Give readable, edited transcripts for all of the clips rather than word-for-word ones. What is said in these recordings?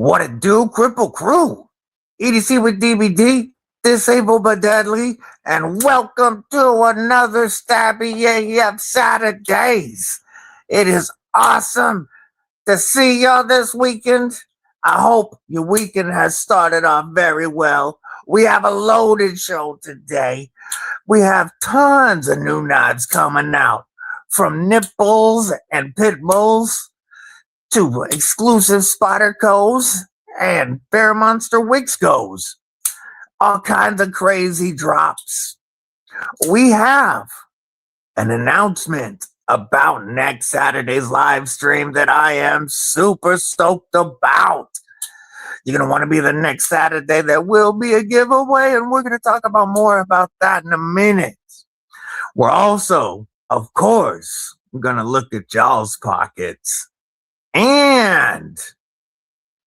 What it do, Kripple Krew? EDC with DBD, disabled but deadly, and welcome to another Stabby AF Saturdays. It is awesome to see y'all this weekend. I hope your weekend has started off very well. We have a loaded show today. We have tons of new knives coming out, from nipples and pit bulls to exclusive Spydercos and Bear Monster Wixcos. All kinds of crazy drops. We have an announcement about next Saturday's live stream that I am super stoked about. You're going to want to be the next Saturday. There will be a giveaway, and we're going to talk about more about that in a minute. We're also, of course, going to look at y'all's pockets. And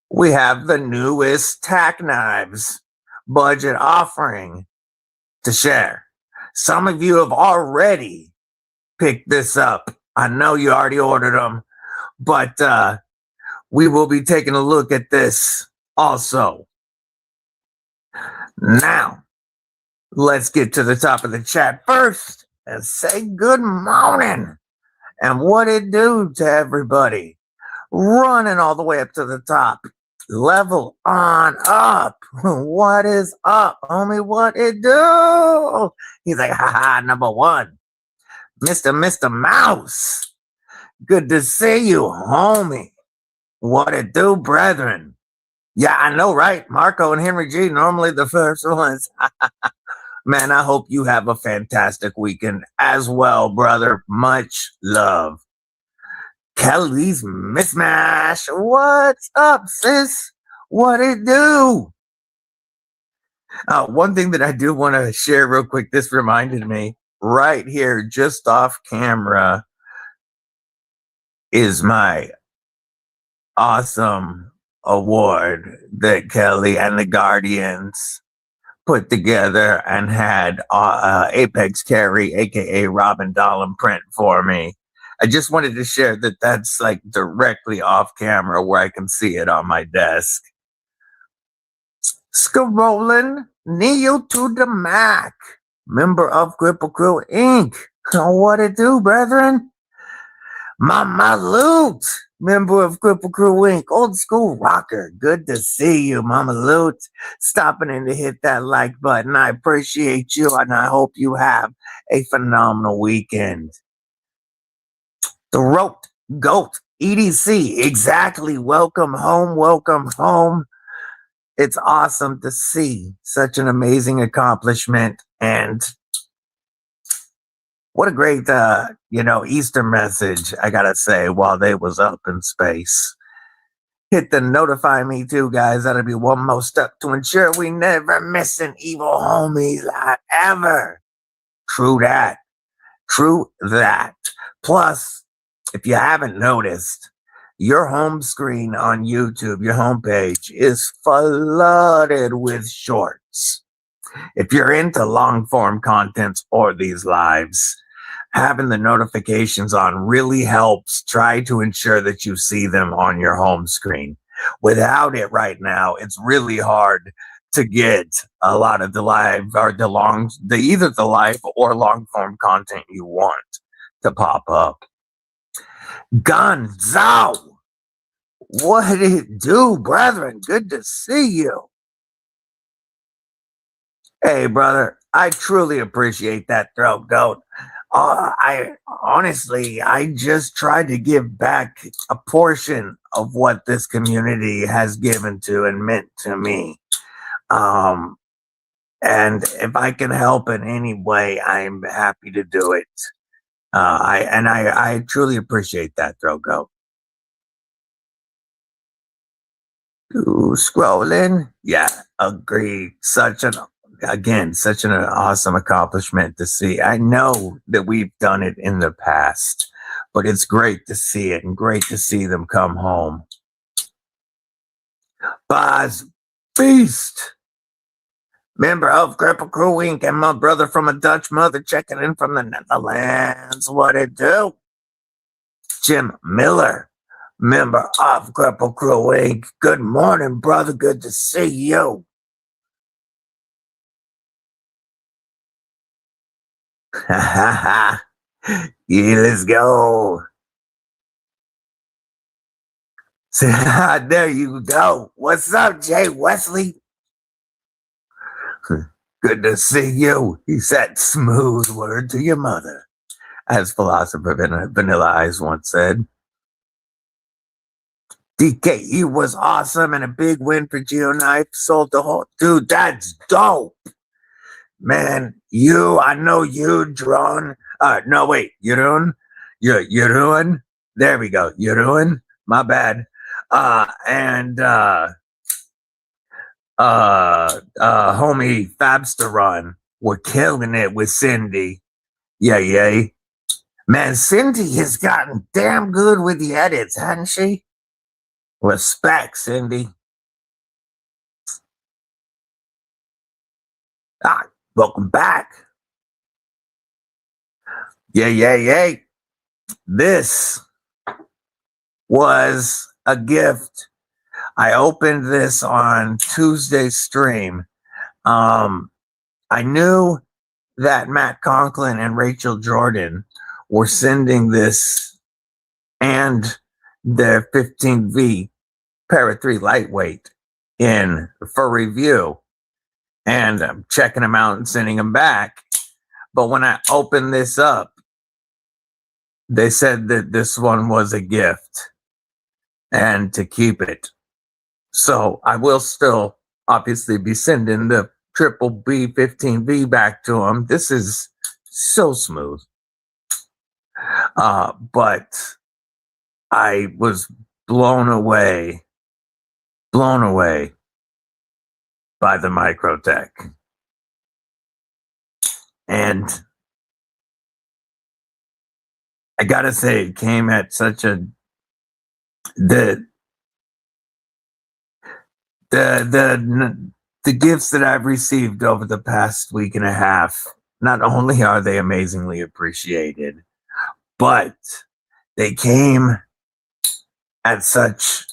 we have the newest Tac Knives budget offering to share. Some of you have already picked this up. I know you already ordered them, but we will be taking a look at this also. Now, let's get to the top of the chat first and say good morning and what it do to everybody. Running all the way up to the top. Level on up. What is up, homie? What it do? He's like, haha, number one. Mr. Mouse. Good to see you, homie. What it do, brethren? Yeah, I know, right? Marco and Henry G, normally the first ones. Man, I hope you have a fantastic weekend as well, brother. Much love. Kelly's Mismatch. What's up, sis? What it do? One thing that I do want to share real quick, this reminded me right here, just off camera, is my awesome award that Kelly and the Guardians put together and had Apex Carry, aka Robin Dahlem, print for me. I just wanted to share that that's like directly off camera where I can see it on my desk. Scrolling Neo to the Mac, member of Kripple Crew Inc. What it do, brethren? Mama Loot, member of Kripple Crew Inc. Old school rocker. Good to see you, Mama Loot. Stopping in to hit that like button. I appreciate you, and I hope you have a phenomenal weekend. Throat Goat EDC, exactly. Welcome home, welcome home. It's awesome to see such an amazing accomplishment, and what a great, Easter message, I gotta say, while they was up in space. Hit the notify me too, guys. That'll be one more step to ensure we never miss an evil homie ever. True that. True that. Plus, if you haven't noticed, your home screen on YouTube, your homepage, is flooded with shorts. If you're into long form content or these lives, having the notifications on really helps try to ensure that you see them on your home screen. Without it right now, it's really hard to get a lot of the live or either the live or long form content you want to pop up. Gonzo, what did it do, brethren? Good to see you. Hey, brother, I truly appreciate that, Throat Goat. I just tried to give back a portion of what this community has given to and meant to me. And if I can help in any way, I'm happy to do it. I truly appreciate that, Throat Goat. Scrolling. Yeah, agreed. Such an awesome accomplishment to see. I know that we've done it in the past, but it's great to see it and great to see them come home. Baz Beast, member of Cripple Crew Inc. and my brother from a Dutch mother checking in from the Netherlands. What it do? Jim Miller, member of Kripple Crew Inc. Good morning, brother. Good to see you. Yeah, let's go. There you go. What's up, Jay Wesley? Good to see you. He said smooth word to your mother, as philosopher Vanilla Ice once said. DKE was awesome and a big win for Geoknife. Sold the whole dude. That's dope, man. I know you, Drone. No, wait, Yurun. There we go, Yurun. My bad. And homie Fabster Run were killing it with Cindy. Yeah. Man, Cindy has gotten damn good with the edits, hasn't she? Respect, Cindy. Welcome back. Yeah. This was a gift. I opened this on Tuesday's stream. I knew that Matt Conklin and Rachel Jordan were sending this and their 15V Para 3 lightweight in for review. And I'm checking them out and sending them back. But when I opened this up, they said that this one was a gift and to keep it. So I will still obviously be sending the Triple B 15V back to them. This is so smooth. But I was blown away by the Microtech. And I gotta say, it came at such the gifts that I've received over the past week and a half, not only are they amazingly appreciated, but they came at such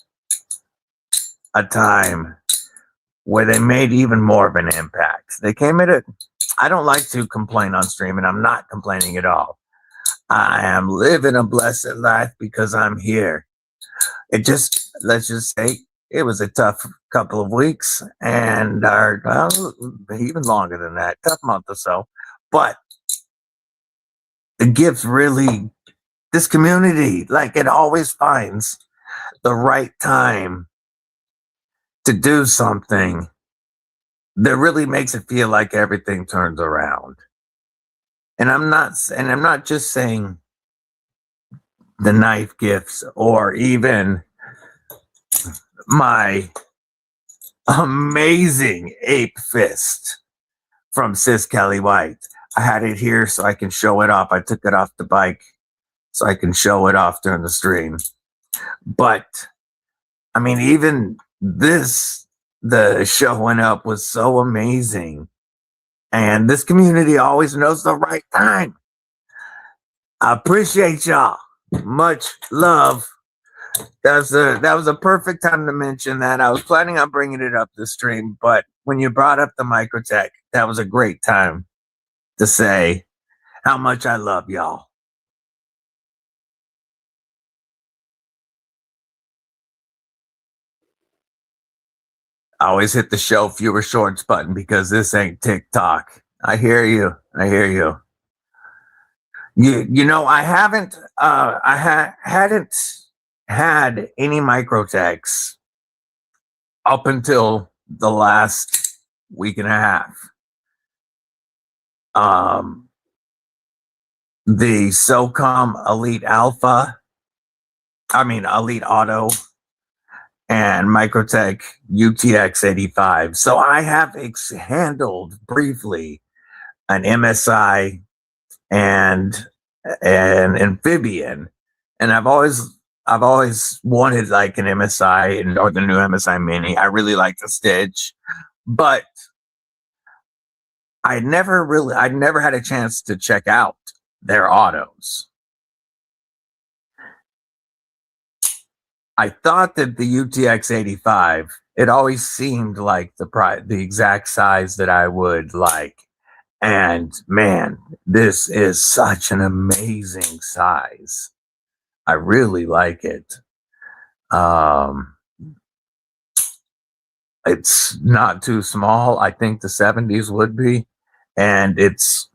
a time where they made even more of an impact. They came at it. I don't like to complain on stream, and I'm not complaining at all. I am living a blessed life because I'm here. Let's just say, it was a tough couple of weeks and even longer than that, tough month or so. But the gifts really, this community, like it always finds the right time to do something that really makes it feel like everything turns around. And I'm not just saying the knife gifts or even my amazing ape fist from Sis Kelly White. I had it here so I can show it off. I took it off the bike so I can show it off during the stream. But I mean, even this, the showing up was so amazing. And this community always knows the right time. I appreciate y'all. Much love. That was a perfect time to mention that. I was planning on bringing it up the stream, but when you brought up the Microtech, that was a great time to say how much I love y'all. I always hit the show fewer shorts button because this ain't TikTok. I hear you. You know, I haven't hadn't had any Microtechs up until the last week and a half. The SOCOM Elite Elite Auto, and Microtech UTX 85. So I have handled briefly an MSI and an amphibian, and I've always wanted like an MSI or the new MSI Mini. I really like the Stitch, but I'd never had a chance to check out their autos. I thought that the UTX 85, it always seemed like the exact size that I would like. And man, this is such an amazing size. I really like it. It's not too small. I think the 70s would be. And it's,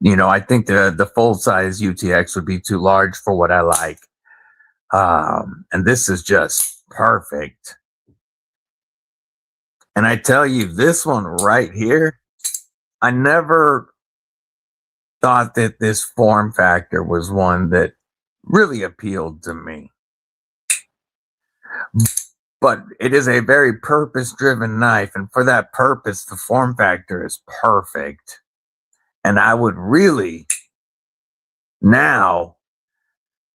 I think the full size UTX would be too large for what I like. And this is just perfect. And I tell you, this one right here, I never thought that this form factor was one that really appealed to me. But it is a very purpose-driven knife, and for that purpose, the form factor is perfect. And I would really now,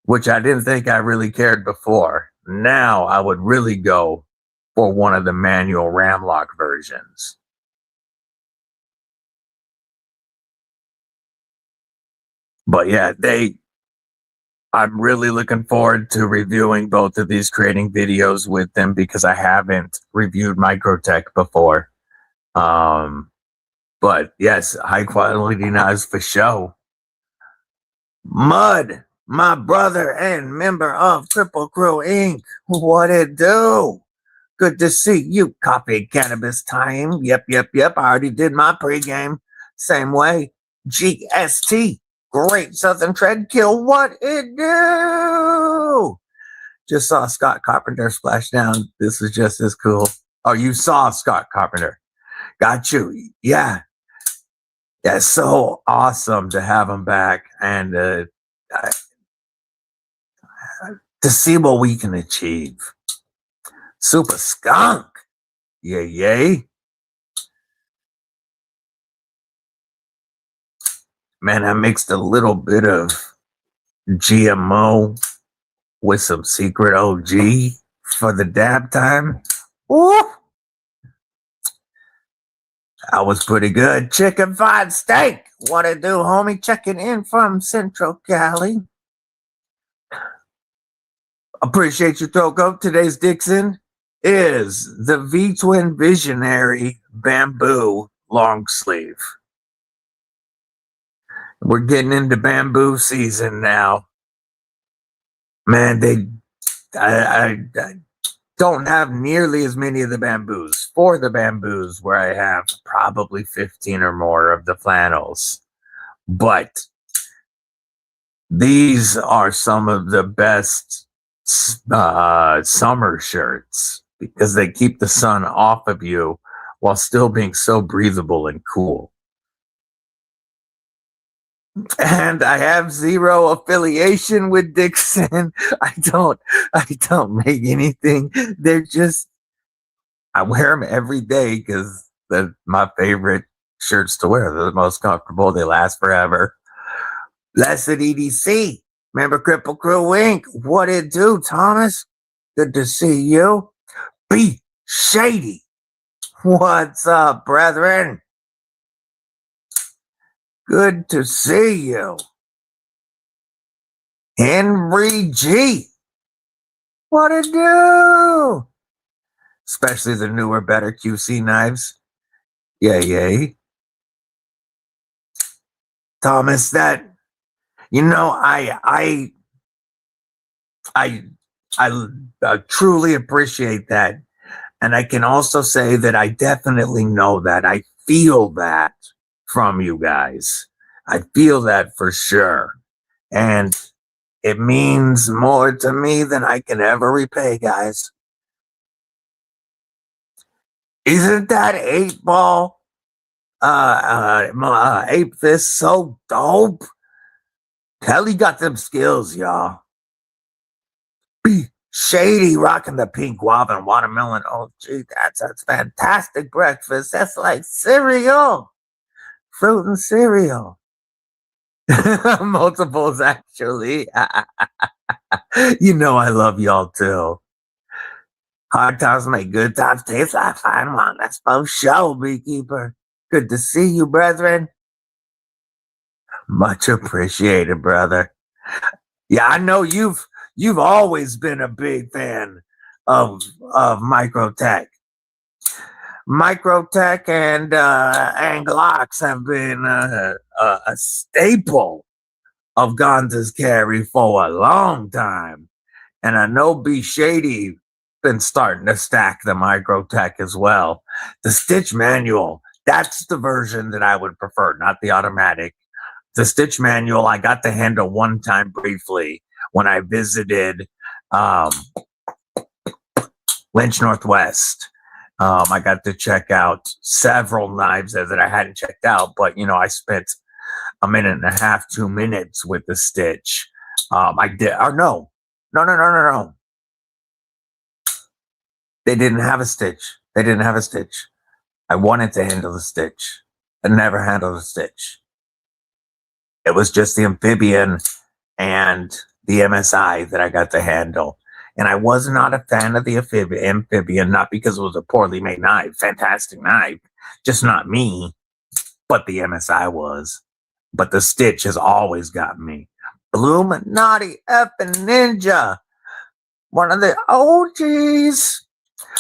which I didn't think I really cared before, now I would really go for one of the manual ram lock versions. But yeah, I'm really looking forward to reviewing both of these creating videos with them because I haven't reviewed Microtech before. But yes, high quality knives for show. Mud, my brother and member of Kripple Inc. What it do? Good to see you. Coffee cannabis time. Yep. I already did my pregame. Same way. GST. Great Southern Tread Kill. What it do? Just saw Scott Carpenter splash down. This is just as cool. Oh, you saw Scott Carpenter. Got you. Yeah. Yeah, so awesome to have him back and to see what we can achieve. Super skunk. Yay. Man, I mixed a little bit of GMO with some secret OG for the dab time. Ooh. That was pretty good. Chicken fried steak. What it do, homie? Checking in from Central Cali. Appreciate your throat coat. Today's Dixon is the V-Twin Visionary Bamboo Long Sleeve. We're getting into bamboo season now. Man, I don't have nearly as many of the bamboos. For the bamboos, where I have probably 15 or more of the flannels. But these are some of the best summer shirts because they keep the sun off of you while still being so breathable and cool. And I have zero affiliation with Dixon. I don't make anything. They're just, I wear them every day because they're my favorite shirts to wear. They're the most comfortable. They last forever. Blessed EDC. Remember Kripple Inc. What it do, Thomas? Good to see you. Be shady. What's up, brethren? Good to see you. Henry G. What it do? Especially the newer, better QC knives. Yay. Thomas, that, I truly appreciate that. And I can also say that I definitely know that. I feel that from you guys. I feel that for sure. And it means more to me than I can ever repay, guys. Isn't that 8-ball, 8 fist so dope? Kelly got them skills, y'all. Be shady, rocking the pink guava and watermelon. Oh, gee, that's fantastic breakfast. That's like cereal. Fruit and cereal. Multiples, actually. I love y'all too. Hard times make good times taste like fine wine. That's for sure, beekeeper. Good to see you, brethren. Much appreciated, brother. Yeah, I know you've you've always been a big fan of Microtech. Microtech and Glocks have been a staple of Gonza's carry for a long time. And I know B Shady been starting to stack the Microtech as well. The Stitch Manual, that's the version that I would prefer, not the automatic. The Stitch Manual, I got to handle one time briefly when I visited Lynch Northwest. I got to check out several knives there that I hadn't checked out, but I spent a minute and a half, 2 minutes with the Stitch. I did, or no. They didn't have a Stitch. I wanted to handle the Stitch. I never handled a Stitch. It was just the amphibian and the MSI that I got to handle. And I was not a fan of the amphibian, not because it was a poorly made knife, fantastic knife, just not me, but the MSI was. But the Stitch has always got me. Illuminati effing Ninja, one of the OGs,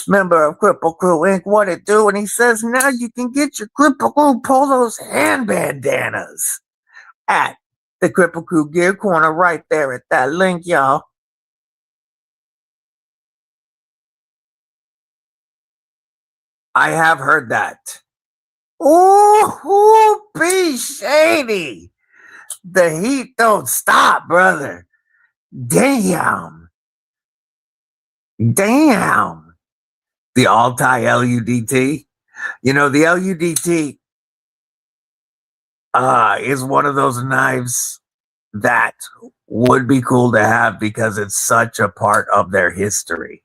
member of Kripple Crew Inc. What it do? And he says now you can get your Kripple Crew polos and bandanas at the Kripple Crew Gear Corner right there at that link, y'all. I have heard that. Ooh, be shady. The heat don't stop, brother. Damn. The Altai LUDT. The LUDT is one of those knives that would be cool to have because it's such a part of their history.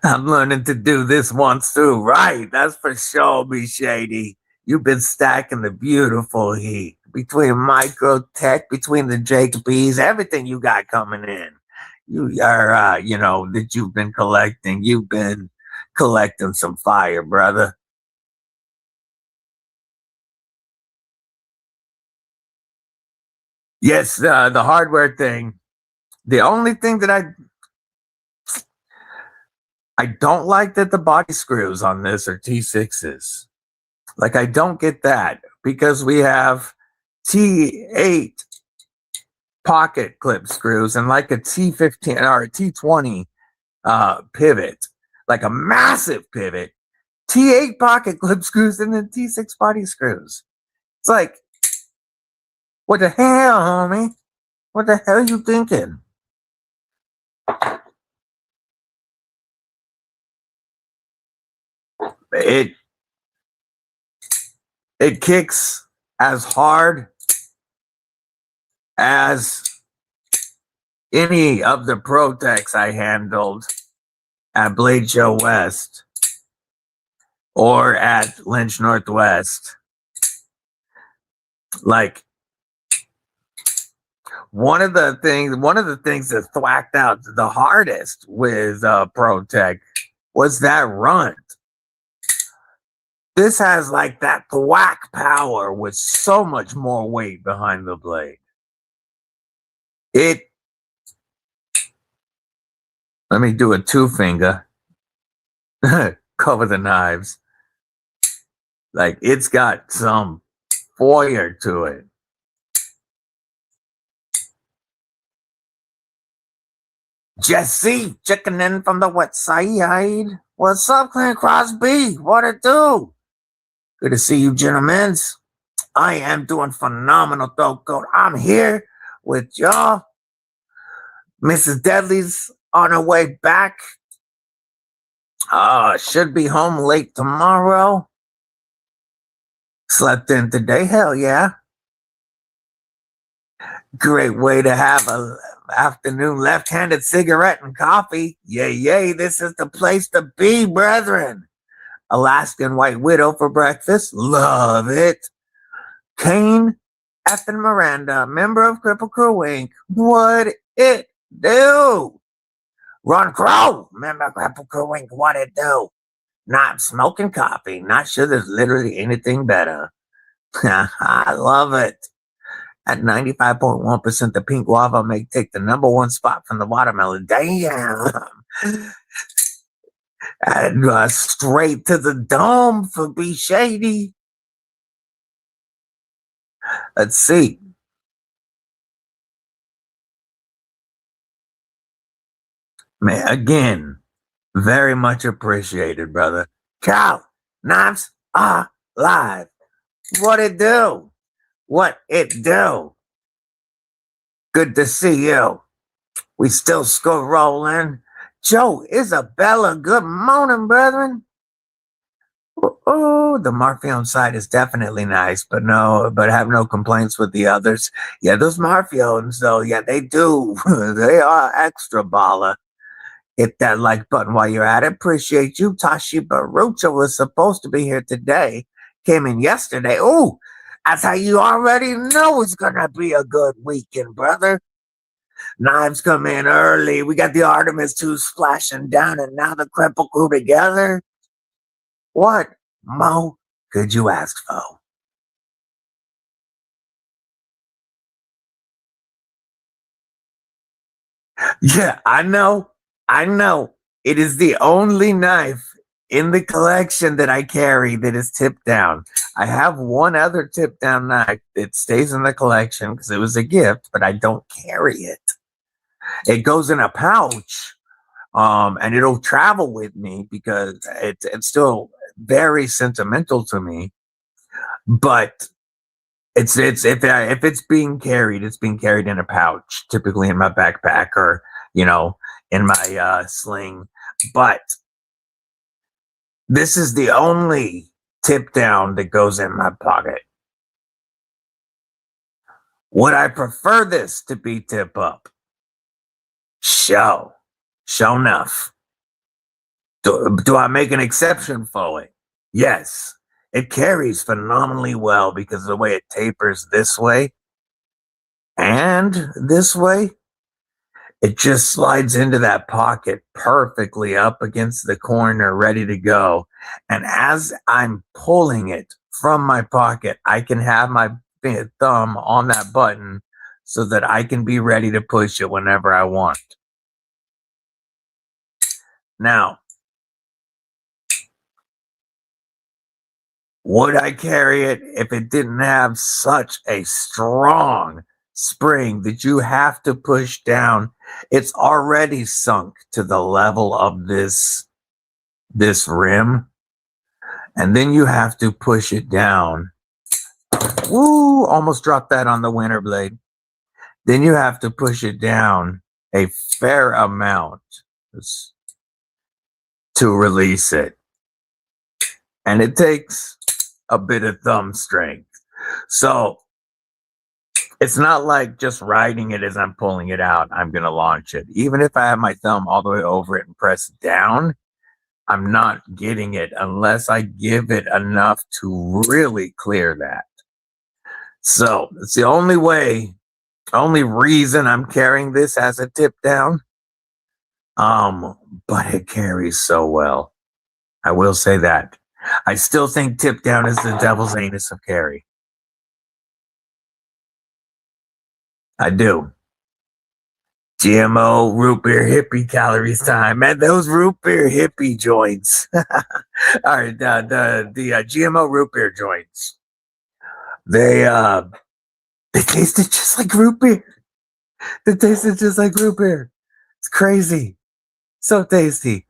I'm learning to do this once too, right? That's for sure, be shady. You've been stacking the beautiful heat between Microtech, between the Jacobies, everything you got coming in. You are, that you've been collecting. You've been collecting some fire, brother. Yes, the hardware thing. The only thing that I don't like that the body screws on this are T6s. Like, I don't get that because we have T8 pocket clip screws and like a T15 or a T20 pivot, like a massive pivot, T8 pocket clip screws and then T6 body screws. It's like, what the hell, homie? What the hell are you thinking? It kicks as hard as any of the Protects I handled at Blade Show West or at Lynch Northwest. Like, one of the things that thwacked out the hardest with Protect was that runt. This has like that thwack power with so much more weight behind the blade. Let me do a 2-finger. Cover the knives. Like, it's got some fire to it. Jesse, checking in from the west side. What's up, Clan Crosby? What it do? Good to see you, gentlemen. I am doing phenomenal, though. I'm here with y'all. Mrs. Deadly's on her way back. Should be home late tomorrow. Slept in today. Hell yeah. Great way to have a afternoon left-handed cigarette and coffee. Yay. This is the place to be, brethren. Alaskan White Widow for breakfast. Love it. Kane effing Miranda, member of Cripple Crew Inc. What it do? Ron Crow, member of Cripple Crew Inc. What it do? Not smoking coffee. Not sure there's literally anything better. I love it. At 95.1%, the pink guava may take the #1 spot from the watermelon. Damn. And straight to the dome for Be Shady. Let's see. Man, again, very much appreciated, brother. Tac Knives are live. What it do? What it do? Good to see you. We still score rolling. Joe Isabella, good morning, brethren. Oh, the Marfion side is definitely nice, but I have no complaints with the others. Yeah, those Marfions, though, yeah, they do. They are extra baller. Hit that like button while you're at it. Appreciate you. Tashi Barucha was supposed to be here today. Came in yesterday. Oh, that's how you already know it's gonna be a good weekend, brother. Knives come in early. We got the Artemis 2 splashing down, and now the Kripple Crew together. What more could you ask for? Yeah, I know. I know. It is the only knife in the collection that I carry that is tipped down. I have one other tip down knife that stays in the collection because it was a gift, but I don't carry it. It goes in a pouch, and it'll travel with me because it's still very sentimental to me. But it's if it's being carried, it's being carried in a pouch, typically in my backpack or in my sling. But this is the only tip down that goes in my pocket. Would I prefer this to be tip up? Show enough. Do I make an exception for it? Yes. It carries phenomenally well because of the way it tapers this way and this way. It just slides into that pocket perfectly up against the corner, ready to go. And as I'm pulling it from my pocket, I can have my thumb on that button so that I can be ready to push it whenever I want. Now, would I carry it if it didn't have such a strong spring that you have to push down? It's already sunk to the level of this rim, and then you have to push it down. Woo, almost dropped that on the winter blade. Then you have to push it down a fair amount to release it, and it takes a bit of thumb strength. So it's not like just riding it as I'm pulling it out, I'm going to launch it. Even if I have my thumb all the way over it and press down, I'm not getting it unless I give it enough to really clear that. So it's the only reason I'm carrying this as a tip down. But it carries so well. I will say that. I still think tip down is the devil's anus of carry. I do. GMO root beer hippie calories time, man. Those root beer hippie joints. All right, the GMO root beer joints. They tasted just like root beer. They tasted just like root beer. It's crazy, so tasty.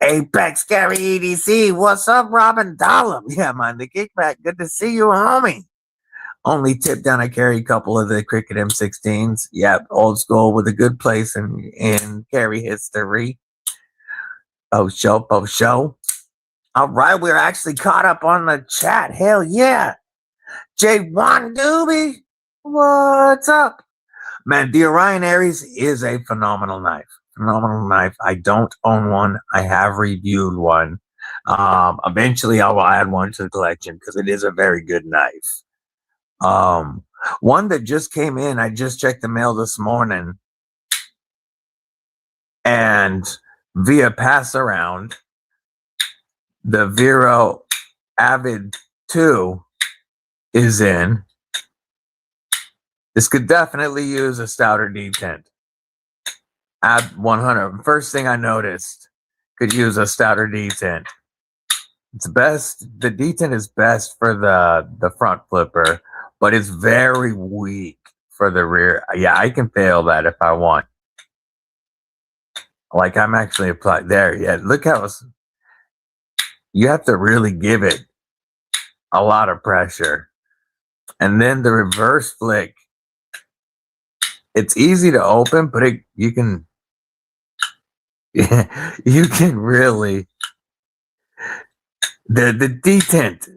Apex Carry EDC, what's up, Robin Dollum? Yeah, man, the kickback. Good to see you, homie. Only tip down, I carry a couple of the Cricket M16s. Yep, old school with a good place in carry history. Oh, show. All right, we're actually caught up on the chat. Hell yeah. J1 Doobie, what's up? Man, the Orion Aries is a phenomenal knife. I don't own one. I have reviewed one. Eventually, I will add one to the collection because it is a very good knife. One that just came in, I just checked the mail this morning, and via pass around, the Vero Avid 2 is in. This could definitely use a stouter detent. At 100. First thing I noticed, could use a stouter detent. It's best. The detent is best for the front flipper, but it's very weak for the rear. Yeah, I can fail that if I want. Like I'm actually applied there. Yeah, look how you have to really give it a lot of pressure. And then the reverse flick. It's easy to open, but you can you can really the detent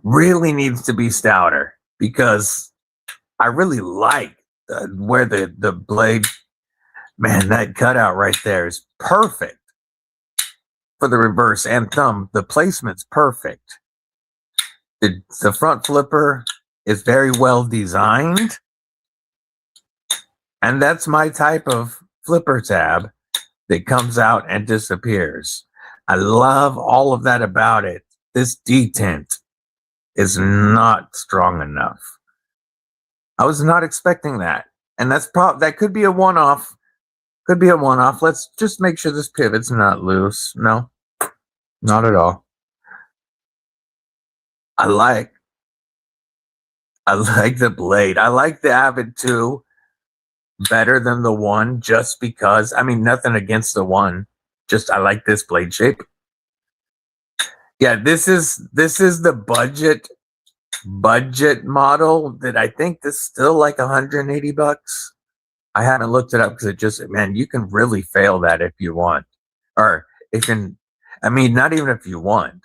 really needs to be stouter because I really like where the blade, man, that cutout right there is perfect for the reverse and thumb. The placement's perfect. The front flipper is very well designed, and that's my type of flipper tab that comes out and disappears. I love all of that about it. This detent is not strong enough. I was not expecting that. And that could be a one-off. Could be a one-off. Let's just make sure this pivot's not loose. No, not at all. I like the blade. I like the Avid 2 better than the 1 just because, I mean, nothing against the 1. Just I like this blade shape. Yeah, this is the budget model that I think is still like $180. I haven't looked it up because it just, man, you can really fail that if you want. Or it can, I mean, not even if you want,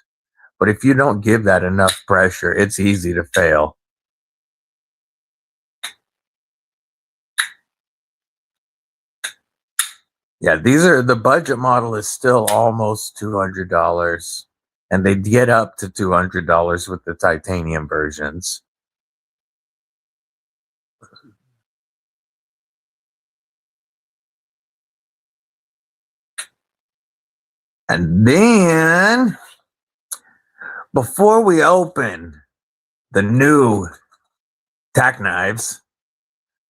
but if you don't give that enough pressure, it's easy to fail. Yeah, the budget model is still almost $200, and they get up to $200 with the titanium versions. And then, before we open the new Tac Knives,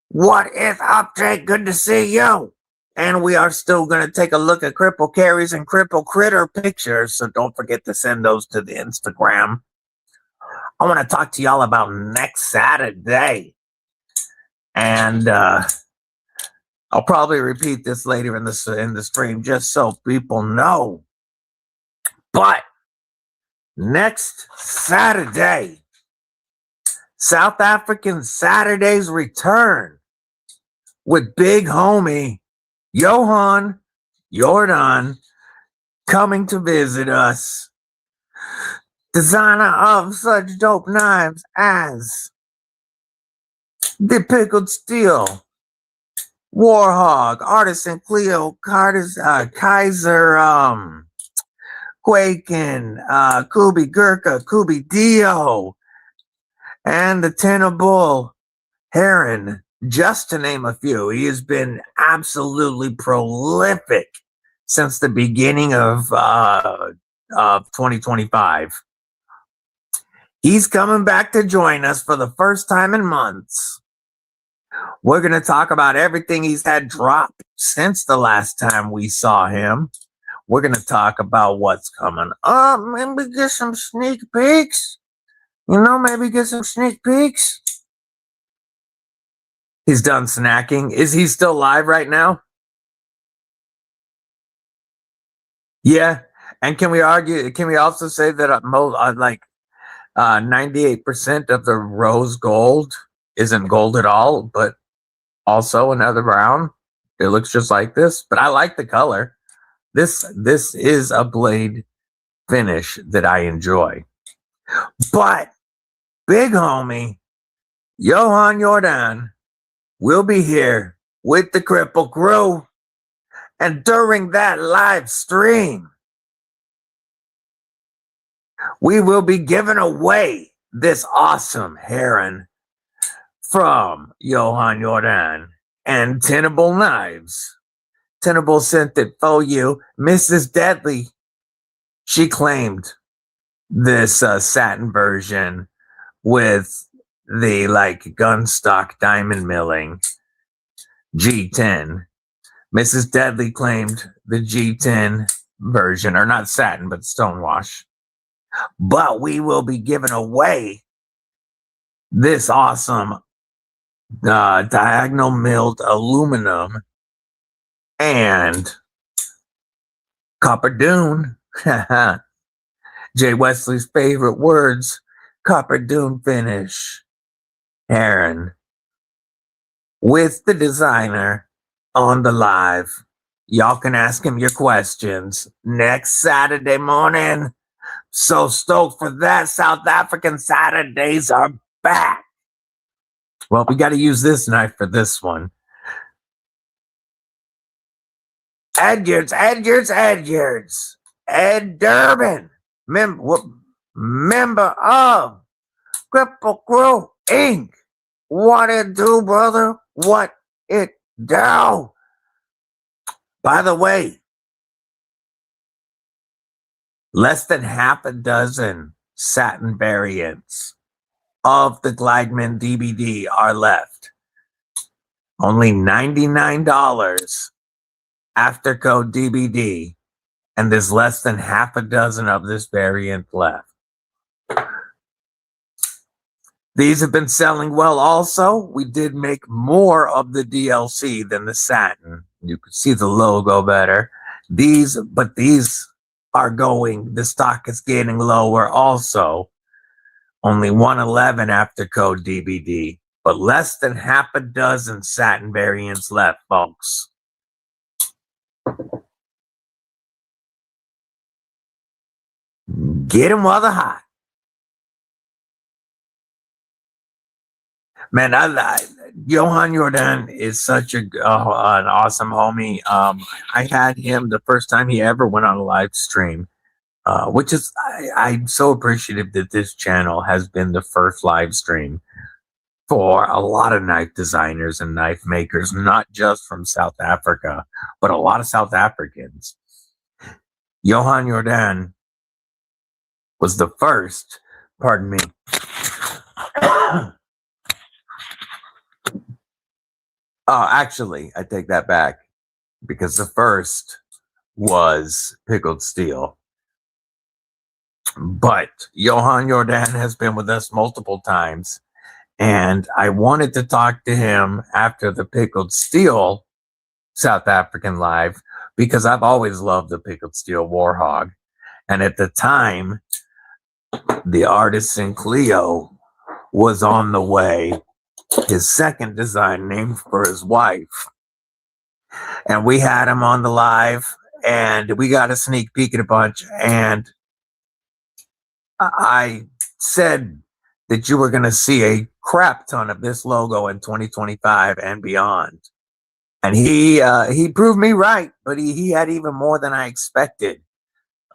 what is up, Jake? Good to see you. And we are still going to take a look at Cripple Carries and Cripple Critter pictures, so don't forget to send those to the Instagram. I want to talk to y'all about next Saturday. And I'll probably repeat this later in the stream just so people know. But next Saturday, South African Saturdays return with big homie Johan Jordan coming to visit us. Designer of such dope knives as the Pickled Steel, Warhog, Artisan Cleo, Kaiser, Quaken, Kubi Gurkha, Kubi Dio, and the Tenable Heron, just to name a few. He has been absolutely prolific since the beginning of 2025. He's coming back to join us for the first time in months. We're going to talk about everything he's had dropped since the last time we saw him. We're going to talk about what's coming up. Maybe get some sneak peeks. Maybe get some sneak peeks. He's done snacking. Is he still live right now? Yeah. And can we also say that 98% of the rose gold isn't gold at all, but also another brown? It looks just like this, but I like the color. This is a blade finish that I enjoy. But big homie Johan Jordan will be here with the Kripple Crew, and during that live stream, we will be giving away this awesome heron from Johan Jordan and Tenable Knives. Tenable sent it for you. Mrs. Deadly, she claimed this satin version with the like gun stock diamond milling G10. Mrs. Deadly claimed the G10 version, or not satin, but stonewash. But we will be giving away this awesome diagonal milled aluminum and copper dune. Jay Wesley's favorite words, copper dune finish. Aaron, with the designer on the live. Y'all can ask him your questions next Saturday morning. So stoked for that. South African Saturdays are back. Well, we got to use this knife for this one. Edwards. Ed Durbin, member of Kripple Crew Inc. What it do, brother? What it do? By the way, less than half a dozen satin variants of the Glideman DBD are left. Only $99 after code DBD, and there's less than half a dozen of this variant left. These have been selling well also. We did make more of the DLC than the satin. You can see the logo better. These are going, the stock is getting lower also. Only 111 after code DBD, but less than half a dozen satin variants left, folks. Get them while they're hot. Man, Johan Jordan is such an awesome homie. I had him the first time he ever went on a live stream, which is, I'm so appreciative that this channel has been the first live stream for a lot of knife designers and knife makers, not just from South Africa, but a lot of South Africans. Johan Jordan was the first, pardon me. Actually, I take that back, because the first was Pickled Steel. But Johan Jordan has been with us multiple times, and I wanted to talk to him after the Pickled Steel South African live, because I've always loved the Pickled Steel Warhog. And at the time, the Artisan Cleo was on the way, his second design named for his wife. And we had him on the live, and we got a sneak peek at a bunch. And I said that you were going to see a crap ton of this logo in 2025 and beyond. And he proved me right, but he had even more than I expected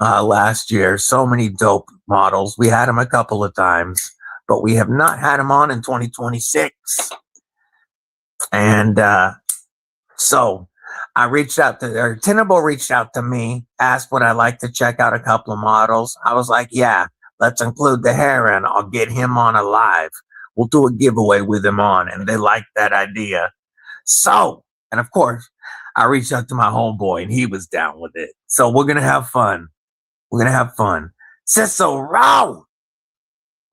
last year. So many dope models. We had him a couple of times, but we have not had him on in 2026. And so I reached out to, or Tenable reached out to me, asked would I like to check out a couple of models. I was like, yeah, let's include the Heron. I'll get him on a live. We'll do a giveaway with him on. And they liked that idea. So, and of course, I reached out to my homeboy and he was down with it. So we're going to have fun. We're going to have fun. Cicero!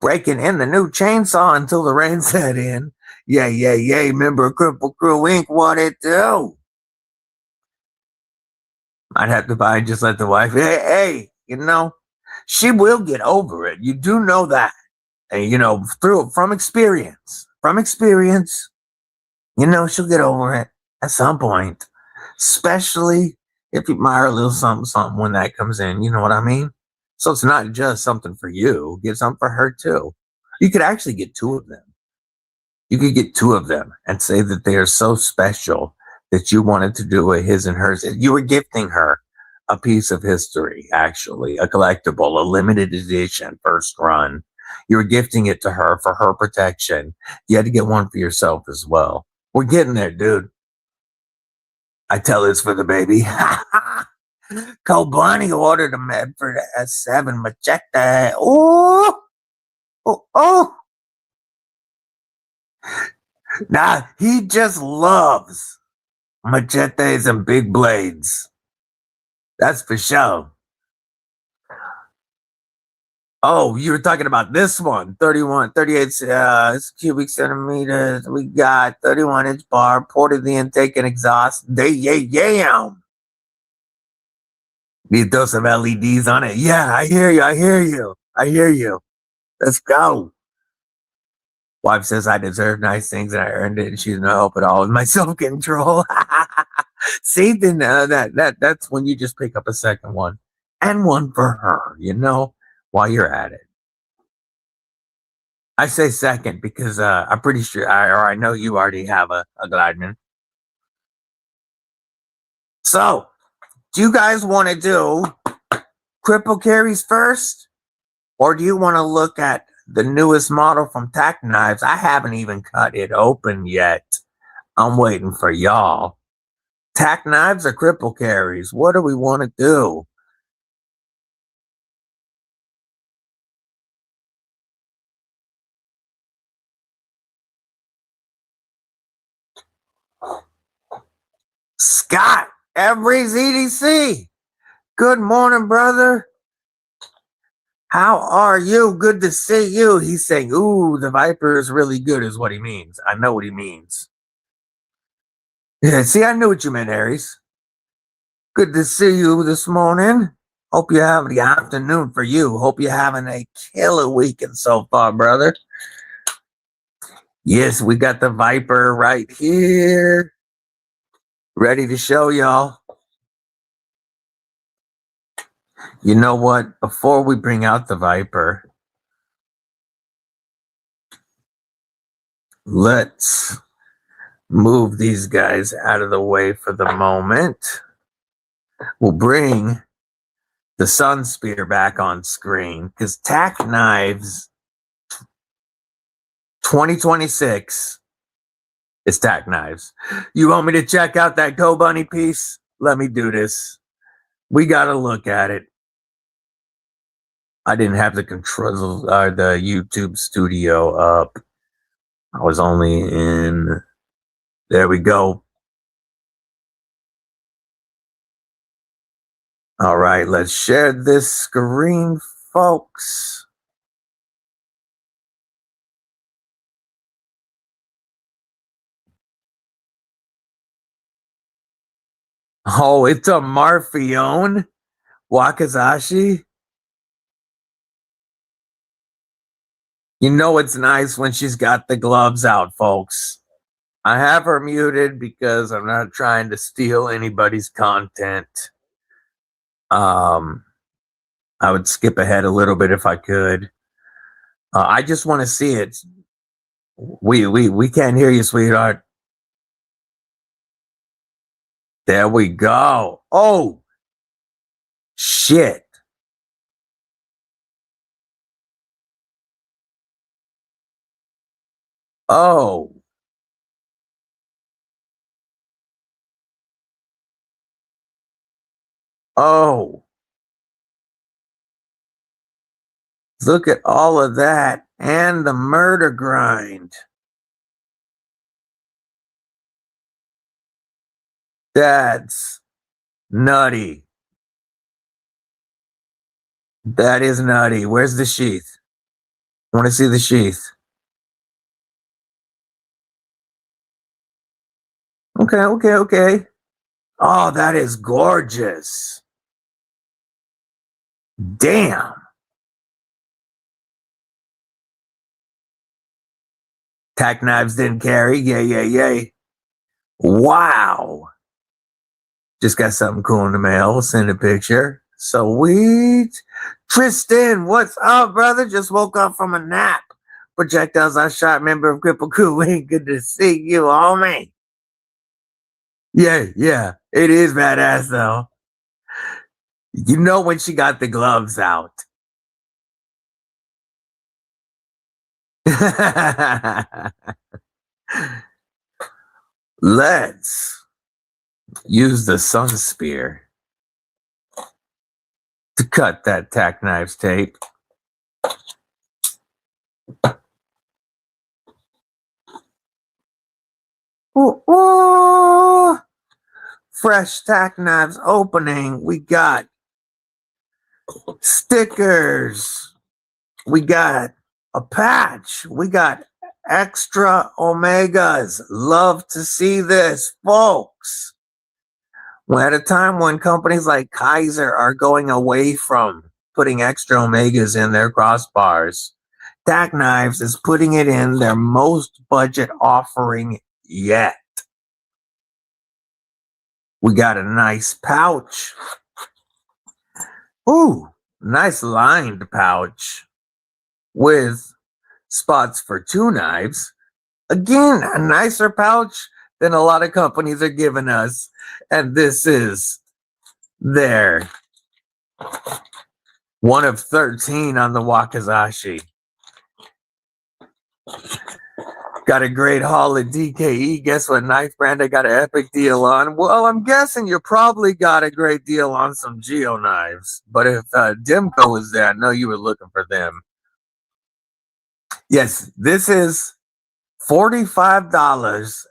Breaking in the new chainsaw until the rain set in. Yay. Member of Cripple Crew Inc. What it do? I'd have to buy, just let the wife, hey, you know, she will get over it. You do know that. And, you know, from experience, you know, she'll get over it at some point. Especially if you admire a little something when that comes in. You know what I mean? So it's not just something for you. Get something for her too. You could actually get two of them. You could get two of them and say that they are so special that you wanted to do a his and hers. You were gifting her a piece of history, actually, a collectible, a limited edition, first run. You were gifting it to her for her protection. You had to get one for yourself as well. We're getting there, dude. I tell this for the baby. Cole Bunny ordered a Medford S7 Machete. Oh. Nah, he just loves machetes and big blades. That's for sure. Oh, you were talking about this one, 38 cubic centimeters. We got 31-inch bar, port of the intake and exhaust. Yeah. You throw some LEDs on it. Yeah, I hear you. Let's go. Wife says I deserve nice things and I earned it, and she's no help at all with my self-control. See, then that's when you just pick up a second one and one for her, while you're at it. I say second because I'm pretty sure, I know you already have a Glideman. So, do you guys want to do Cripple Carries first? Or do you want to look at the newest model from Tac Knives? I haven't even cut it open yet. I'm waiting for y'all. Tac Knives or Cripple Carries? What do we want to do? Scott, Every's EDC. Good morning, brother. How are you? Good to see you. He's saying, ooh, the Viper is really good, is what he means. I know what he means. Yeah, see, I knew what you meant, Aries. Good to see you this morning. Hope you're having the afternoon for you. Hope you're having a killer weekend so far, brother. Yes, we got the Viper right here. Ready to show y'all. You know what? Before we bring out the Viper, let's move these guys out of the way for the moment. We'll bring the Sun Spear back on screen because Tac Knives 2026 is Tac Knives. You want me to check out that Go Bunny piece? Let me do this. We got to look at it. I didn't have the controls, the YouTube studio up. I was only in. There we go. All right, let's share this screen, folks. Oh, it's a Marfione Wakazashi. You know it's nice when she's got the gloves out, folks. I have her muted because I'm not trying to steal anybody's content. I would skip ahead a little bit if I could. I just want to see it. We can't hear you, sweetheart. There we go. Oh, shit. Oh. Oh. Look at all of that and the murder grind. That's nutty. That is nutty. Where's the sheath? I want to see the sheath. Okay. Oh, that is gorgeous. Damn. Tac Knives didn't carry. Yay. Wow. Just got something cool in the mail. We'll send a picture. Sweet. Tristan, what's up, brother? Just woke up from a nap. Projectiles I shot, member of Kripple Crew. Ain't good to see you, homie. Yeah. It is badass, though. You know when she got the gloves out. Let's use the Sun Spear to cut that Tac Knives tape. Ooh, ooh. Fresh Tac Knives opening. We got stickers. We got a patch. We got extra omegas. Love to see this, folks. We're at a time when companies like Kaiser are going away from putting extra omegas in their crossbars. Tac Knives is putting it in their most budget offering yet. We got a nice pouch. Ooh, nice lined pouch with spots for 2 knives. Again, a nicer pouch than a lot of companies are giving us. And this is their one of 13 on the Wakizashi. Got a great haul at DKE. Guess what knife brand I got an epic deal on? Well, I'm guessing you probably got a great deal on some Geo knives. But if Dimco was there, I know you were looking for them. Yes, this is $45.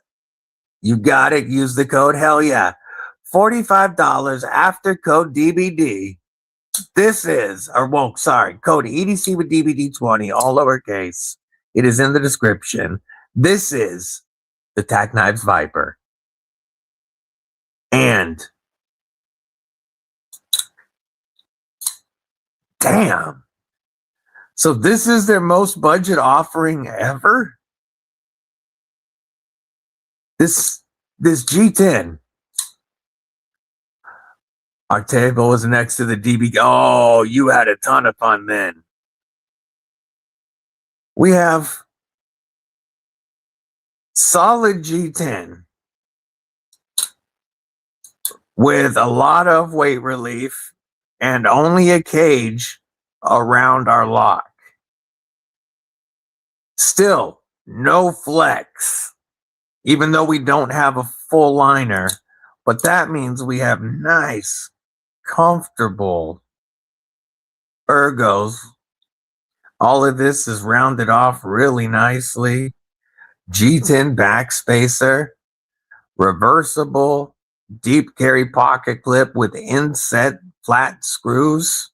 You got it. Use the code. Hell yeah. $45 after code DBD. This is, code EDC with DBD 20, all lowercase. It is in the description. This is the Tac Knives Viper. And damn. So this is their most budget offering ever? This G10. Our table was next to the DB. Oh, you had a ton of fun then. We have solid G10 with a lot of weight relief and only a cage around our lock. Still, no flex, even though we don't have a full liner. But that means we have nice, comfortable ergos. All of this is rounded off really nicely. G10 backspacer, reversible, deep carry pocket clip with inset flat screws.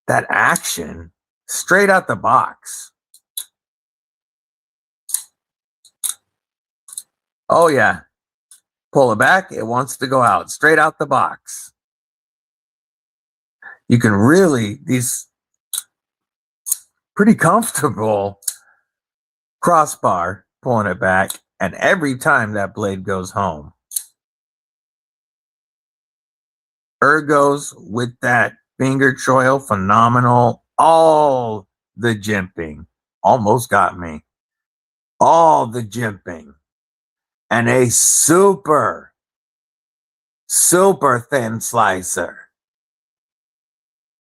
That action, straight out the box. Oh yeah, pull it back, it wants to go out, straight out the box. You can really, these pretty comfortable crossbar, pulling it back, and every time that blade goes home. Ergos with that finger choil, phenomenal. All the jimping, almost got me. All the jimping. And a super, super thin slicer.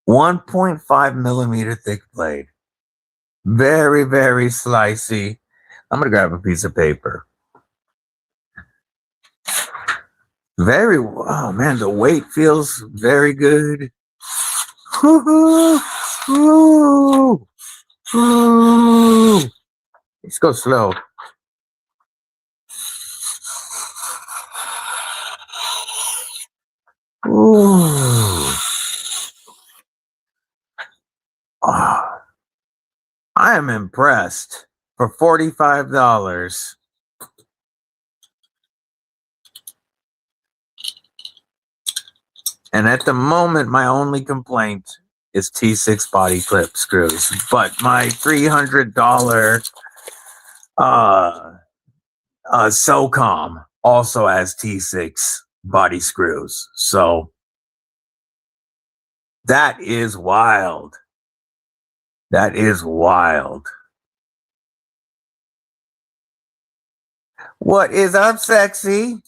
1.5 millimeter thick blade. Very, very slicey. I'm going to grab a piece of paper. Oh man, the weight feels very good. Let's go slow. Ooh. Oh, I am impressed. For $45. And at the moment, my only complaint is T6 body clip screws. But my $300 SOCOM also has T6 body screws. So that is wild. That is wild. What is up, sexy?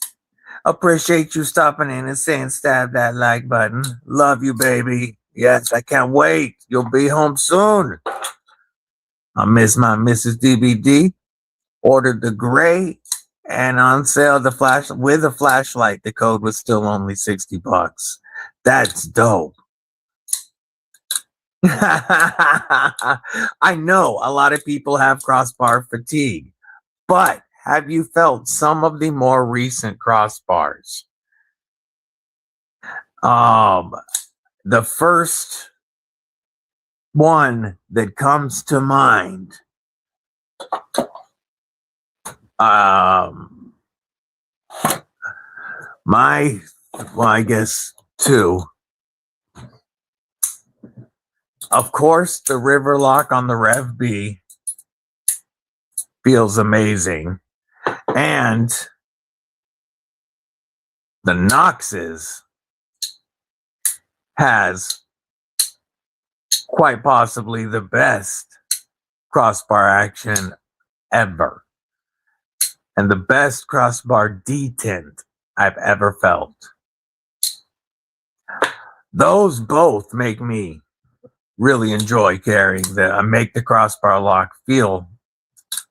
Appreciate you stopping in and saying stab that like button. Love you, baby. Yes, I can't wait. You'll be home soon. I miss my Mrs. DBD. Ordered the gray and on sale the flash with a flashlight. The code was still only $60. That's dope. I know a lot of people have crossbar fatigue, But have you felt some of the more recent crossbars? The first one that comes to mind, I guess two. Of course, the river lock on the Rev B feels amazing. And the Noxes has quite possibly the best crossbar action ever. And the best crossbar detent I've ever felt. Those both make me really enjoy carrying make the crossbar lock feel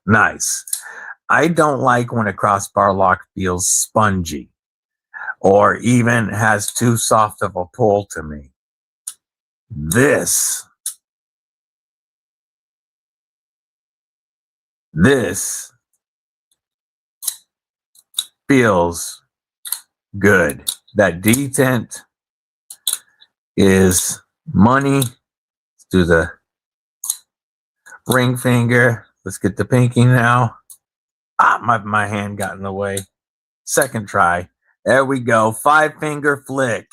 nice. I don't like when a crossbar lock feels spongy or even has too soft of a pull to me. This feels good. That detent is money. Let's do the ring finger. Let's get the pinky now. My hand got in the way. Second try. There we go. 5-finger flick.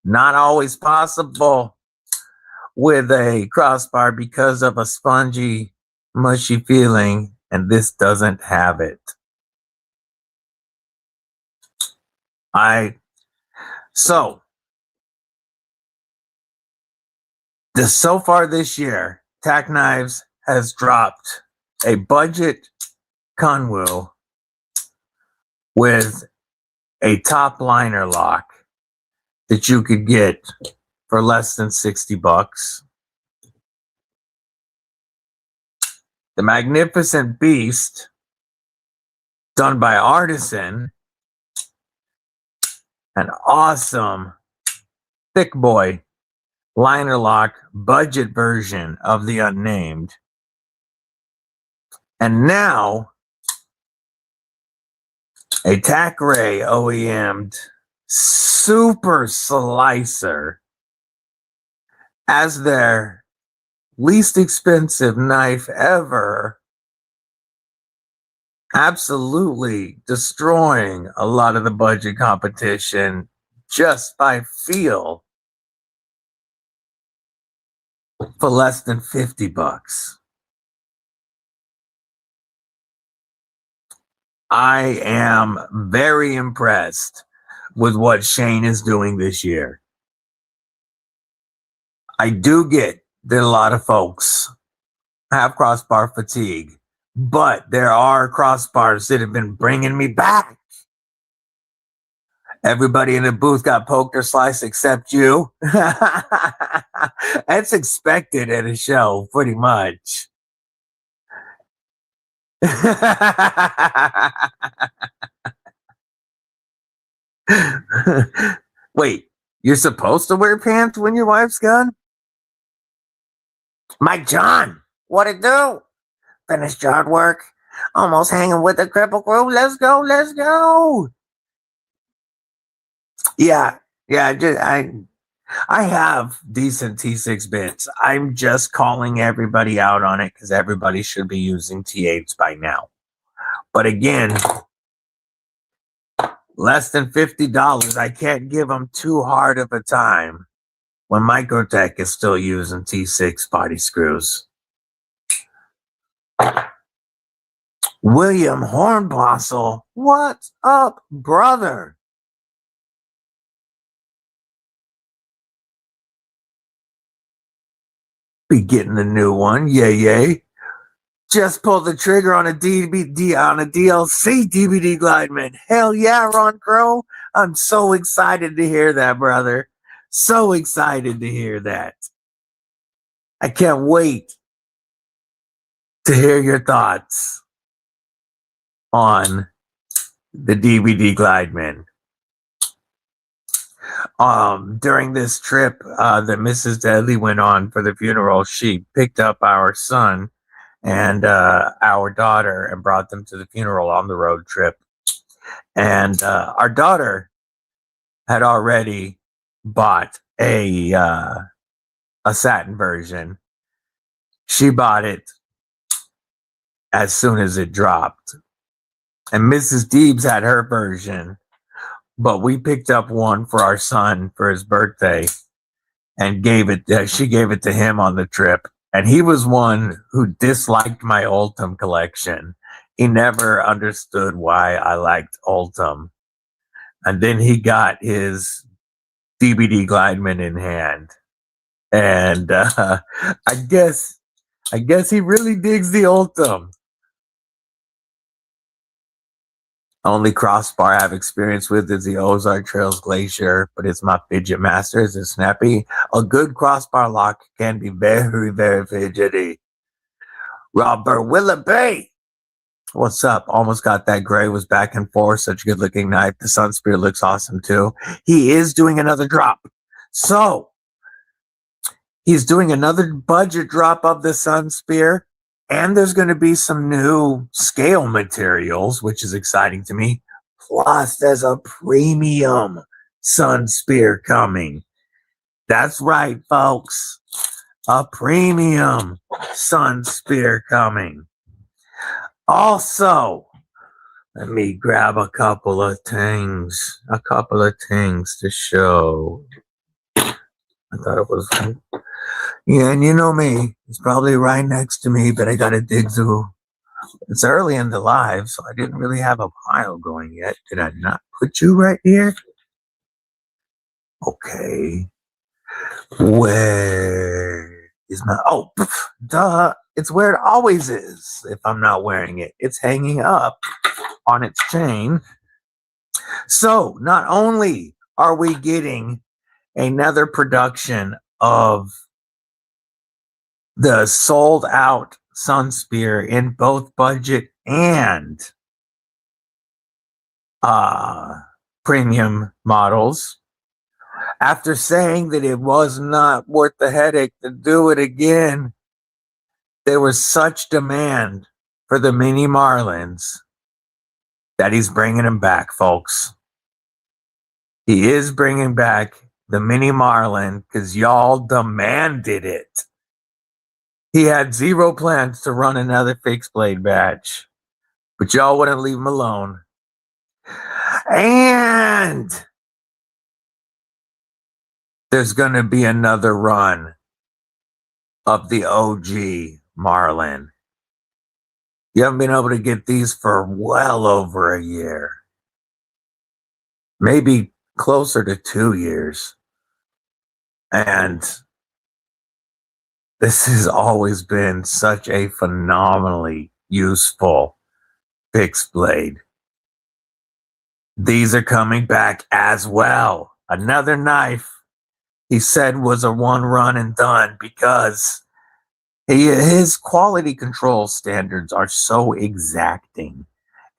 Not always possible with a crossbar because of a spongy, mushy feeling, and this doesn't have it. So far this year, Tac Knives has dropped a budget Kunwu with a top liner lock that you could get for less than $60. The Magnificent Beast, done by Artisan, an awesome thick boy liner lock budget version of the Unnamed. And now a Tac Ray OEM'd super slicer as their least expensive knife ever, absolutely destroying a lot of the budget competition just by feel for less than $50. I am very impressed with what Shane is doing this year. I do get that a lot of folks have crossbar fatigue, but there are crossbars that have been bringing me back. Everybody in the booth got poked or sliced except you. That's expected at a show, pretty much. Wait, you're supposed to wear pants when your wife's gone? Mike John, what it do? Finished yard work. Almost hanging with the Kripple crew. Let's go, let's go. Yeah, I have decent T6 bits. I'm just calling everybody out on it because everybody should be using T8s by now. But again, less than $50, I can't give them too hard of a time when Microtech is still using T6 body screws. William Hornbostel, what's up, brother? Be getting the new one, yay. Just pulled the trigger on a DLC DVD Glideman. Hell yeah, Ron Crow. I'm so excited to hear that, brother. So excited to hear that. I can't wait to hear your thoughts on the DVD Glideman. During this trip that Mrs. Deadly went on for the funeral, she picked up our son and our daughter and brought them to the funeral on the road trip. And our daughter had already bought a satin version. She bought it as soon as it dropped. And Mrs. Deebs had her version, but we picked up one for our son for his birthday and she gave it to him on the trip. And he was one who disliked my Ultim collection. He never understood why I liked Ultim. And then he got his DBD Glideman in hand. And I guess he really digs the Ultim. Only crossbar I have experience with is the Ozark Trails Glacier, but it's my fidget master. Is it snappy? A good crossbar lock can be very, very fidgety. Robert Willoughby, what's up? Almost got that gray, was back and forth. Such a good looking knife. The Sun Spear looks awesome too. He is doing another drop. So he's doing another budget drop of the Sun Spear. And there's going to be some new scale materials, which is exciting to me. Plus, there's a premium Sun Spear coming. That's right, folks. A premium Sun Spear coming. Also, let me grab a couple of things to show. I thought it was... Yeah, and you know me. It's probably right next to me, but I gotta dig through. It's early in the live, so I didn't really have a pile going yet. Did I not put you right here? Okay. Where is my... Oh, duh. It's where it always is if I'm not wearing it. It's hanging up on its chain. So, not only are we getting another production of the sold out Sun Spear in both budget and premium models. After saying that it was not worth the headache to do it again, there was such demand for the mini Marlins that he's bringing them back, folks. He is bringing back the mini Marlin because y'all demanded it. He had zero plans to run another fixed blade batch, but y'all wouldn't leave him alone. And there's going to be another run of the OG Marlin. You haven't been able to get these for well over a year. Maybe closer to 2 years. And this has always been such a phenomenally useful fixed blade. These are coming back as well. Another knife he said was a one run and done because his quality control standards are so exacting.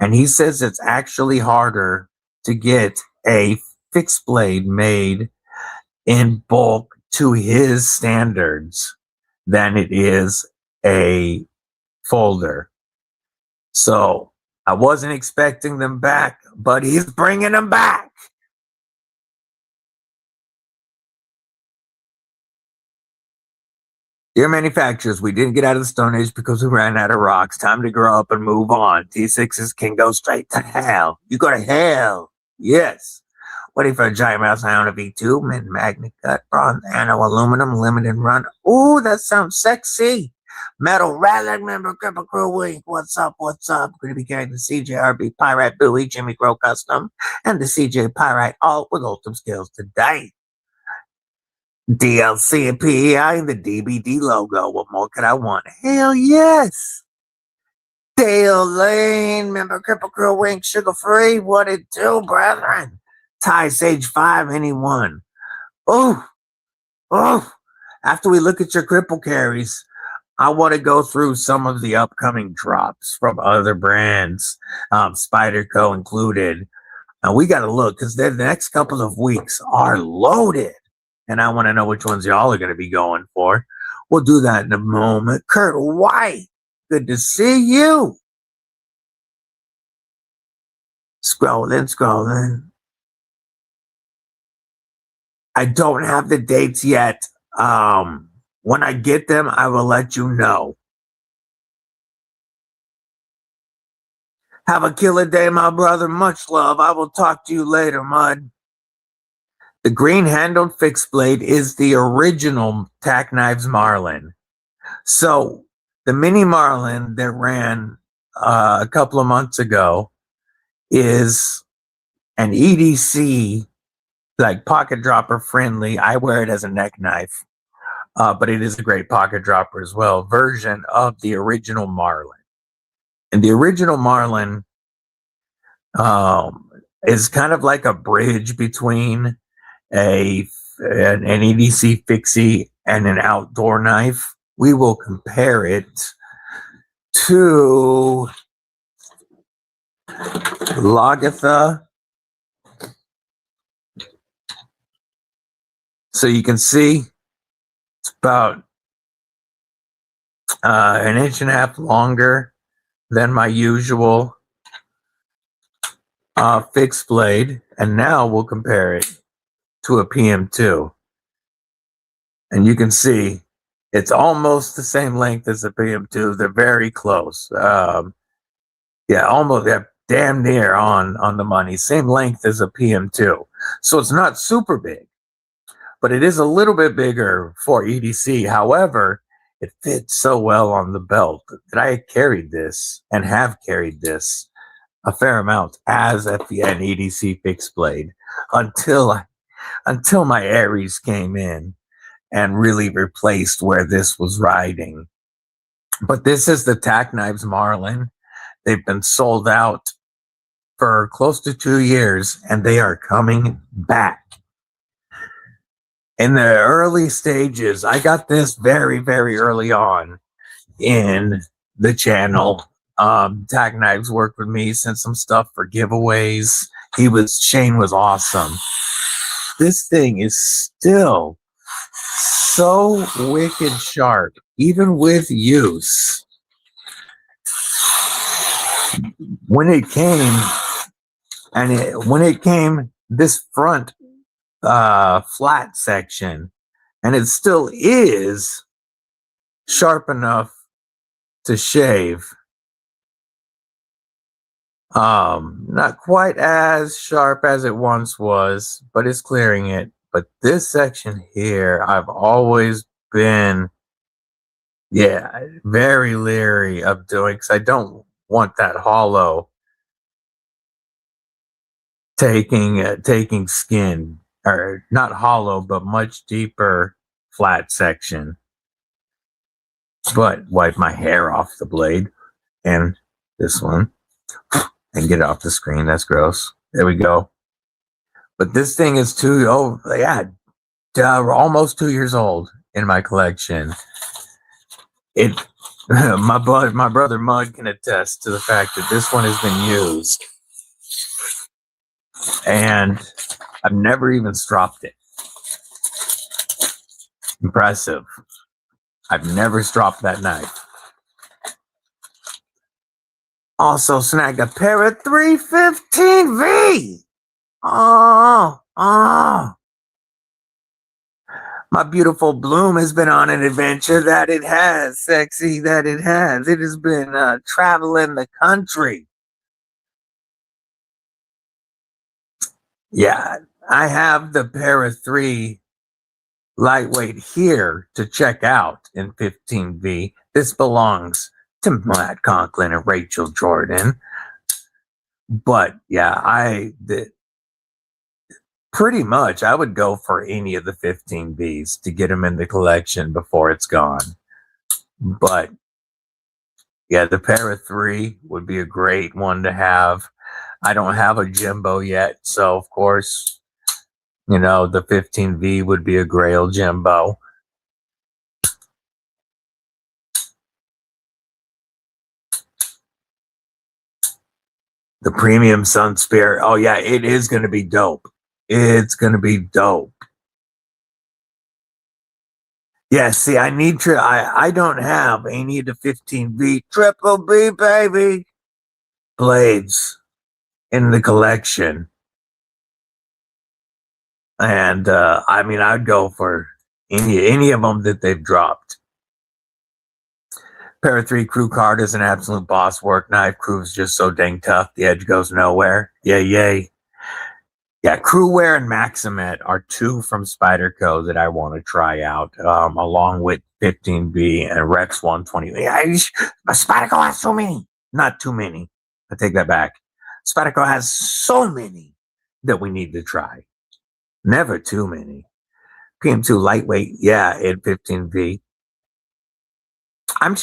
And he says it's actually harder to get a fixed blade made in bulk to his standards than it is a folder. So I wasn't expecting them back, but he's bringing them back. Dear manufacturers, we didn't get out of the Stone Age because we ran out of rocks. Time to grow up and move on. T6s can go straight to hell. You go to hell. Yes. Waiting for a giant mouse Iona V2, mint magnet cut, bronze, anno, aluminum, limited run. Ooh, that sounds sexy. Metal Rally member, Kripple Crew. What's up? What's up? Going to be carrying the CJRB Pyrite Buoy, Jimmy Crow Custom, and the CJ Pyrite Alt with Ultim Skills today. DLC and PEI and the DBD logo. What more could I want? Hell yes. Dale Lane, member Cripple Crew Wink, Sugar Free. What it do, brethren? Ty Sage 5, anyone? Oh. After we look at your Cripple Carries, I want to go through some of the upcoming drops from other brands, Spyderco included. Now we got to look because the next couple of weeks are loaded. And I want to know which ones y'all are going to be going for. We'll do that in a moment. Kurt White, good to see you. Scrolling. I don't have the dates yet. When I get them, I will let you know. Have a killer day, my brother. Much love. I will talk to you later, Mud. The green-handled fixed blade is the original Tac Knives Marlin. So the mini Marlin that ran a couple of months ago is an EDC, like pocket dropper friendly. I wear it as a neck knife, but it is a great pocket dropper as well, version of the original Marlin. And the original Marlin is kind of like a bridge between an EDC fixie and an outdoor knife. We will compare it to Lagatha. So you can see it's about an inch and a half longer than my usual fixed blade. And now we'll compare it to a PM2. And you can see it's almost the same length as a PM2. They're very close. Yeah, almost, they're damn near on the money. Same length as a PM2. So it's not super big, but it is a little bit bigger for EDC. However, it fits so well on the belt that I carried this and have carried this a fair amount as an EDC fixed blade until my Aries came in and really replaced where this was riding. But this is the Tac Knives Marlin. They've been sold out for close to 2 years, and they are coming back. In the early stages, I got this very, very early on in the channel. Tac Knives worked with me, sent some stuff for giveaways. Shane was awesome. This thing is still so wicked sharp, even with use. When it came this front flat section, and it still is sharp enough to shave. Not quite as sharp as it once was, but it's clearing it. But this section here, I've always been, very leery of doing, because I don't want that hollow taking skin, or not hollow, but much deeper flat section. But wipe my hair off the blade and this one and get it off the screen. That's gross. There we go. But this thing is almost 2 years old in my collection. My brother Mud can attest to the fact that this one has been used, and I've never even stropped it. Impressive. I've never stropped that knife. Also snagged a pair of 315V. Oh. My beautiful Bloom has been on an adventure that it has, sexy that it has. It has been traveling the country. Yeah, I have the pair of 3 lightweight here to check out in 15V. This belongs to Matt Conklin and Rachel Jordan. But yeah, pretty much I would go for any of the 15Vs to get them in the collection before it's gone. But yeah, the pair of 3 would be a great one to have. I don't have a Jimbo yet, so of course, the 15V would be a Grail Jimbo. The premium Sun Spirit. Oh yeah, it is going to be dope. It's going to be dope. Yeah, see, I need to. I don't have any of the 15B Triple B baby blades in the collection, and I mean, I'd go for any of them that they've dropped. Para 3 Krew card is an absolute boss work knife. Krew is just so dang tough. The edge goes nowhere. Yay, yay. Yeah, Crewware and Maximet are two from Spyderco that I want to try out, along with 15B and Rex 120. Yeah, Spyderco has so many. Not too many. I take that back. Spyderco has so many that we need to try. Never too many. PM2 lightweight, yeah, in 15B. I'm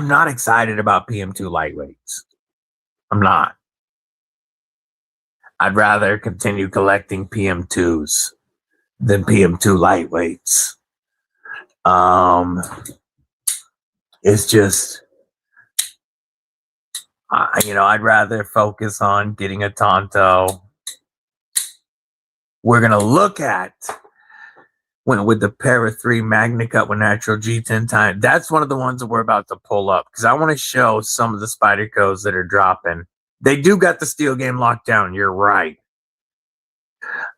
not excited about PM2 lightweights. I'm not. I'd rather continue collecting PM2s than PM2 lightweights. It's just, I'd rather focus on getting a Tonto. We're going to look at with the Para 3 Magna Cut with natural G10 time. That's one of the ones that we're about to pull up because I want to show some of the Spydercos that are dropping. They do got the steel game locked down. You're right.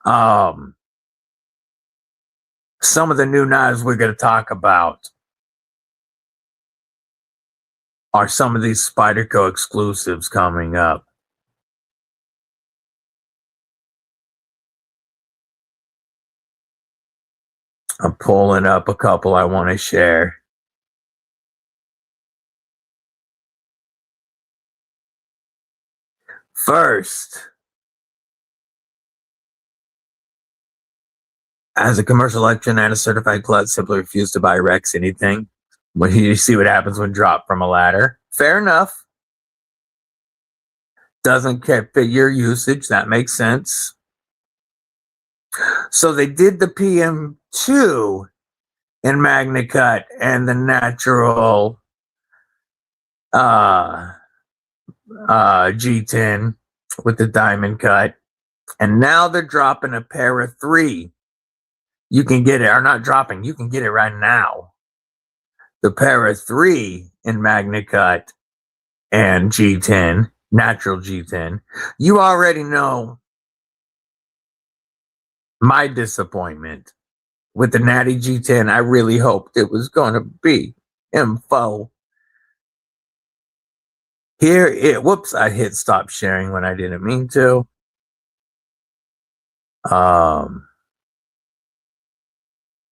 Some of the new knives we're going to talk about are some of these Spyderco exclusives coming up. I'm pulling up a couple I want to share. First, as a commercial electrician and a certified klutz, simply refuse to buy Rex anything. When you see what happens when dropped from a ladder. Fair enough. Doesn't fit your usage. That makes sense. So they did the PM2 in Magna Cut and the natural G10 with the diamond cut. And now they're dropping a Para 3. You can get it, or not dropping, you can get it right now. The Para 3 in Magna Cut and G10, natural G10. You already know my disappointment with the Natty G10. I really hoped it was going to be info. Whoops, I hit stop sharing when I didn't mean to.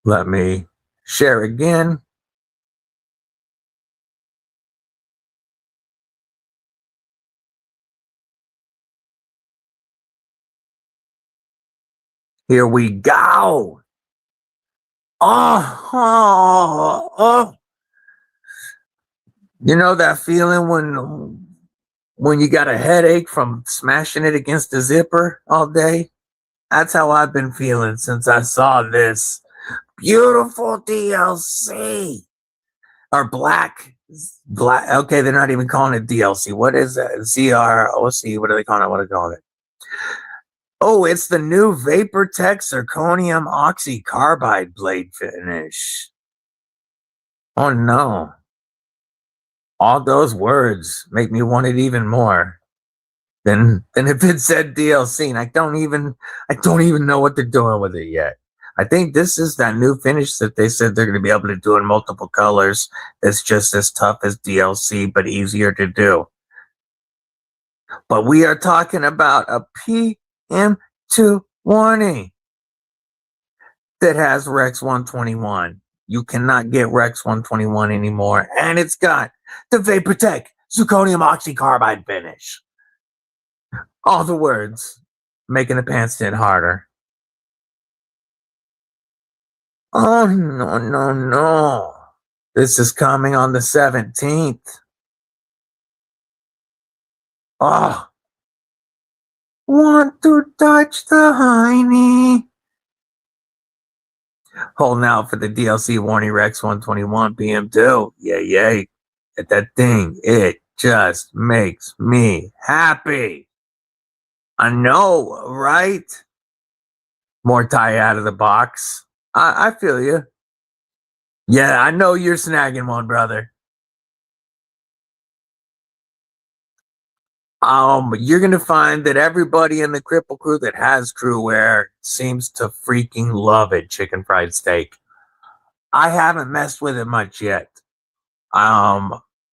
Let me share again. Here we go. Oh. You know that feeling when you got a headache from smashing it against the zipper all day? That's how I've been feeling since I saw this beautiful DLC. Or black. Okay, they're not even calling it DLC. What is that? ZROC. What are they calling it? What are they calling it? Oh, it's the new Vaportech Zirconium Oxy Carbide blade finish. Oh no. All those words make me want it even more than if it said DLC. And I don't even know what they're doing with it yet. I think this is that new finish that they said they're going to be able to do in multiple colors. That's just as tough as DLC, but easier to do. But we are talking about a PM220 that has Rex 121. You cannot get Rex 121 anymore. And it's got the Vaportech Zirconium Oxy Carbide finish. All the words making the pants fit harder. Oh, no. This is coming on the 17th. Oh. Want to touch the hiney. Holding out for the DLC Warning Rex 121 PM2. Yay. At that thing, it just makes me happy. I know, right? More tie out of the box. I feel you. Yeah, I know you're snagging one, brother. You're gonna find that everybody in the Kripple crew that has crew wear seems to freaking love it. Chicken fried steak. I haven't messed with it much yet.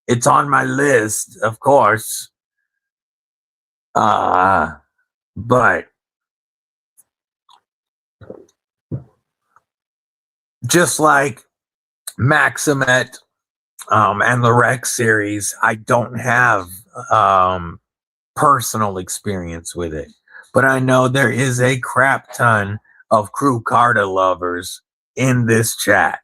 It's on my list, of course. But just like Maximet, and the Rex series, I don't have personal experience with it, but I know there is a crap ton of Crew Carta lovers in this chat.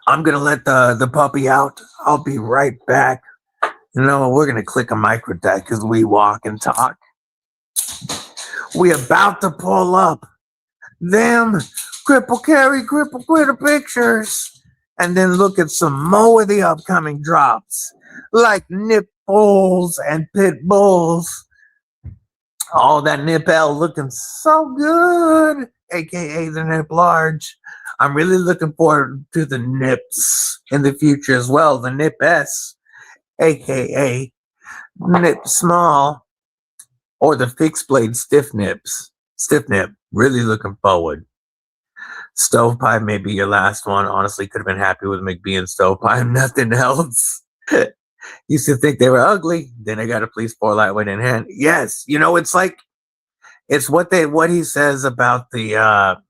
I'm gonna let the puppy out. I'll be right back. You know, we're gonna click a Microtech as we walk and talk. We about to pull up them Cripple Carry, Cripple Quitter pictures, and then look at some more of the upcoming drops, like nipples and pit bulls. All that nip L looking so good, aka the nip large. I'm really looking forward to the nips in the future as well. The nip S, aka nip small, or the fixed blade stiff nips. Stiff nip. Really looking forward. Stovepipe may be your last one. Honestly, could have been happy with McBee and Stovepipe. Nothing else. Used to think they were ugly. Then I got a police four lightweight in hand. Yes, you know, it's like it's what he says about the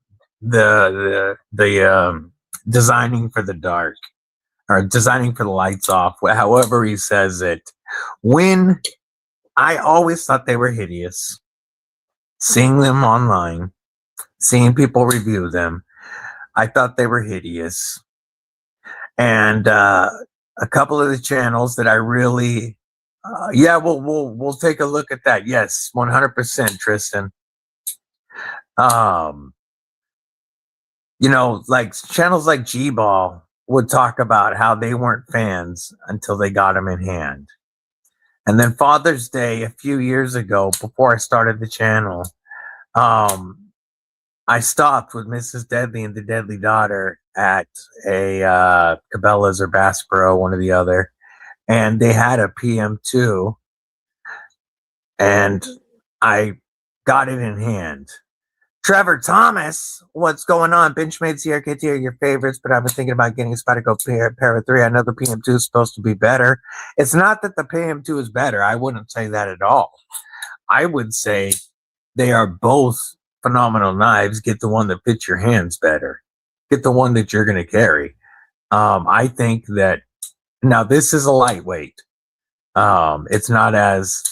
designing for the dark or designing for the lights off. However he says it. When I always thought they were hideous. Seeing them online, seeing people review them, I thought they were hideous. And a couple of the channels that I really, we'll take a look at that. Yes, 100%, Tristan. You know, like channels like G-Ball would talk about how they weren't fans until they got them in hand. And then Father's Day a few years ago, before I started the channel, I stopped with Mrs. Deadly and the Deadly Daughter at a Cabela's or Bass Pro, one or the other, and they had a PM2, and I got it in hand. Trevor Thomas, what's going on? Benchmade CRKT are your favorites, but I've been thinking about getting a Spyderco Para 3. I know the PM2 is supposed to be better. It's not that the PM2 is better. I wouldn't say that at all. I would say they are both phenomenal knives. Get the one that fits your hands better. Get the one that you're going to carry. I think that now this is a lightweight. It's not as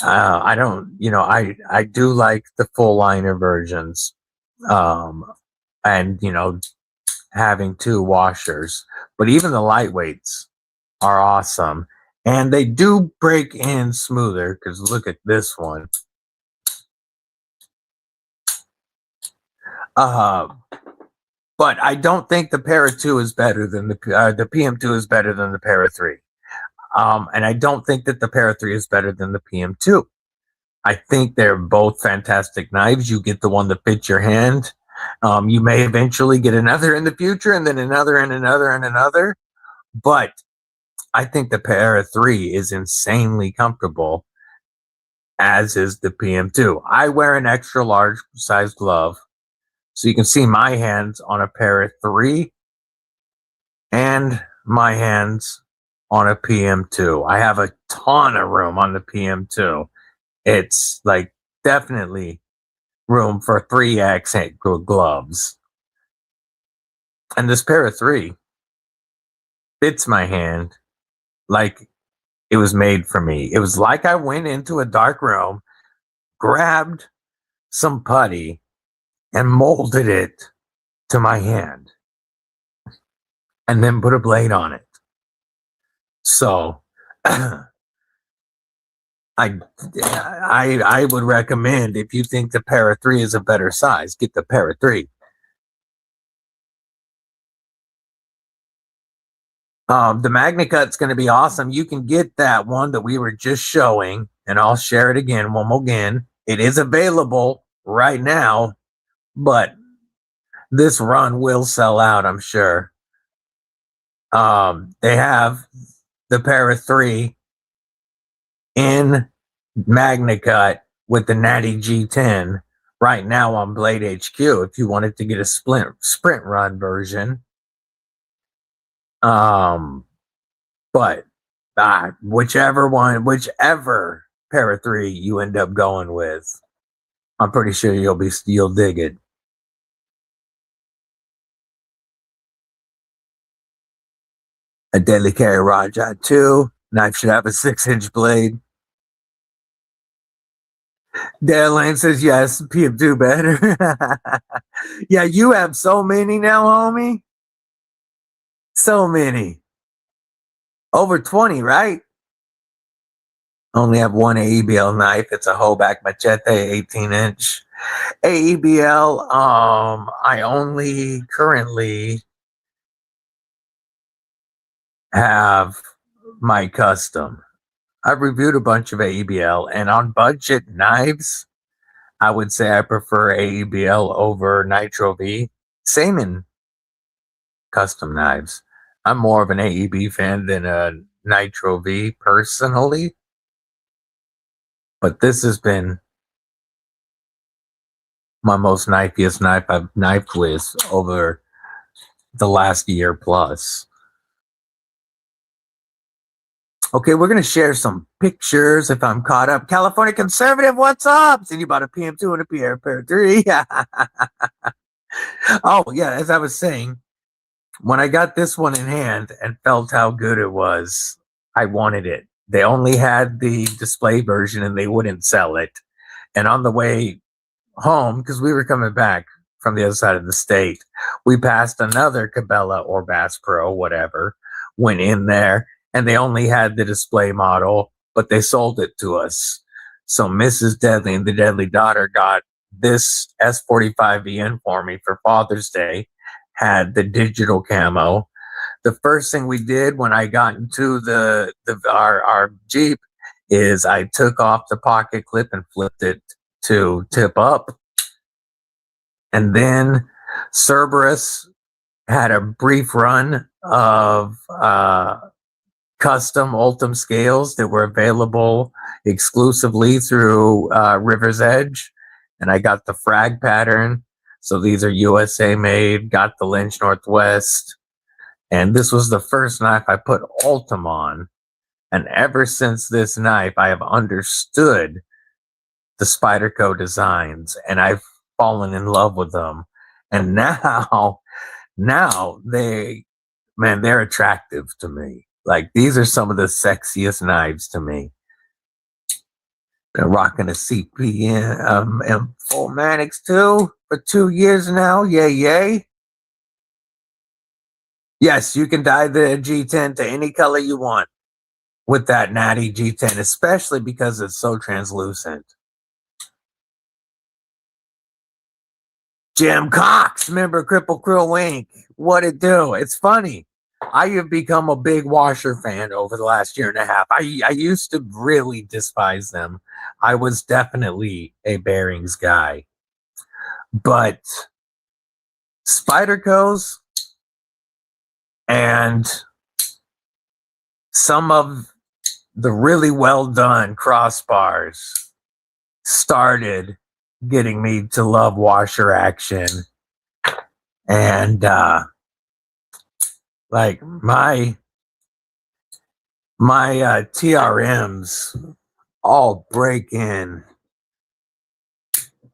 I don't, you know, I do like the full liner versions, and you know, having two washers. But even the lightweights are awesome, and they do break in smoother. Because look at this one. But I don't think the Para 2 is better than the PM2 is better than the Para 3. And I don't think that the Para 3 is better than the PM2. I think they're both fantastic knives. You get the one that fits your hand. You may eventually get another in the future, and then another and another and another. But I think the Para 3 is insanely comfortable, as is the PM2. I wear an extra large size glove, so you can see my hands on a Para 3 and my hands on a PM2. I have a ton of room on the PM2. It's like definitely room for 3X gloves. And this Para 3 fits my hand like it was made for me. It was like I went into a dark room, grabbed some putty, and molded it to my hand, and then put a blade on it. So I would recommend, if you think the Para 3 is a better size, get the Para 3. The Magna Cut's going to be awesome. You can get that one that we were just showing, and I'll share it again one more again. It is available right now, but This run will sell out, I'm sure. They have the pair of 3 in Magna Cut with the Natty G10 right now on Blade HQ if you wanted to get a sprint run version. But whichever pair of 3 you end up going with, I'm pretty sure you'll dig it. A deadly carry Raja 2. Knife should have a 6-inch blade. Dan Lane says yes, PM2 better. Yeah, you have so many now, homie. So many. Over 20, right? Only have one AEBL knife. It's a hoback machete, 18-inch. AEBL, I only currently have my custom. I've reviewed a bunch of AEBL, and on budget knives, I would say I prefer AEBL over Nitro V. Same in custom knives. I'm more of an AEB fan than a Nitro V personally, but this has been my most knifiest knife I've knifed with over the last year plus. Okay, we're going to share some pictures if I'm caught up. California Conservative, what's up? Said you bought a PM2 and a pair 3. Oh, yeah, as I was saying, when I got this one in hand and felt how good it was, I wanted it. They only had the display version and they wouldn't sell it. And on the way home, because we were coming back from the other side of the state, we passed another Cabela or Bass Pro, whatever, went in there, and they only had the display model, but they sold it to us. So Mrs. Deadly and the Deadly Daughter got this S45VN for me for Father's Day, had the digital camo. The first thing we did when I got into our Jeep is I took off the pocket clip and flipped it to tip up. And then Cerberus had a brief run of custom Ultim scales that were available exclusively through River's Edge. And I got the frag pattern. So these are USA made, got the Lynch Northwest. And this was the first knife I put Ultim on. And ever since this knife, I have understood the Spyderco designs and I've fallen in love with them. And now they're attractive to me. Like, these are some of the sexiest knives to me. Been rocking a CP and Fullmatics too for 2 years now. Yay. Yes, you can dye the G10 to any color you want with that Natty G10, especially because it's so translucent. Jim Cox, member Kripple Krew Inc. What it do? It's funny. I have become a big washer fan over the last year and a half. I used to really despise them. I was definitely a bearings guy. But Spydercos and some of the really well done crossbars started getting me to love washer action. And like my TRMs all break in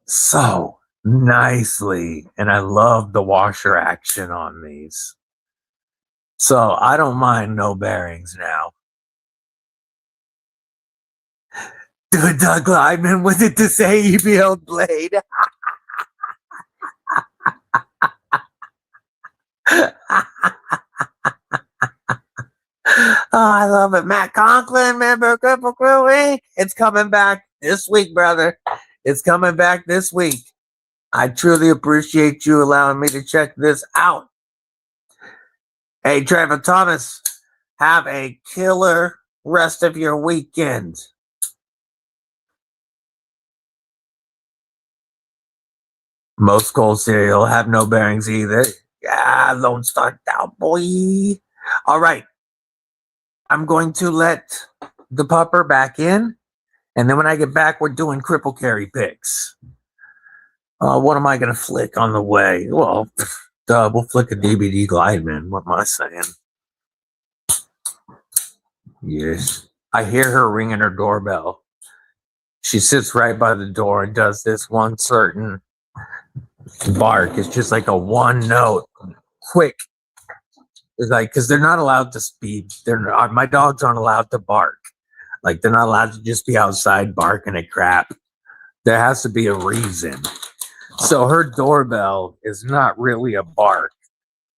so nicely, and I love the washer action on these. So I don't mind no bearings now. Doug Lyman with it to say EBL blade. Oh, I love it. Matt Conklin, member Cripple Crew Inc. It's coming back this week, brother. It's coming back this week. I truly appreciate you allowing me to check this out. Hey, Trevor Thomas, have a killer rest of your weekend. Most cold cereal have no bearings either. Yeah, Lone Star Cowboy. All right. I'm going to let the pupper back in. And then when I get back, we're doing Cripple Carry pics. What am I going to flick on the way? Well, we'll flick a DBD Glideman. What am I saying? Yes. I hear her ringing her doorbell. She sits right by the door and does this one certain bark. It's just like a one note, quick. It's like, because they're not allowed to speak. My dogs aren't allowed to bark. Like, they're not allowed to just be outside barking at crap. There has to be a reason. So her doorbell is not really a bark.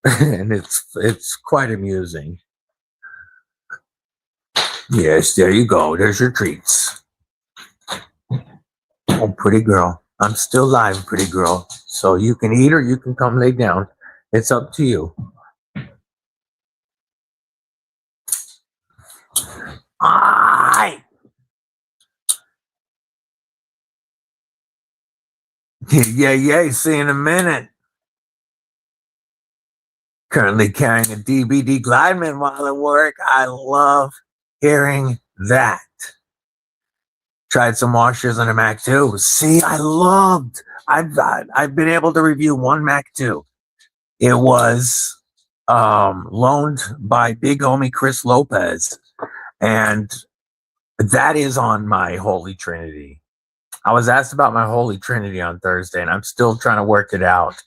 And it's quite amusing. Yes, there you go. There's your treats. Oh, pretty girl. I'm still live, pretty girl. So you can eat or you can come lay down. It's up to you. Aye. Yeah. See you in a minute. Currently carrying a DBD Glideman while at work. I love hearing that. Tried some washers on a Mac 2. See, I've been able to review one Mac 2. It was loaned by Big Homie Chris Lopez, and that is on my Holy Trinity. I was asked about my Holy Trinity on Thursday, and I'm still trying to work it out.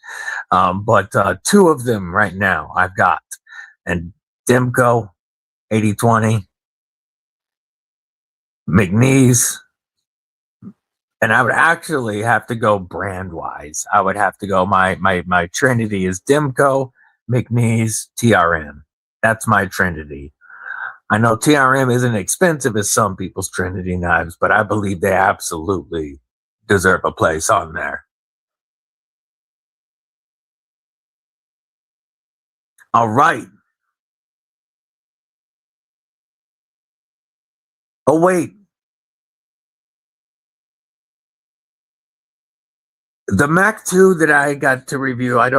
But two of them right now I've got, and Dimco 8020, McNeese. And I would actually have to go brand wise. I would have to go. My Trinity is Dimco, McNeese, TRM. That's my Trinity. I know TRM isn't expensive as some people's Trinity knives, but I believe they absolutely deserve a place on there. All right. Oh, wait. The Mac 2 that I got to review, I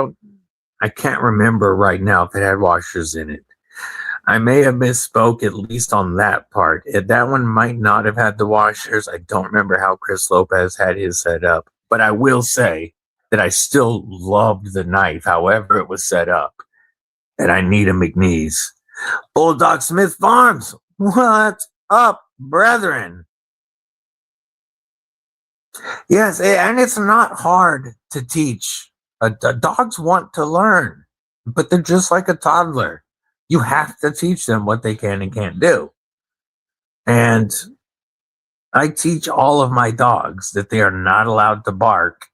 can't remember right now if it had washers in it. I may have misspoke at least on that part. That one might not have had the washers. I don't remember how Chris Lopez had his set up, but I will say that I still loved the knife, however it was set up. And I need a McNeese. Bulldog Smith Farms. What's up, brethren? Yes, and it's not hard to teach. Dogs want to learn, but they're just like a toddler. You have to teach them what they can and can't do. And I teach all of my dogs that they are not allowed to bark.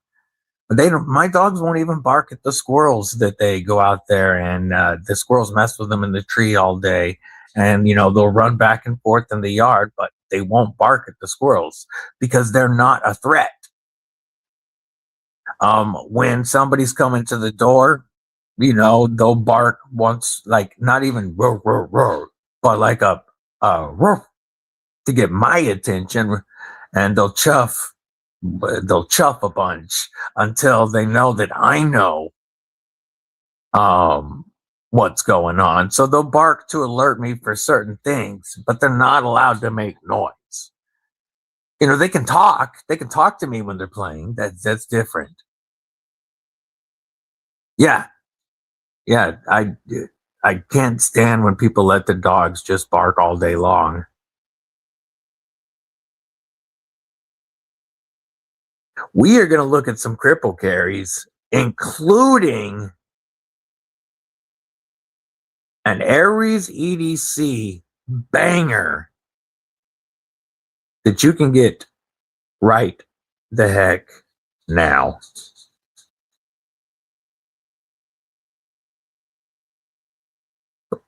My dogs won't even bark at the squirrels that they go out there, and the squirrels mess with them in the tree all day. And, they'll run back and forth in the yard, but they won't bark at the squirrels because they're not a threat. When somebody's coming to the door, they'll bark once, like not even roar, roar, roar, but like a roar to get my attention, and they'll chuff a bunch until they know that I know what's going on. So they'll bark to alert me for certain things, but they're not allowed to make noise. They can talk. They can talk to me when they're playing. That's different. Yeah. I can't stand when people let the dogs just bark all day long. We are going to look at some Cripple Carries, including an Aries EDC banger that you can get right the heck now.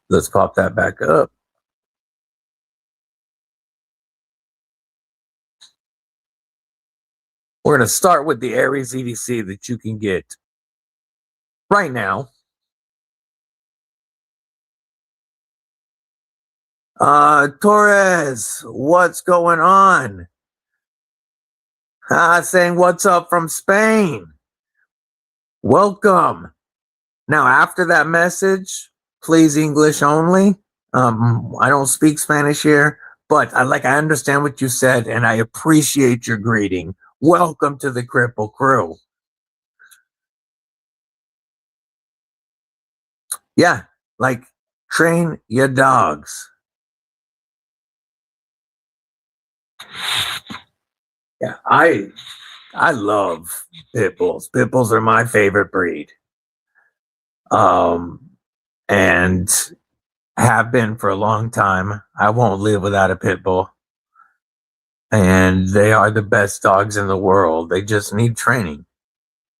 Let's pop that back up. We're going to start with the Aries EDC that you can get right now. Torres, what's going on? Saying what's up from Spain. Welcome. Now, after that message, please English only. I don't speak Spanish here, but I understand what you said, and I appreciate your greeting. Welcome to the Kripple Crew. Yeah, like train your dogs. Yeah, I love pit bulls. Pit bulls are my favorite breed. And have been for a long time. I won't live without a pit bull. And they are the best dogs in the world. They just need training.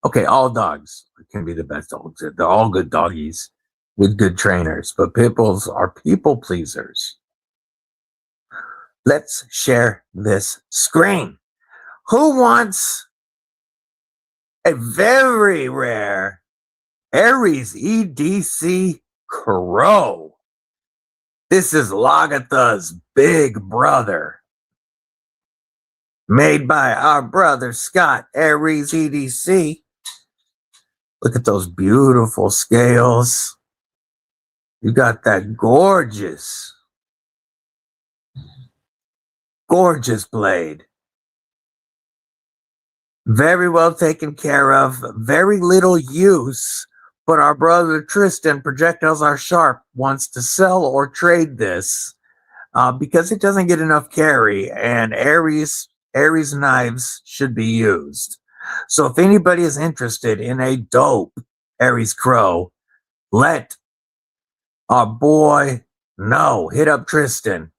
Okay, all dogs can be the best dogs. They're all good doggies with good trainers, but pit bulls are people pleasers. Let's share this screen. Who wants a very rare Aries EDC Crow? This is Lagatha's big brother. Made by our brother Scott, Aries EDC. Look at those beautiful scales. You got that gorgeous blade. Very well taken care of. Very little use. But our brother Tristan, Projectiles Are Sharp, wants to sell or trade this because it doesn't get enough carry, and Aries knives should be used. So if anybody is interested in a dope Aries Crow, let our boy know. Hit up Tristan.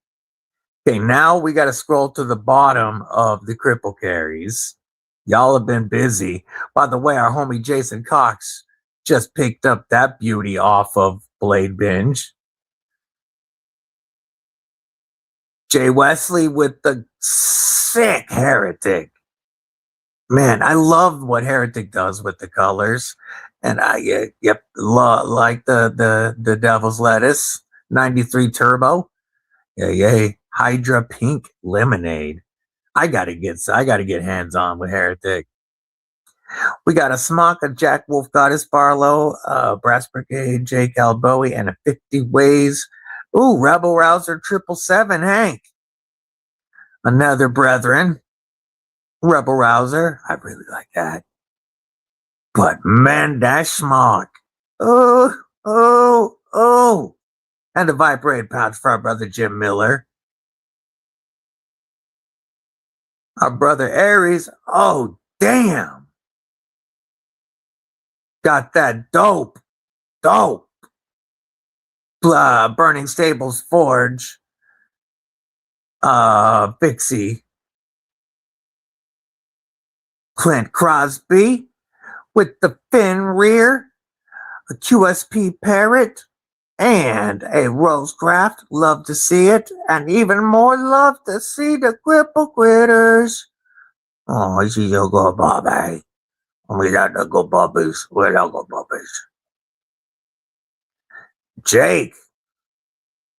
Okay, now we got to scroll to the bottom of the Cripple Carries. Y'all have been busy. By the way, our homie Jason Cox just picked up that beauty off of Blade Binge. Jay Wesley with the sick Heretic. Man, I love what Heretic does with the colors. And like the Devil's Lettuce 93 Turbo. Yay. Hydra Pink Lemonade. I gotta get hands on with Heretic. We got a Smock, a Jack Wolf Goddess Barlow, Brass Brigade, Jake Alboe, and a 50 Ways. Ooh, Rebel Rouser 777 Hank. Another brethren. Rebel Rouser. I really like that. But man, that Smock. Oh. And a Vibrate pouch for our brother Jim Miller. Our brother Aries. Oh, damn. Got that dope. Burning Stables Forge. Pixie. Clint Crosby with the fin rear. A QSP Parrot. And a Rosecraft. Love to see it. And even more love to see the Cripple Critters. Oh, I see you go, Bobby. We got the good bubbies. We got good bubbies. Jake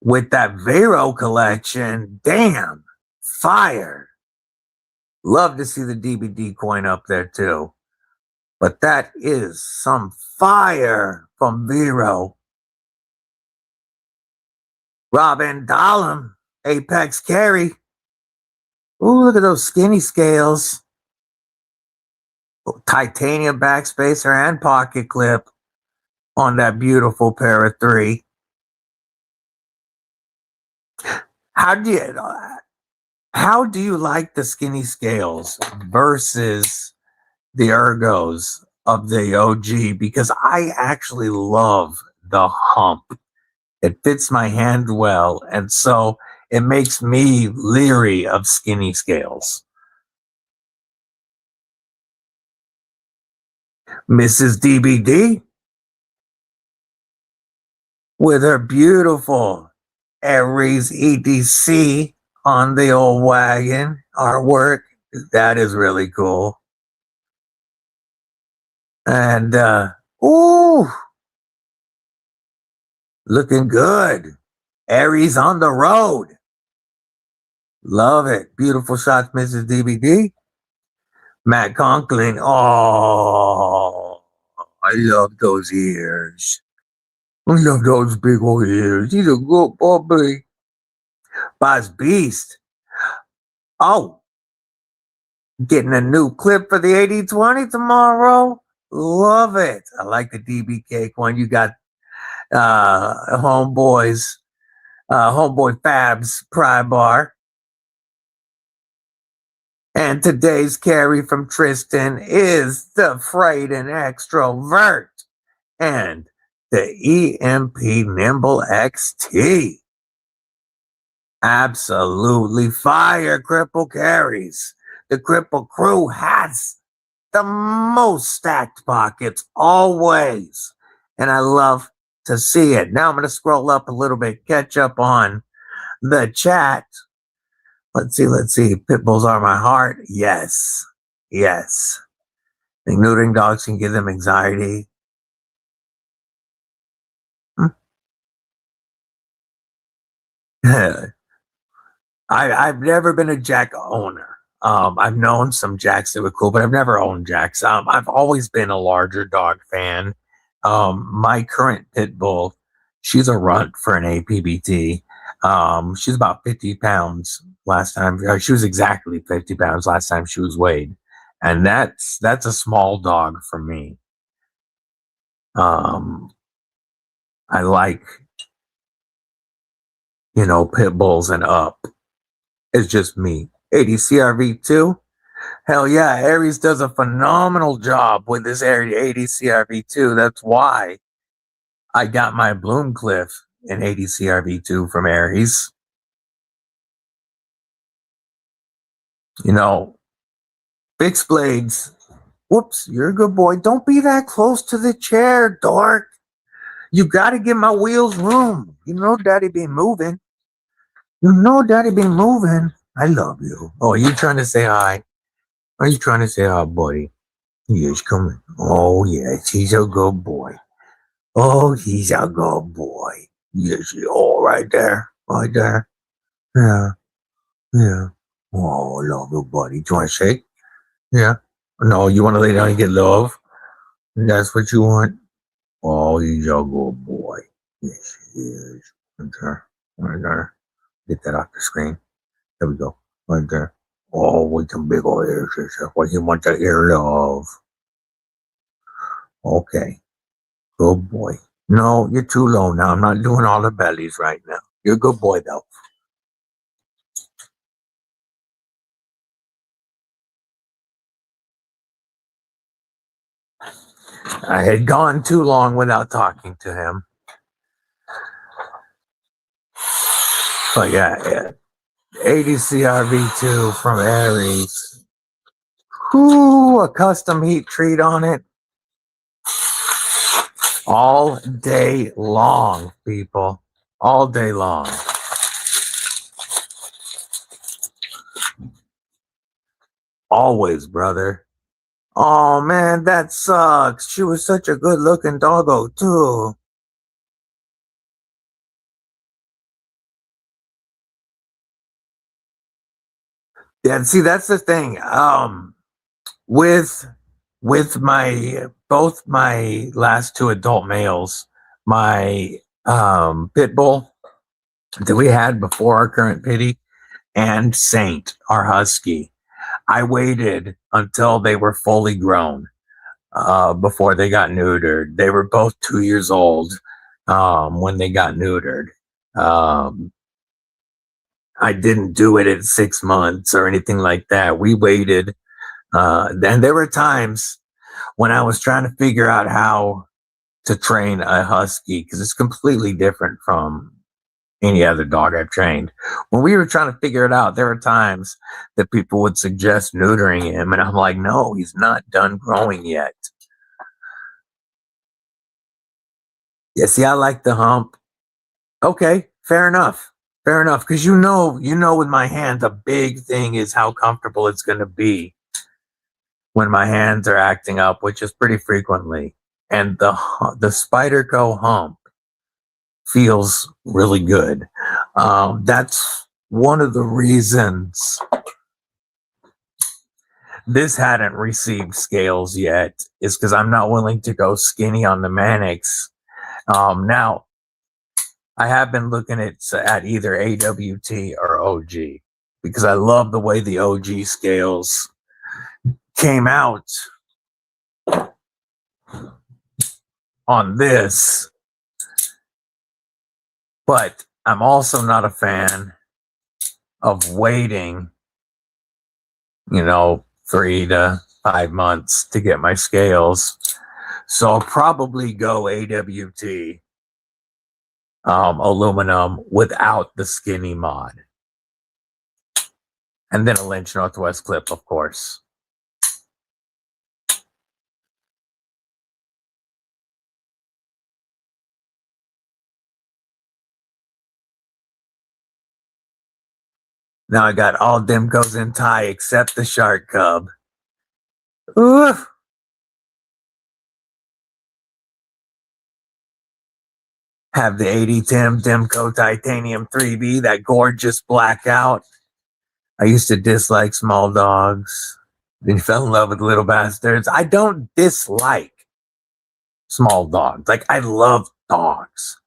with that Vero collection. Damn. Fire. Love to see the DBD coin up there too. But that is some fire from Vero. Robin Dahlem, Apex Carry. Ooh, look at those skinny scales. Titanium backspacer and pocket clip on that beautiful pair of 3. How do you like the skinny scales versus the ergos of the OG? Because I actually love the hump. It fits my hand well, and so it makes me leery of skinny scales. Mrs. DBD with her beautiful Aries EDC on the old wagon artwork. That is really cool. And, ooh, looking good. Aries on the road. Love it. Beautiful shots, Mrs. DBD. Matt Conklin. Oh, I love those ears. I love those big old ears. He's a good puppy. Boss Beast. Oh, getting a new clip for the 8020 tomorrow. Love it. I like the DB cake one. You got homeboy Fab's pry bar. And today's carry from Tristan is the Freightin' Extrovert and the EMP Nimble XT. Absolutely fire Cripple Carries. The Kripple Krew has the most stacked pockets always. And I love to see it. Now I'm going to scroll up a little bit, catch up on the chat. Let's see. Pit bulls are my heart. Yes. Think neutering dogs can give them anxiety. I've never been a Jack owner. I've known some Jacks that were cool, but I've never owned Jacks. I've always been a larger dog fan. My current pit bull, she's a runt for an APBT. She's about 50 pounds last time. She was exactly 50 pounds last time she was weighed. And that's a small dog for me. I like, pit bulls and up. It's just me. EDCrV2. Hell yeah, Aries does a phenomenal job with this EDCrV2. That's why I got my Bloomcliff in EDCrV2 from Aries. Fixed blades. Whoops, you're a good boy. Don't be that close to the chair, dork. You got to give my wheels room. Daddy been moving. I love you. Oh, are you trying to say hi? Are you trying to say hi, buddy? Yes, coming. Oh, yes, he's a good boy. Oh, he's a good boy. Yes, right there. Right there. Yeah. Oh, love you, buddy. Do you want to shake? Yeah. No, you want to lay down and get love? That's what you want? Oh, he's a good boy. Yes, he is. Right there. Get that off the screen. There we go. Right there. Oh, with some big old ears. That's what you want to ear love. Okay. Good boy. No, you're too low now. I'm not doing all the bellies right now. You're a good boy, though. I had gone too long without talking to him. But yeah. EDCrV2 from Aries. Ooh, a custom heat treat on it. All day long, people. All day long. Always, brother. Oh, man, that sucks. She was such a good-looking doggo, too. Yeah, see, that's the thing. With both my last two adult males, my pit bull that we had before our current pitty, and Saint, our husky, I waited until they were fully grown before they got neutered. They were both 2 years old when they got neutered. I didn't do it at 6 months or anything like that. We waited. Then there were times when I was trying to figure out how to train a husky because it's completely different from any other dog I've trained. When we were trying to figure it out, there were times that people would suggest neutering him, and I'm like, no, he's not done growing yet. Yeah, see, I like the hump. Okay, fair enough. Because with my hand, the big thing is how comfortable it's going to be when my hands are acting up, which is pretty frequently. And the Spyderco hump feels really good. That's one of the reasons This hadn't received scales yet is because I'm not willing to go skinny on the Mannix. Now, I have been looking at either AWT or OG because I love the way the OG scales came out on this. But I'm also not a fan of waiting, 3 to 5 months to get my scales. So I'll probably go AWT aluminum without the skinny mod. And then a Lynch Northwest clip, of course. Now I got all Dimcos in tie except the Shark Cub. Ooh. Have the 8010 Dimco Titanium 3B, that gorgeous blackout. I used to dislike small dogs. Then fell in love with little bastards. I don't dislike small dogs. Like, I love dogs.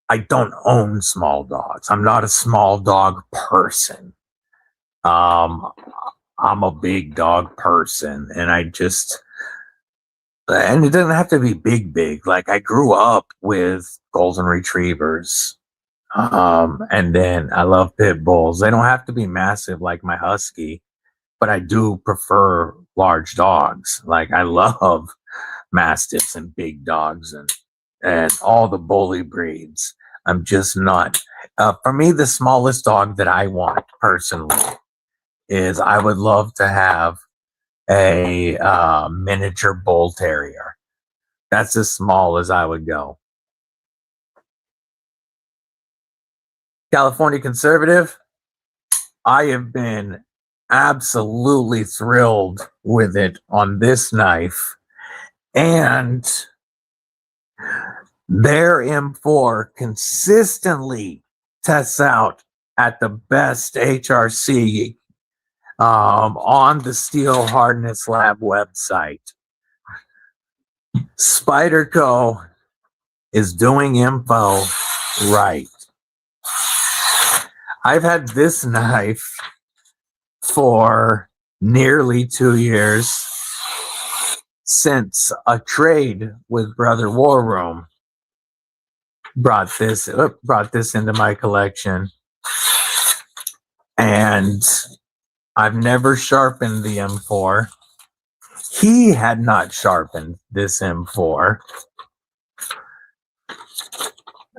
I don't own small dogs. I'm not a small dog person. I'm a big dog person, and it doesn't have to be big. Like, I grew up with golden retrievers. And then I love pit bulls. They don't have to be massive like my husky, but I do prefer large dogs. Like, I love mastiffs and big dogs and all the bully breeds. I'm just not. For me, the smallest dog that I want personally is I would love to have a miniature bull terrier. That's as small as I would go. California conservative, I have been absolutely thrilled with it on this knife. And their M4 consistently tests out at the best HRC on the Steel Hardness Lab website. Spyderco is doing info right. I've had this knife for nearly 2 years since a trade with Brother War Room brought this into my collection, and I've never sharpened the M4. He had not sharpened this M4,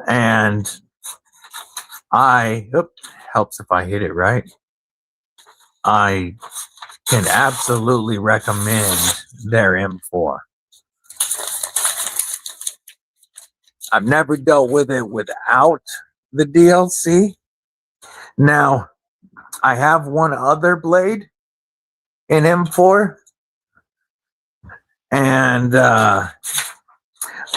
and helps if I hit it right. I can absolutely recommend their M4. I've never dealt with it without the DLC. Now, I have one other blade in M4, and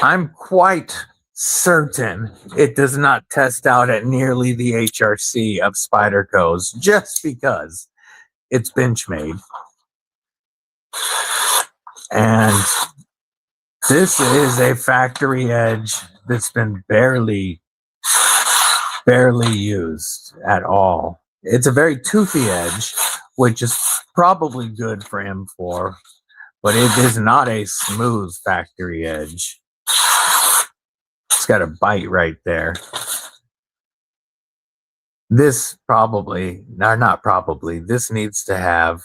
I'm quite certain it does not test out at nearly the HRC of Spydercos just because it's bench made. And this is a factory edge that's been barely used at all. It's a very toothy edge, which is probably good for M4, but it is not a smooth factory edge. It's got a bite right there. This this needs to have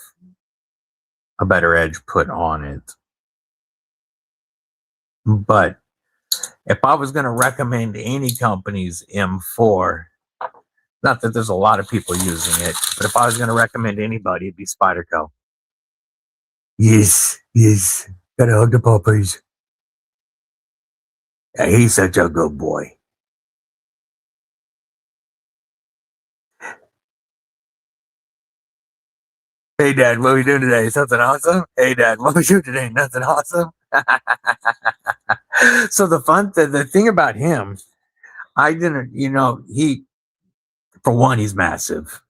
a better edge put on it. But if I was going to recommend any company's M4, not that there's a lot of people using it, but if I was going to recommend anybody, it'd be Spyderco. Yes. Gotta hug the puppies. Yeah, he's such a good boy. Hey, Dad, what are we doing today? Something awesome? Hey, Dad, what are we doing today? Nothing awesome? So the thing about him, I didn't, for one, he's massive.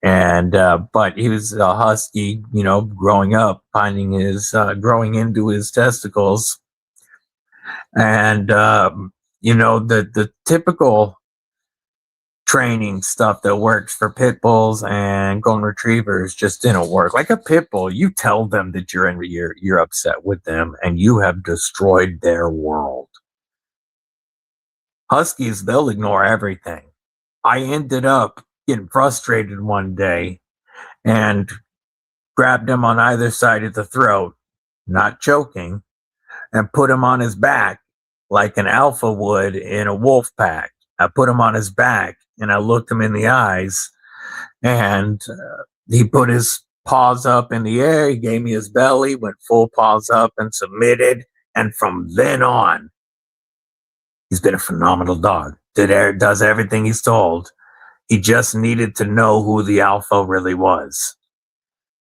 And but he was a husky, you know, growing up, finding his growing into his testicles, and you know, the typical training stuff that works for pit bulls and golden retrievers just didn't work. Like a pit bull, you tell them that you're upset with them, and you have destroyed their world. Huskies, they'll ignore everything. I ended up getting frustrated one day and grabbed him on either side of the throat, not choking, and put him on his back like an alpha would in a wolf pack. I put him on his back and I looked him in the eyes, and he put his paws up in the air. He gave me his belly, went full paws up and submitted. And from then on, he's been a phenomenal dog. Does everything he's told. He just needed to know who the alpha really was.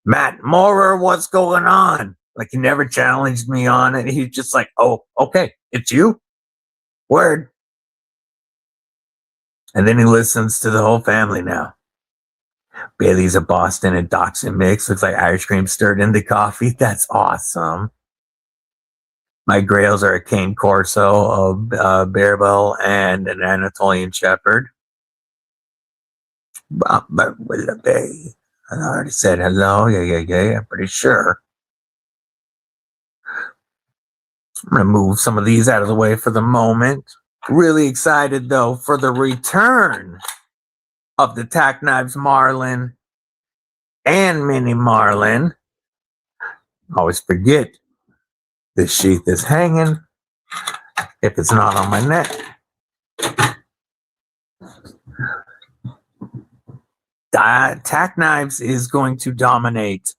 Matt Moorer, what's going on? Like, he never challenged me on it. He's just like, oh, okay, it's you? Word. And then he listens to the whole family now. Bailey's a Boston and Dachshund mix. Looks like Irish cream stirred into coffee. That's awesome. My grails are a cane corso, a Bearbell, and an Anatolian Shepherd. I already said hello. Yeah. I'm pretty sure. I'm going to move some of these out of the way for the moment. Really excited, though, for the return of the Tac Knives Marlin and Mini Marlin. Always forget the sheath is hanging if it's not on my neck. Tac Knives is going to dominate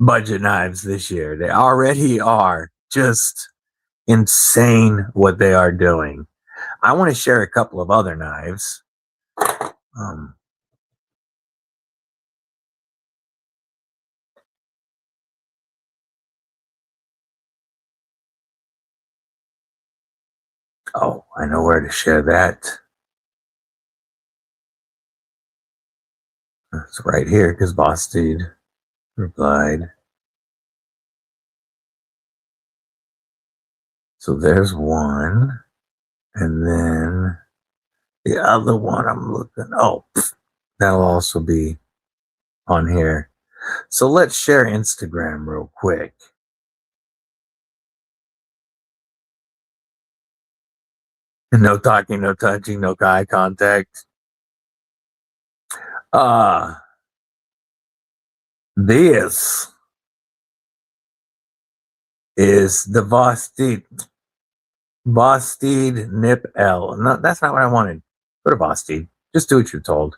budget knives this year. They already are just insane what they are doing. I want to share a couple of other knives. Oh, I know where to share that. It's right here because Boss Dude replied. So there's one. And then the other one I'm looking. Oh, that'll also be on here. So let's share Instagram real quick. No talking, no touching, no eye contact. This is the Vosteed Nip L. No, that's not what I wanted. Go to Vosteed. Just do what you're told.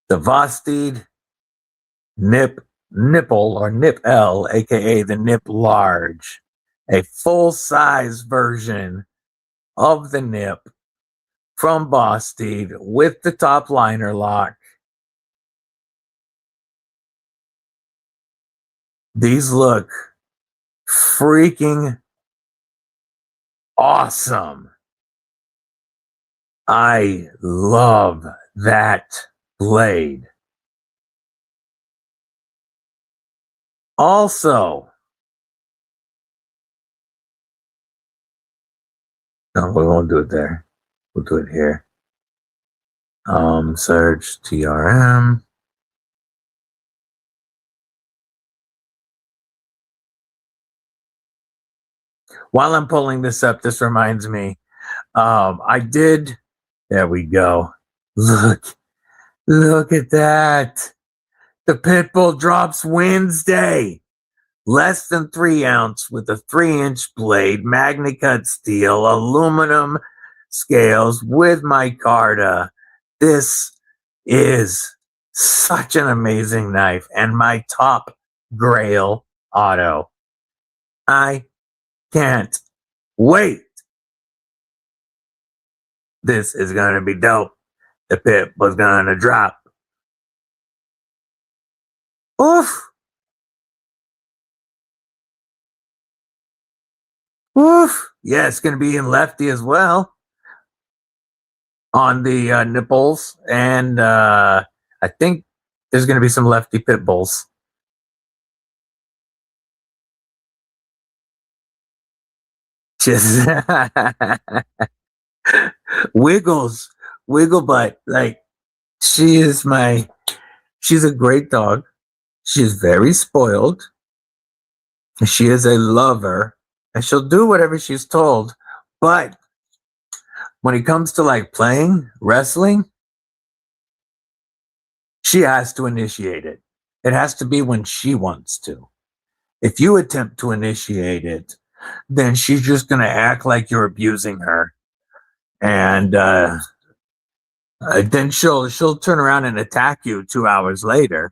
The Vosteed Nipple or Nip L, aka the Nip Large, a full-size version of the Nip from Vosteed with the top liner lock. These look freaking awesome. I love that blade. Also, no, we won't do it there. We'll do it here. Search TRM. While I'm pulling this up, this reminds me. There we go. Look at that. The Pitbull drops Wednesday. Less than 3 ounce with a 3-inch blade, MagnaCut steel, aluminum scales with micarta. This is such an amazing knife and my top grail auto. I can't wait. This is going to be dope. The pit was going to drop. Oof. Oof. Yeah, it's going to be in Lefty as well. on the nipples, and I think there's going to be some lefty pit bulls. Just wiggle butt. Like she's a great dog. She's very spoiled. She is a lover, and she'll do whatever she's told. But when it comes to like playing wrestling, she has to initiate it. It has to be when she wants to. If you attempt to initiate it, then she's just going to act like you're abusing her. And then she'll turn around and attack you 2 hours later.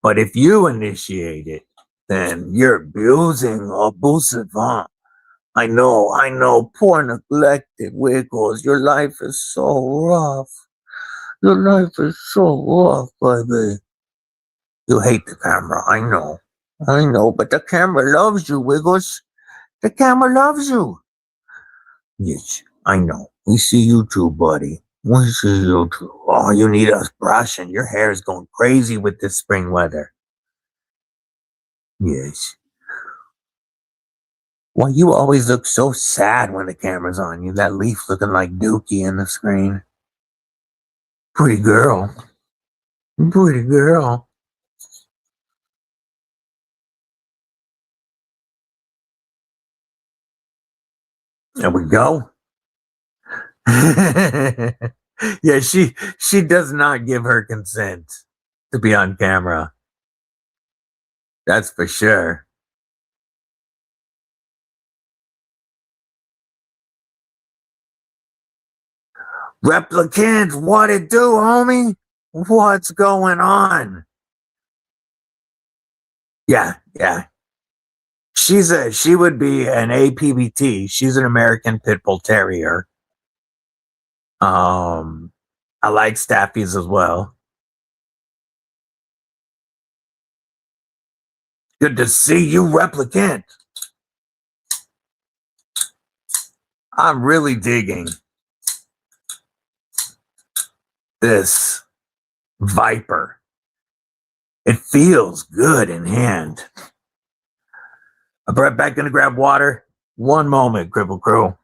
But if you initiate it, then you're abusing abusivant. I know, poor neglected Wiggles. Your life is so rough. Your life is so rough, baby. You hate the camera, I know, but the camera loves you, Wiggles. The camera loves you. Yes, I know. We see you too, buddy. We see you too. Oh, you need us brushing. Your hair is going crazy with this spring weather. Yes. Why you always look so sad when the camera's on you? That leaf looking like Dookie in the screen. Pretty girl. Pretty girl. There we go. Yeah, she does not give her consent to be on camera. That's for sure. Replicant, what it do, homie? What's going on? Yeah. She would be an APBT. She's an American Pit Bull Terrier. I like Staffies as well. Good to see you, Replicant. I'm really digging this Viper. It feels good in hand. I'm right back gonna grab water. One moment, Kripple Crew.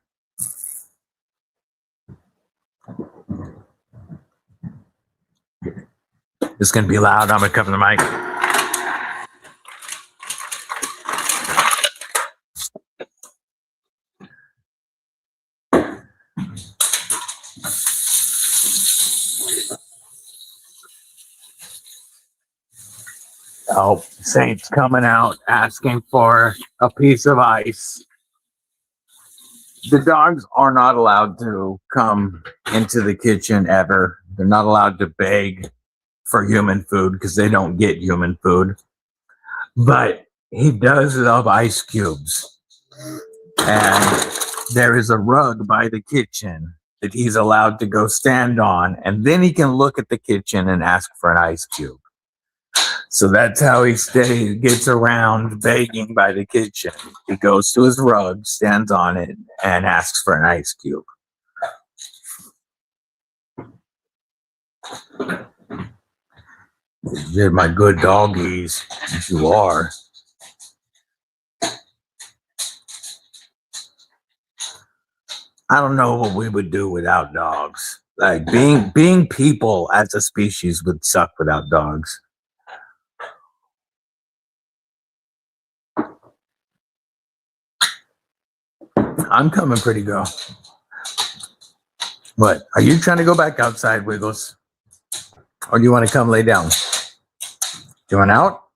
It's gonna be loud. I'm gonna cover the mic. Oh, Saint's coming out asking for a piece of ice. The dogs are not allowed to come into the kitchen ever. They're not allowed to beg for human food because they don't get human food. But he does love ice cubes. And there is a rug by the kitchen that he's allowed to go stand on, and then he can look at the kitchen and ask for an ice cube. So that's how he gets around begging by the kitchen. He goes to his rug, stands on it, and asks for an ice cube. You're my good doggies, you are. I don't know what we would do without dogs. Like being people as a species would suck without dogs. I'm coming, pretty girl. What? Are you trying to go back outside, Wiggles? Or do you want to come lay down? Do you want out?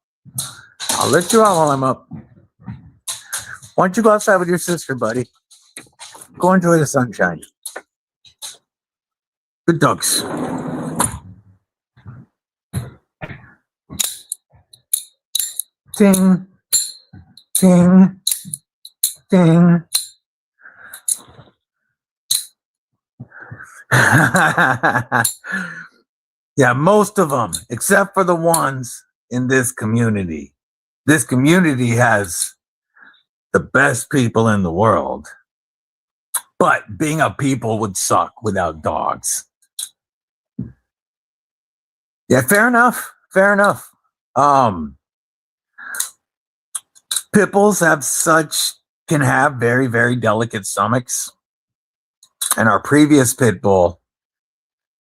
I'll let you out while I'm up. Why don't you go outside with your sister, buddy? Go enjoy the sunshine. Good dogs. Ding, ding, ding. Yeah, most of them, except for the ones in this community. This community has the best people in the world. But being a people would suck without dogs. Yeah, fair enough. Fair enough. Pit bulls can have very, very delicate stomachs. And our previous pit bull,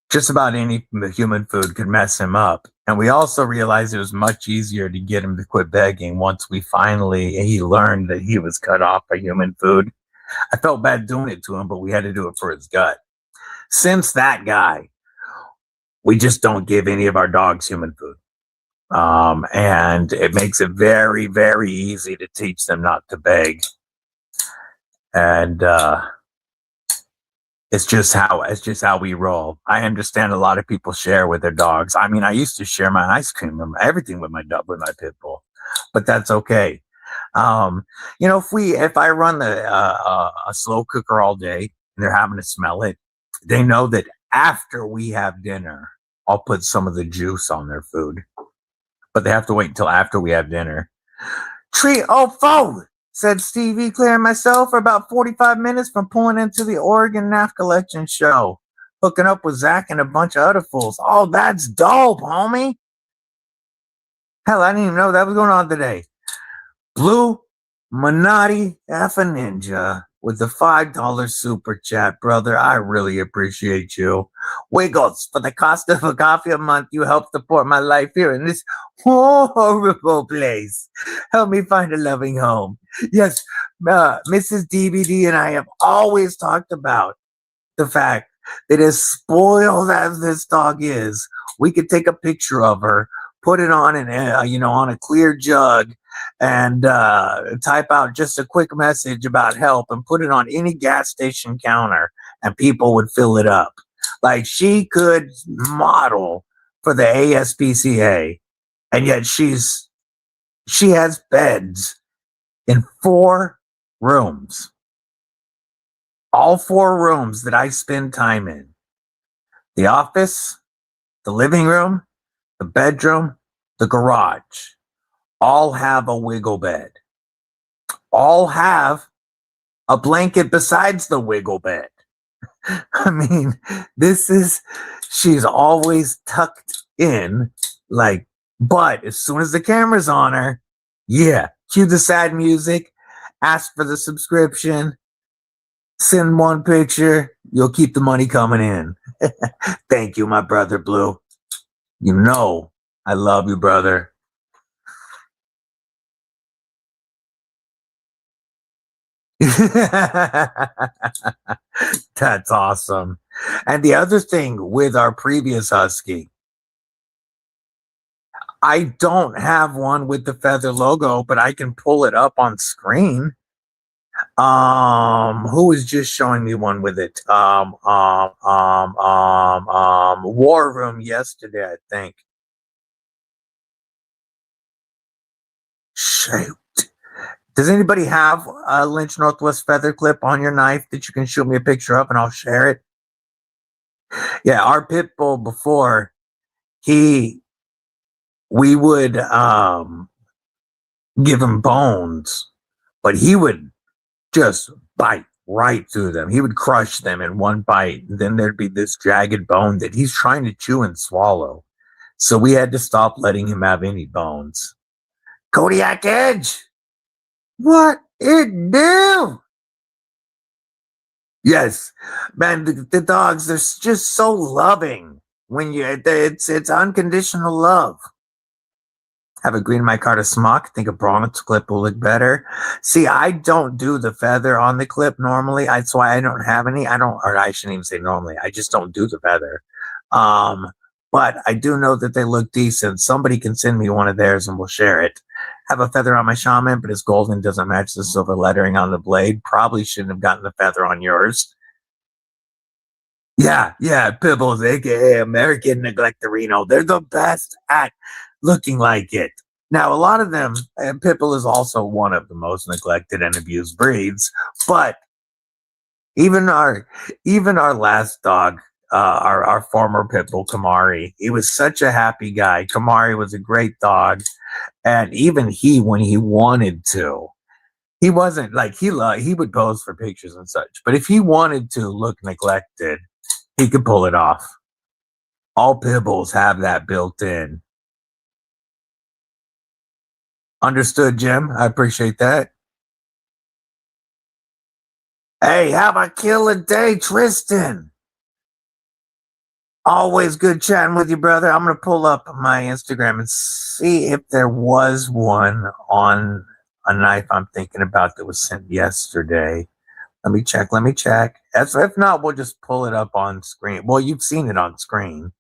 just about any human food could mess him up. And we also realized it was much easier to get him to quit begging once he learned that he was cut off by human food. I felt bad doing it to him, but we had to do it for his gut. Since that guy, we just don't give any of our dogs human food. And it makes it very, very easy to teach them not to beg. And it's just how we roll. I understand a lot of people share with their dogs. I mean, I used to share my ice cream and everything with my pit bull, but that's okay. If I run a slow cooker all day and they're having to smell it, they know that after we have dinner, I'll put some of the juice on their food, but they have to wait until after we have dinner. Tree foe, said Stevie, clearing myself for about 45 minutes from pulling into the Oregon Knife Collection show, hooking up with Zach and a bunch of other fools. Oh, that's dope, homie. Hell, I didn't even know that was going on today. Blue Minotti F a Ninja with the $5 super chat, brother. I really appreciate you. Wiggles, for the cost of a coffee a month, you help support my life here in this horrible place. Help me find a loving home. Yes, Mrs. DBD and I have always talked about the fact that as spoiled as this dog is, we could take a picture of her, put it on on a clear jug, and type out just a quick message about help and put it on any gas station counter, and people would fill it up. Like, she could model for the ASPCA, and yet she has beds in 4 rooms. All 4 rooms that I spend time in. The office, the living room, the bedroom, the garage. All have a wiggle bed. All have a blanket besides the wiggle bed. I mean, she's always tucked in, but as soon as the camera's on her, yeah, cue the sad music, ask for the subscription, send 1 picture, you'll keep the money coming in. Thank you, my brother Blue. You know I love you, brother. That's awesome. And the other thing with our previous husky, I don't have one with the feather logo, but I can pull it up on screen. Who was just showing me one with it? War Room yesterday, I think. Shoot. Does anybody have a Lynch Northwest feather clip on your knife that you can shoot me a picture of and I'll share it? Yeah, our pit bull before, we would give him bones, but he would just bite right through them. He would crush them in one bite. And then there'd be this jagged bone that he's trying to chew and swallow. So we had to stop letting him have any bones. Kodiak Edge! What it do? Yes, man, the dogs, they're just so loving when it's unconditional love. Have a green micarta smock. Think a bronze clip will look better. See, I don't do the feather on the clip normally. That's why I don't have any. I shouldn't even say normally. I just don't do the feather. But I do know that they look decent. Somebody can send me one of theirs and we'll share it. Have a feather on my shaman, but his golden doesn't match the silver lettering on the blade. Probably shouldn't have gotten the feather on yours. Yeah, Pibbles, aka American Neglectorino. They're the best at looking like it. Now, a lot of them, and Pipple is also one of the most neglected and abused breeds, but even our last dog, our former Pitbull, Kamari, he was such a happy guy. Kamari was a great dog, and even when he wanted to, He wasn't like he would pose for pictures and such, but if he wanted to look neglected, he could pull it off. All pibbles have that built in. Understood, Jim. I appreciate that. Hey, have a killer day, Tristan. Always good chatting with you, brother. I'm going to pull up my Instagram and see if there was one on a knife I'm thinking about that was sent yesterday. Let me check. If not, we'll just pull it up on screen. Well, you've seen it on screen.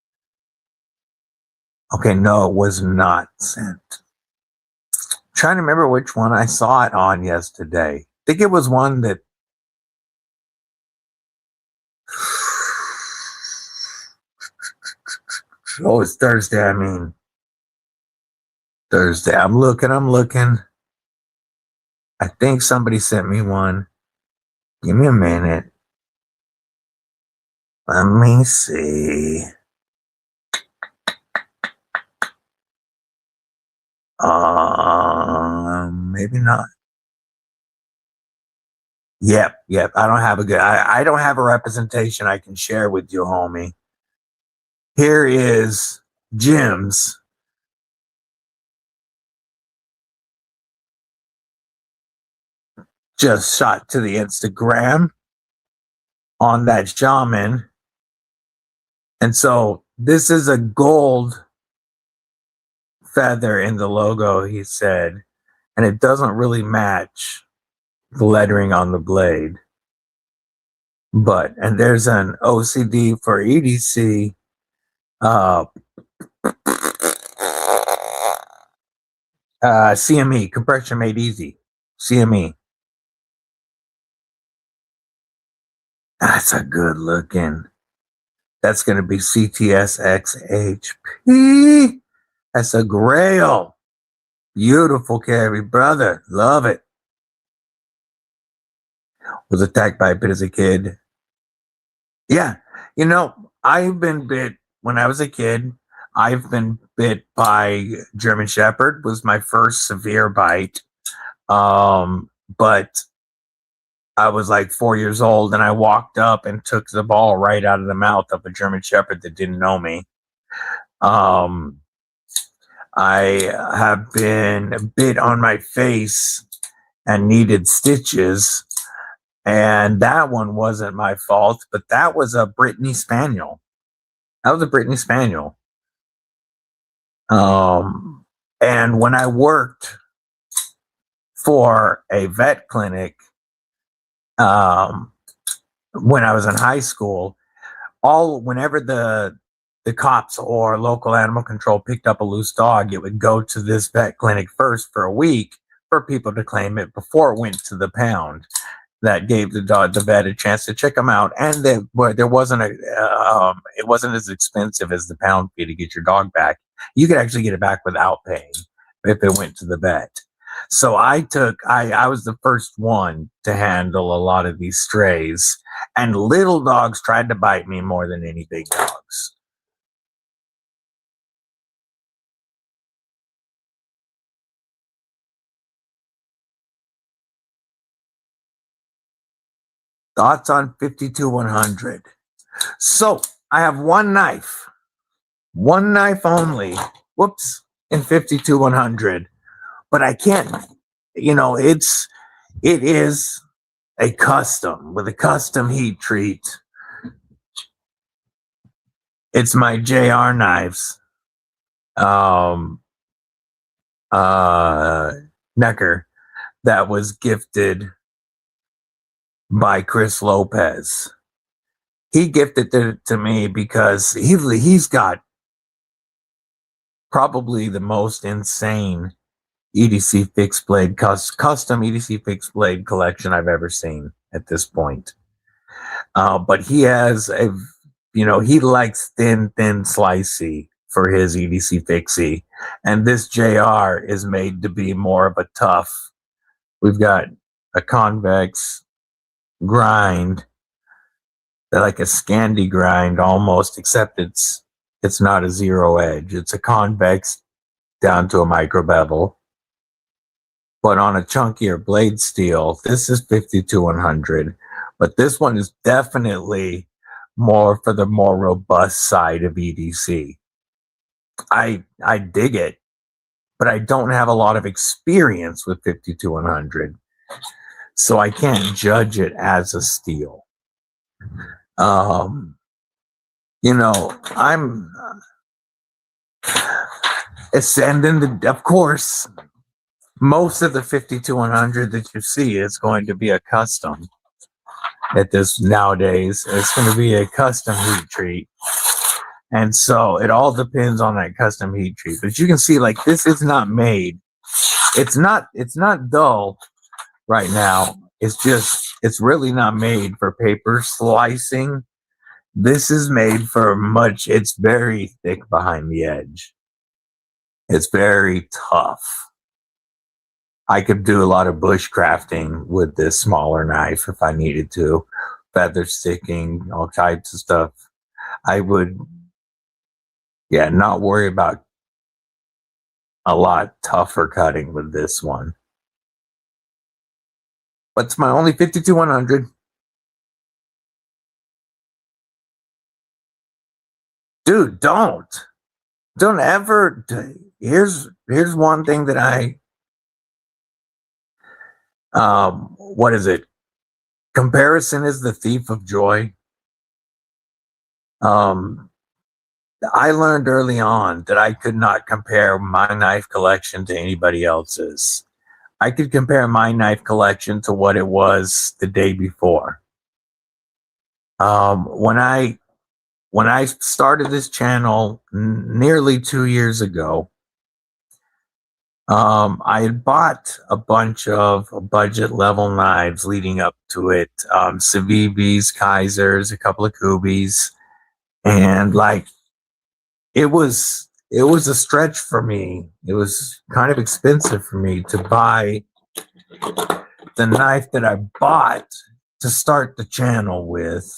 Okay, no, it was not sent. I'm trying to remember which one I saw it on yesterday. I think it was one that oh, it's Thursday. I mean, Thursday. I'm looking. I think somebody sent me one. Give me a minute. Let me see. Maybe not. Yep. I don't have I don't have a representation I can share with you, homie. Here is Jim's. Just shot to the Instagram on that shaman. And so this is a gold feather in the logo, he said, and it doesn't really match the lettering on the blade. But, and there's an OCD for EDC. CME, compression made easy. CME. That's a good looking. That's going to be CTSXHP. That's a grail. Beautiful carry, brother. Love it. Was attacked by a bit as a kid. Yeah. You know, I've been bit when I was a kid. I've been bit by German Shepherd, was my first severe bite. But I was like 4 years old and I walked up and took the ball right out of the mouth of a German Shepherd that didn't know me. I have been bit on my face and needed stitches. And that one wasn't my fault, but that was a Brittany Spaniel. And when I worked for a vet clinic, when I was in high school, whenever the cops or local animal control picked up a loose dog, it would go to this vet clinic first for a week for people to claim it before it went to the pound. That gave the vet a chance to check them out, and there wasn't it wasn't as expensive as the pound fee to get your dog back. You could actually get it back without paying if it went to the vet. So I was the first one to handle a lot of these strays, and little dogs tried to bite me more than any big dogs. Thoughts on 52-100? So I have one knife only. Whoops, in 52-100, but I can't. You know, it is a custom with a custom heat treat. It's my JR knives. Necker that was gifted by Chris Lopez. He gifted it to me because he's got probably the most insane EDC fixed blade custom EDC fixed blade collection I've ever seen at this point. But he has he likes thin slicey for his EDC fixie, and this JR is made to be more of a tough. We've got a convex grind, like a Scandi grind almost, except it's not a zero edge. It's a convex down to a micro bevel. but on a chunkier blade steel. This is 52-100, but this one is definitely more for the more robust side of EDC. I dig it, but I don't have a lot of experience with 52-100, so I can't judge it as a steel. You know, I'm ascending the, of course, most of the 52-100 that you see is going to be a custom at this nowadays. It's going to be a custom heat treat. And so it all depends on that custom heat treat. But you can see, like, this is not made. It's not dull right now. It's really not made for paper slicing. This is made for it's very thick behind the edge. It's very tough. I could do a lot of bushcrafting with this smaller knife if I needed to. Feather sticking, all types of stuff. I would, not worry about a lot tougher cutting with this one. But it's my only 52-100. Dude, don't ever. Here's one thing that what is it? Comparison is the thief of joy. I learned early on that I could not compare my knife collection to anybody else's. I could compare my knife collection to what it was the day before. When I started this channel nearly 2 years ago, I had bought a bunch of budget level knives leading up to it. Civivis, Kaisers, a couple of Kubis, and like it was a stretch for me. It was kind of expensive for me to buy the knife that I bought to start the channel with.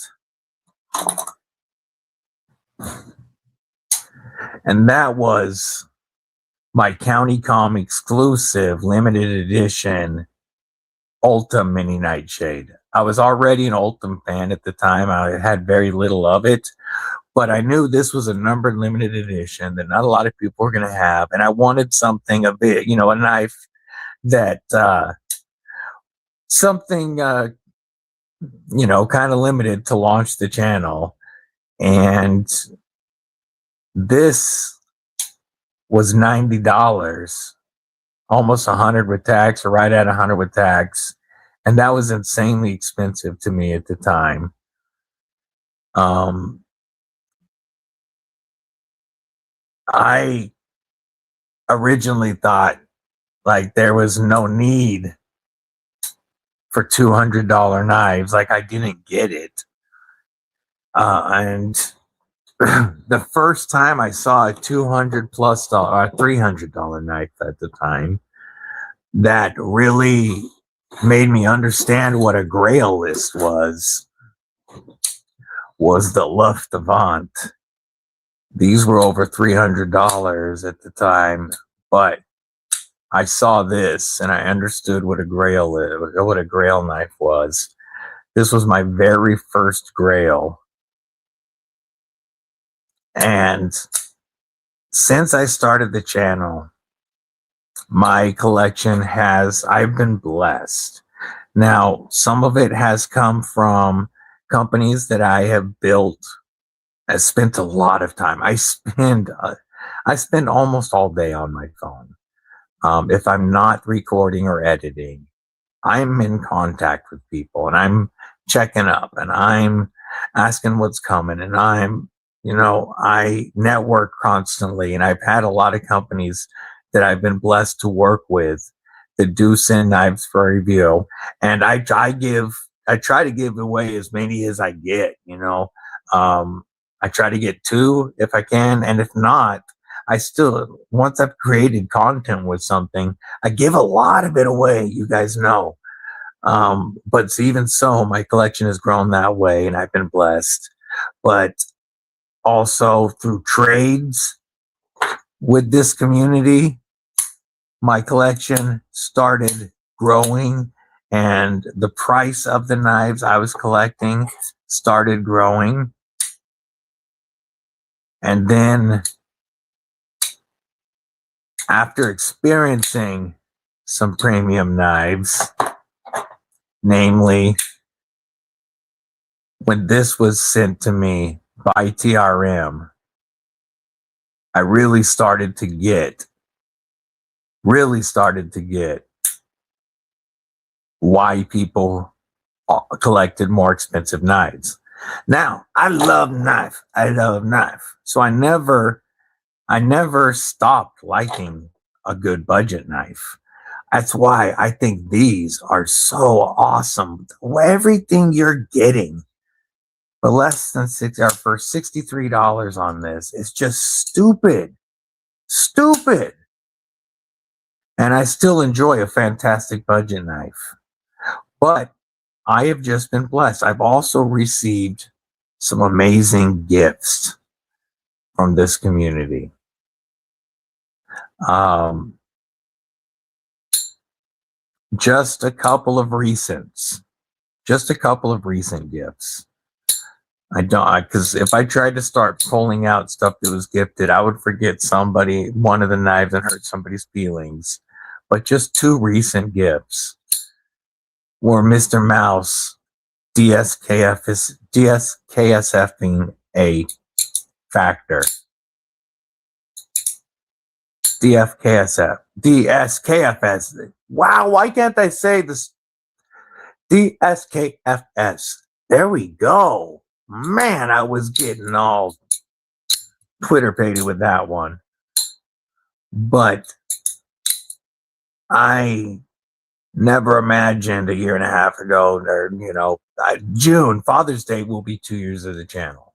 And that was my County Com exclusive limited edition Ultim Mini Nightshade. I was already an Ultim fan at the time. I had very little of it, but I knew this was a numbered limited edition that not a lot of people were going to have. And I wanted something a bit, a knife that, something, kind of limited to launch the channel. And this was $90, almost 100 with tax, or right at 100 with tax, and that was insanely expensive to me at the time. I originally thought like there was no need for $200 knives, like I didn't get it, and the first time I saw a $200+ or $300 knife at the time, that really made me understand what a grail list was the Luft Avant. These were over $300 at the time, but I saw this and I understood what a grail knife was. This was my very first grail. And since I started the channel, my collection I've been blessed. Now, some of it has come from companies that I have built. I spent a lot of time. I spend almost all day on my phone. If I'm not recording or editing, I'm in contact with people and I'm checking up and I'm asking what's coming, and I network constantly, and I've had a lot of companies that I've been blessed to work with that do send knives for review. And I try to give away as many as I get, I try to get 2 if I can. And if not, once I've created content with something, I give a lot of it away, you guys know. But even so, my collection has grown that way and I've been blessed. But also through trades with this community, my collection started growing, and the price of the knives I was collecting started growing. And then after experiencing some premium knives, namely when this was sent to me by TRM, I really started to get why people collected more expensive knives. Now, I love knife. So I never stopped liking a good budget knife. That's why I think these are so awesome. Everything you're getting for less than for $63 on this is just stupid. And I still enjoy a fantastic budget knife. But I have just been blessed. I've also received some amazing gifts from this community. Just a couple of recent gifts. Because if I tried to start pulling out stuff that was gifted, I would forget one of the knives and hurt somebody's feelings. But just two recent gifts were Mr. Mouse DSKSFing a factor. DSKFS. Wow, why can't I say this? DSKFS. There we go. Man, I was getting all Twitter-pated with that one. But I never imagined a year and a half ago, or June, Father's Day will be 2 years of the channel,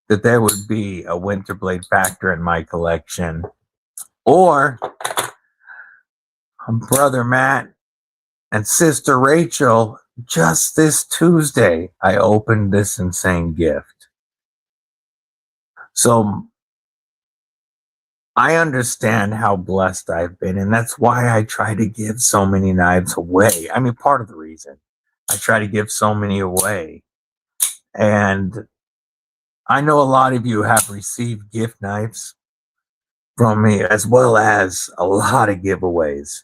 that there would be a winter blade factor in my collection, or brother Matt and sister Rachel. Just this Tuesday, I opened this insane gift. So I understand how blessed I've been, and that's why I try to give so many knives away. I mean, part of the reason I try to give so many away. And I know a lot of you have received gift knives from me, as well as a lot of giveaways.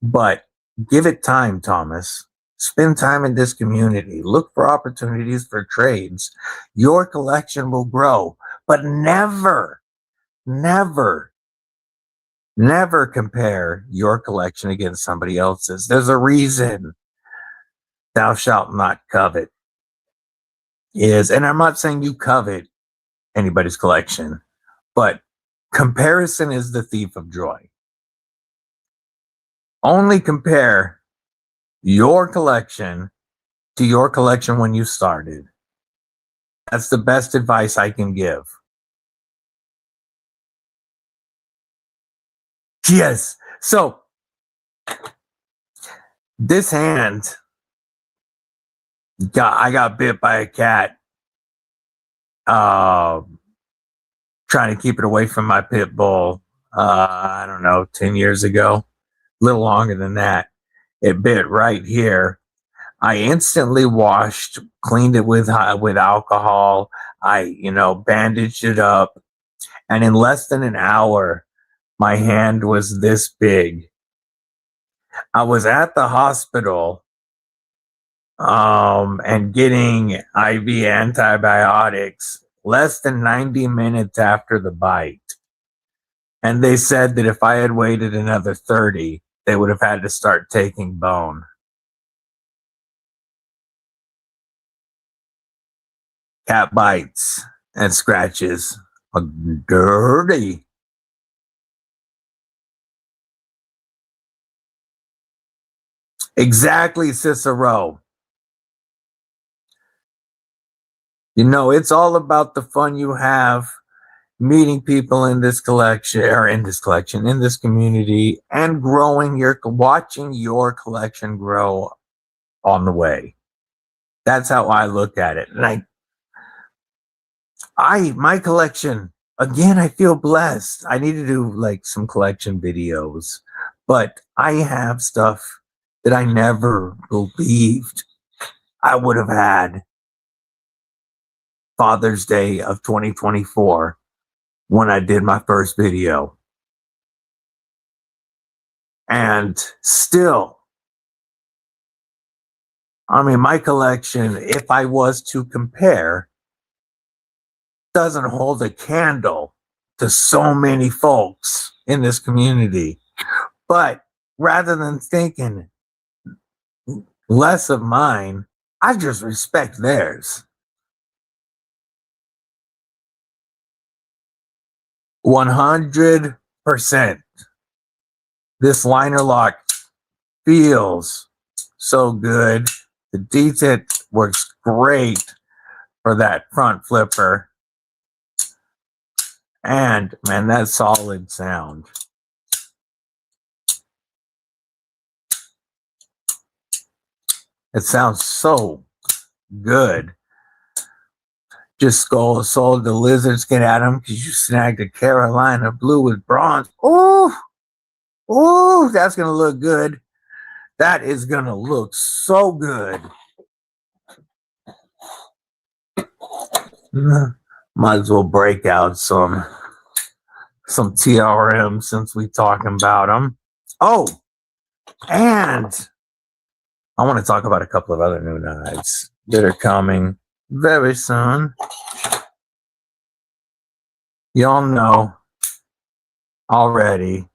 But give it time, Thomas. Spend time in this community. Look for opportunities for trades. Your collection will grow, but never compare your collection against somebody else's. There's a reason thou shalt not covet and I'm not saying you covet anybody's collection, but comparison is the thief of joy. Only compare your collection to your collection when you started. That's the best advice I can give. Yes. So this hand I got bit by a cat. Trying to keep it away from my pit bull. I don't know, 10 years ago, a little longer than that. It bit right here. I instantly cleaned it with alcohol. I, bandaged it up, and in less than an hour, my hand was this big. I was at the hospital, and getting IV antibiotics less than 90 minutes after the bite. And they said that if I had waited another 30, they would have had to start taking bone. Cat bites and scratches are dirty. Exactly, Cicero. It's all about the fun you have meeting people in this collection, in this community, and watching your collection grow on the way. That's how I look at it. And my collection again, I feel blessed. I need to do like some collection videos, but I have stuff that I never believed I would have had Father's Day of 2024 when I did my first video. And still, I mean, my collection, if I was to compare, doesn't hold a candle to so many folks in this community. But rather than thinking less of mine, I just respect theirs. 100%. This liner lock feels so good. The detent works great for that front flipper. And man, that solid sound. It sounds so good. Just sold the lizard skin at him because you snagged a Carolina blue with bronze. Oh, that's gonna look good. That is gonna look so good. Might as well break out some TRM since we talking about them. Oh, and I want to talk about a couple of other new knives that are coming very soon. Y'all know already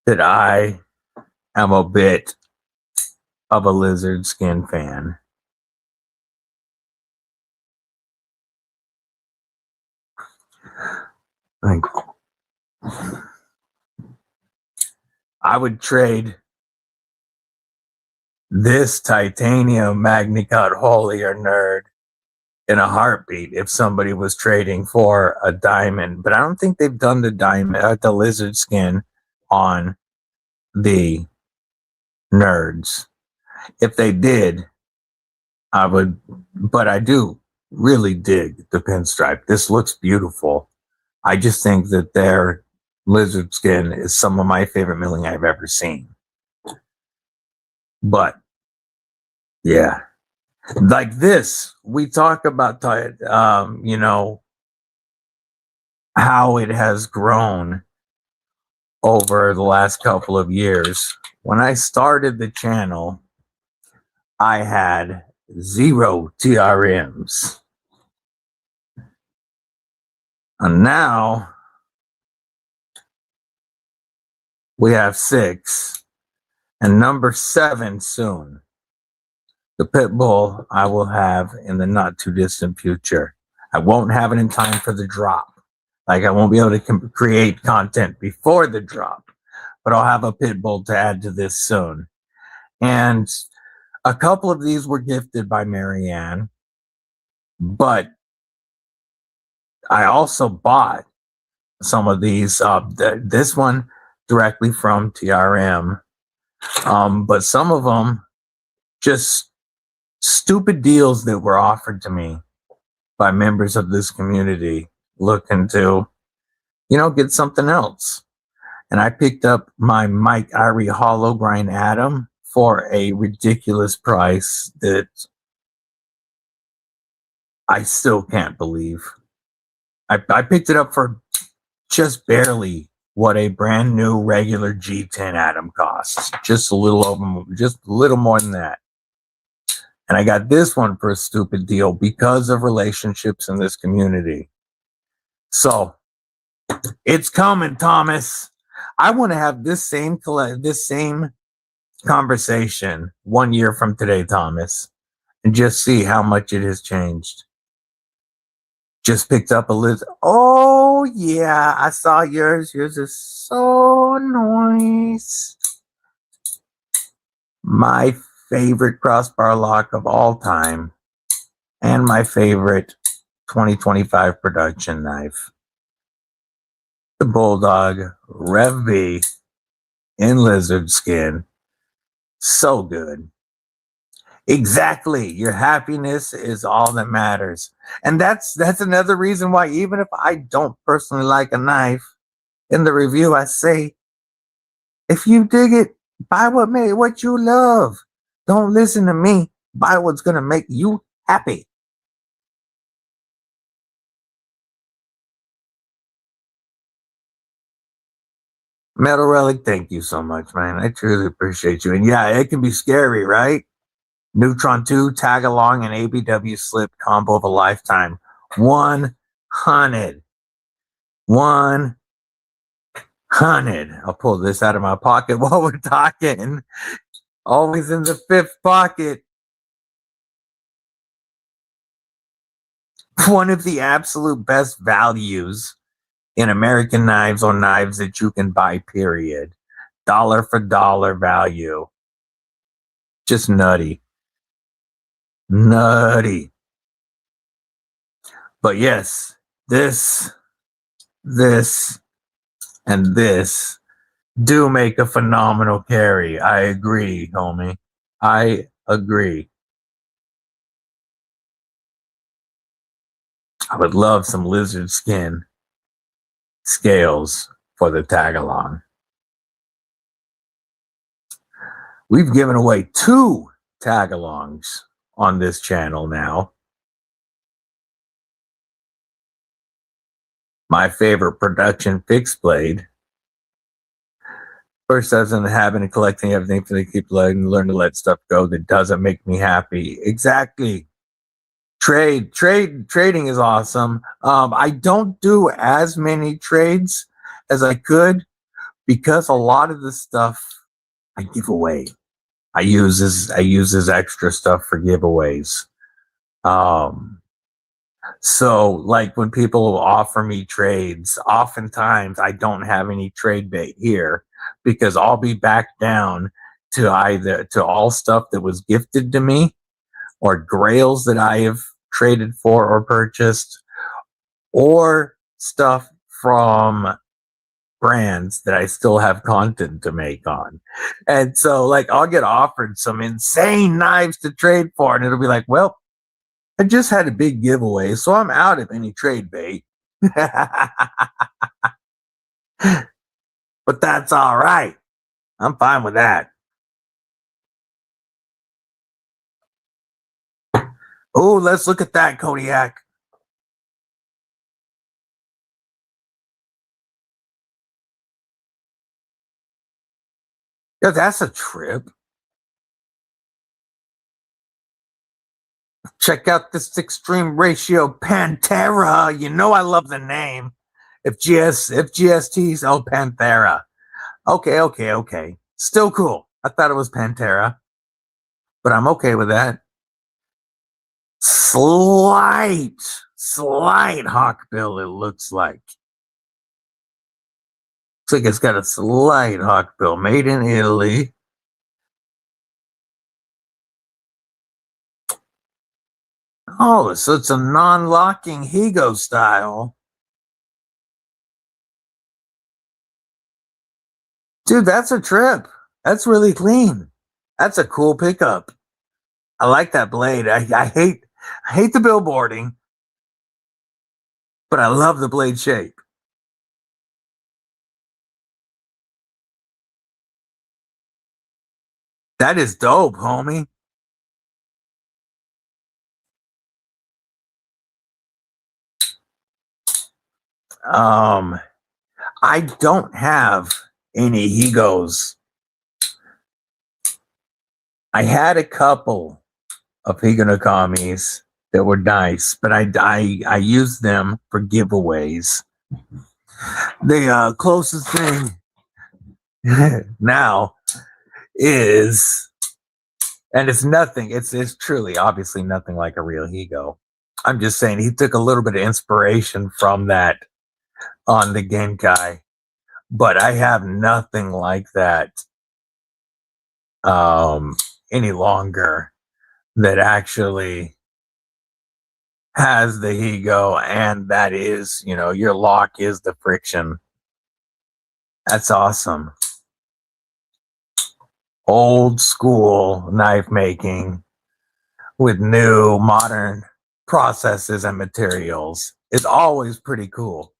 that I am a bit of a lizard skin fan. Like, I would trade this titanium MagnaCut Holier nerd in a heartbeat if somebody was trading for a diamond. But I don't think they've done the diamond, the lizard skin on the nerds. If they did, I would, but I do really dig the pinstripe. This looks beautiful. I just think that their lizard skin is some of my favorite milling I've ever seen. But yeah, like this, we talk about, you know, how it has grown over the last couple of years. When I started the channel, I had 0 TRMs. And now we have 6 and number 7 soon. The pit bull I will have in the not too distant future. I won't have it in time for the drop. Like I won't be able to create content before the drop, but I'll have a pit bull to add to this soon. And a couple of these were gifted by Marianne, but I also bought some of these, this one directly from TRM, but some of them just stupid deals that were offered to me by members of this community looking to, you know, get something else. And I picked up my Mike Irie Hollow Grind Atom for a ridiculous price that I still can't believe. I picked it up for just barely what a brand new regular G10 Atom costs. Just a little more than that. And I got this one for a stupid deal because of relationships in this community. So it's coming, Thomas. I want to have this same conversation 1 year from today, Thomas, and just see how much it has changed. Just picked up a list. Oh yeah, I saw yours. Yours is so nice. My favorite crossbar lock of all time, and my favorite 2025 production knife. The Bulldog Rev B in lizard skin. So good. Exactly. Your happiness is all that matters. And that's another reason why, even if I don't personally like a knife, in the review I say, if you dig it, buy what you love. Don't listen to me. Buy what's gonna make you happy. Metal Relic, thank you so much, man. I truly appreciate you. And yeah, it can be scary, right? Neutron 2, tag along, and ABW slip combo of a lifetime. 100. 100. I'll pull this out of my pocket while we're talking. Always in the fifth pocket. One of the absolute best values in American knives or knives that you can buy, period. Dollar for dollar value. Just nutty. Nutty. But yes, this, and this do make a phenomenal carry. I agree, homie. I agree. I would love some lizard skin scales for the tag along. We've given away 2 tag alongs on this channel now. My favorite production fixed blade. First, I was in the habit of collecting everything for the keep letting, learn to let stuff go that doesn't make me happy. Exactly. Trading is awesome. I don't do as many trades as I could because a lot of the stuff I give away. I use this extra stuff for giveaways. So like when people offer me trades, oftentimes I don't have any trade bait here because I'll be back down to either to all stuff that was gifted to me or grails that I have traded for or purchased, or stuff from brands that I still have content to make on. And so like I'll get offered some insane knives to trade for, and it'll be like, well, I just had a big giveaway, so I'm out of any trade bait. But that's all right. I'm fine with that. Oh, let's look at that, Kodiak. Yeah, that's a trip. Check out this extreme ratio Pantera. You know I love the name. If GST's Panthera. Okay. Still cool. I thought it was Pantera, but I'm okay with that. Slight hawkbill, it looks like. Looks like it's got a slight hawkbill, made in Italy. Oh, so it's a non-locking Higo style. Dude, that's a trip. That's really clean. That's a cool pickup. I like that blade. I hate the billboarding, but I love the blade shape. That is dope, homie. I don't have any Higos. I had a couple of Higanakamis that were nice, but I used them for giveaways. The closest thing now is, and it's nothing. It's truly, obviously, nothing like a real Higo. I'm just saying he took a little bit of inspiration from that on the Genkai, but I have nothing like that any longer that actually has the Higo, and that is, your lock is the friction. That's awesome. Old school knife making. with new modern processes and materials. It's always pretty cool.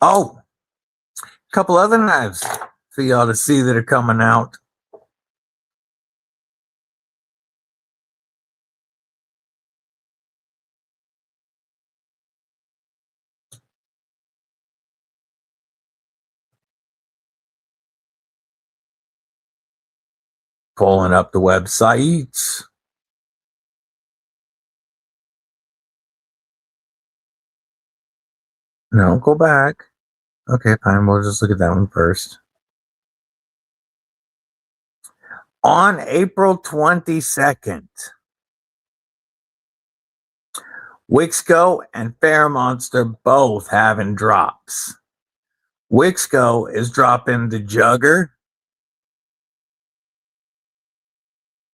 Oh, a couple other knives for y'all to see that are coming out. Pulling up the websites. No, go back. Okay, fine. We'll just look at that one first. On April 22nd, Wixco and Fairmonster both having drops. Wixco is dropping the Jugger.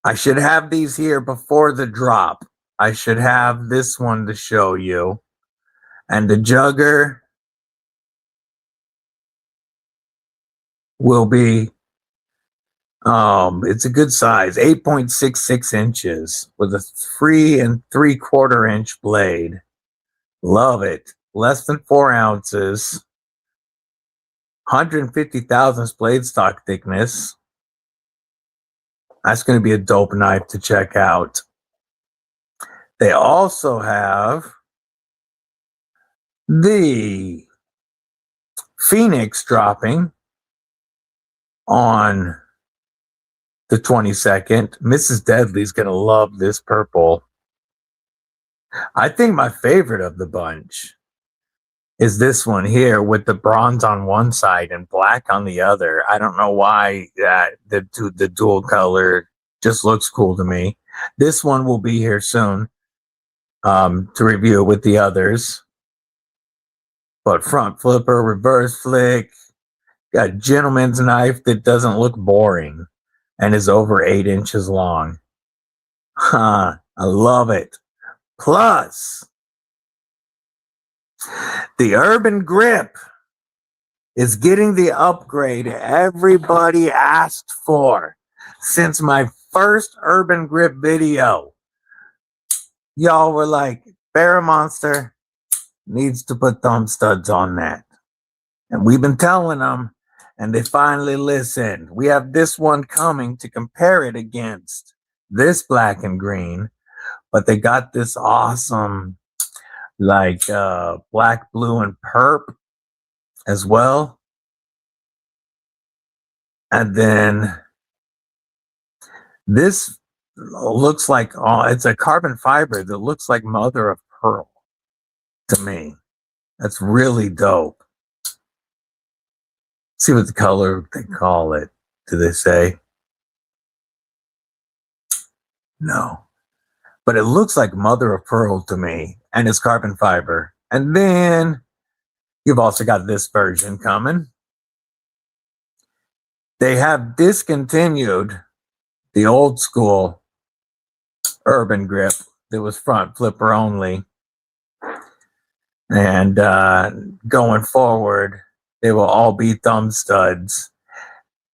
I should have these here before the drop. I should have this one to show you. And the Jugger will be, it's a good size, 8.66 inches with a 3 3/4 inch blade. Love it. Less than 4 ounces. 150 thousandths blade stock thickness. That's going to be a dope knife to check out. They also have the Phoenix dropping on the 22nd. Mrs. Deadly's going to love this purple. I think my favorite of the bunch is this one here with the bronze on one side and black on the other. I don't know why the dual color just looks cool to me. This one will be here soon to review with the others. But front flipper, reverse flick, got a gentleman's knife that doesn't look boring and is over 8 inches long. I love it. Plus, the Urban Grip is getting the upgrade everybody asked for since my first Urban Grip video. Y'all were like, Vero Monster needs to put thumb studs on that. And we've been telling them, and they finally listened. We have this one coming to compare it against this black and green, but they got this awesome like black, blue, and perp as well. And then this looks like, it's a carbon fiber that looks like mother of pearl to me. That's really dope. See what the color they call it. Do they say? No. But it looks like mother of pearl to me, and it's carbon fiber. And then you've also got this version coming. They have discontinued the old school Urban Grip that was front flipper only. And going forward, they will all be thumb studs.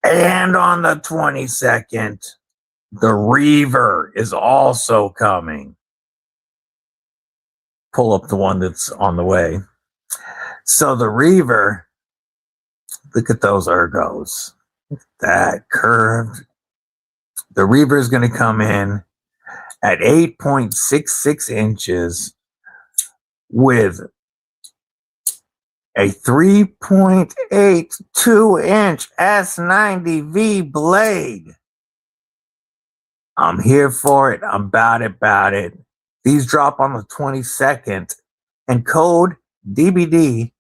And on the 22nd, the Reaver is also coming. Pull up the one that's on the way. So the Reaver, look at those ergos. That curved. The Reaver is going to come in at 8.66 inches with a 3.82 inch S90V blade. I'm here for it. I'm about it. These drop on the 22nd, and code DBD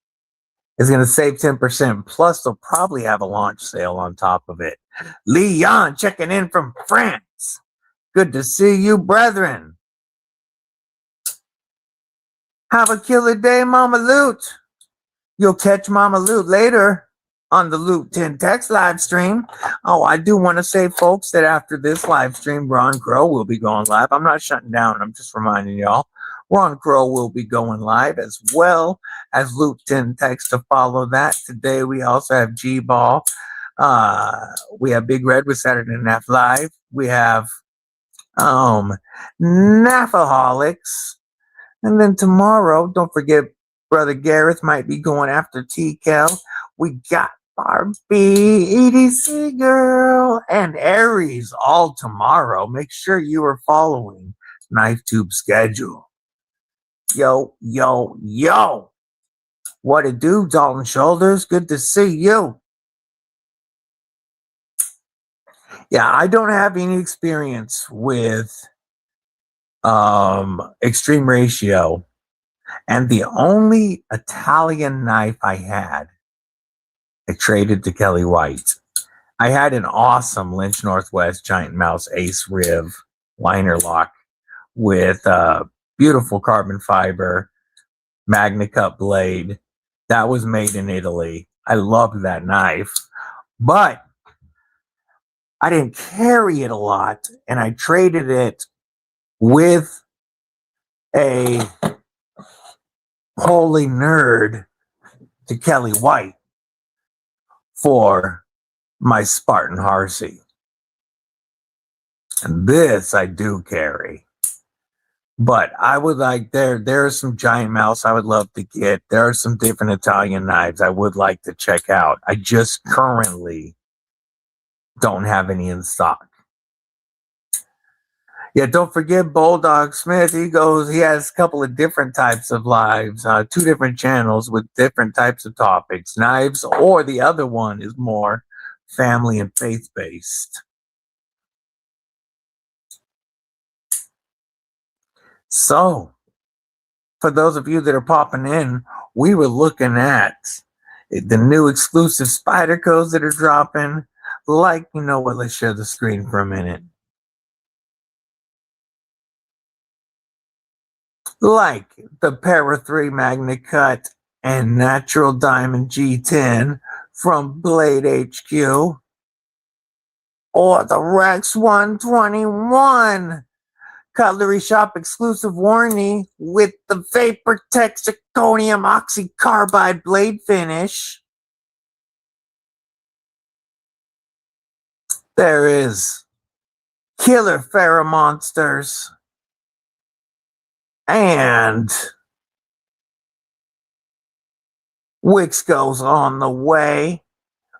is going to save 10%. Plus, they'll probably have a launch sale on top of it. Leon checking in from France. Good to see you, brethren. Have a killer day, Mama Loot. You'll catch Mama Loot later on the Loot 10 Text live stream. Oh, I do want to say, folks, that after this live stream, Ron Krew will be going live. I'm not shutting down. I'm just reminding y'all. Ron Krew will be going live, as well as Loot 10 Text to follow that. Today, we also have G-Ball We have Big Red with Saturday Night Live. We have Nafaholics. And then tomorrow, don't forget, Brother Gareth might be going after TCal. We got Barbie, EDC Girl, and Aries all tomorrow. Make sure you are following Knife Tube schedule. Yo, yo, yo. What it do, Dalton Shoulders? Good to see you. Yeah, I don't have any experience with Extreme Ratio. And the only Italian knife I had, I traded to Kelly White. I had an awesome Lynch Northwest Giant Mouse Ace Riv liner lock with beautiful carbon fiber Magna Cut blade. That was made in Italy. I loved that knife, but I didn't carry it a lot, and I traded it with a holy nerd to Kelly White for my Spartan Harsey. And this I do carry. But I would like, there are some Giant Mouse I would love to get. There are some different Italian knives I would like to check out. I just currently don't have any in stock. Yeah, don't forget Bulldog Smith. He has a couple of different types of lives, 2 different channels with different types of topics, knives, or the other one is more family and faith-based. So, for those of you that are popping in, we were looking at the new exclusive Spydercos that are dropping. Like, you know what, let's share the screen for a minute. Like the Para 3 Magna Cut and Natural Diamond G10 from Blade HQ, or the Rex 121 Cutlery Shop exclusive warranty with the VaporTech Zirconium Oxycarbide blade finish. There is Killer Ferro Monsters and Wixcos on the way.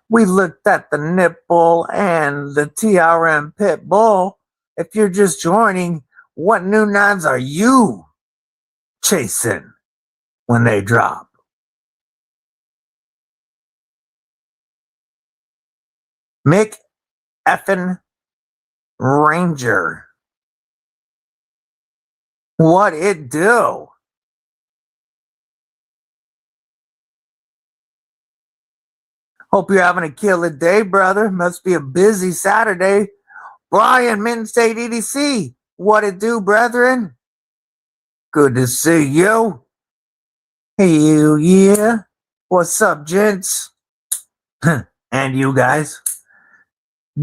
We looked at the Nipple and the TRM Pitbull. If you're just joining, what new knives are you chasing when they drop? Mick effing Ranger. What it do? Hope you're having a killer day, brother. Must be a busy Saturday. Brian, Minden State EDC. What it do, brethren? Good to see you. Hell yeah. What's up, gents? And you guys?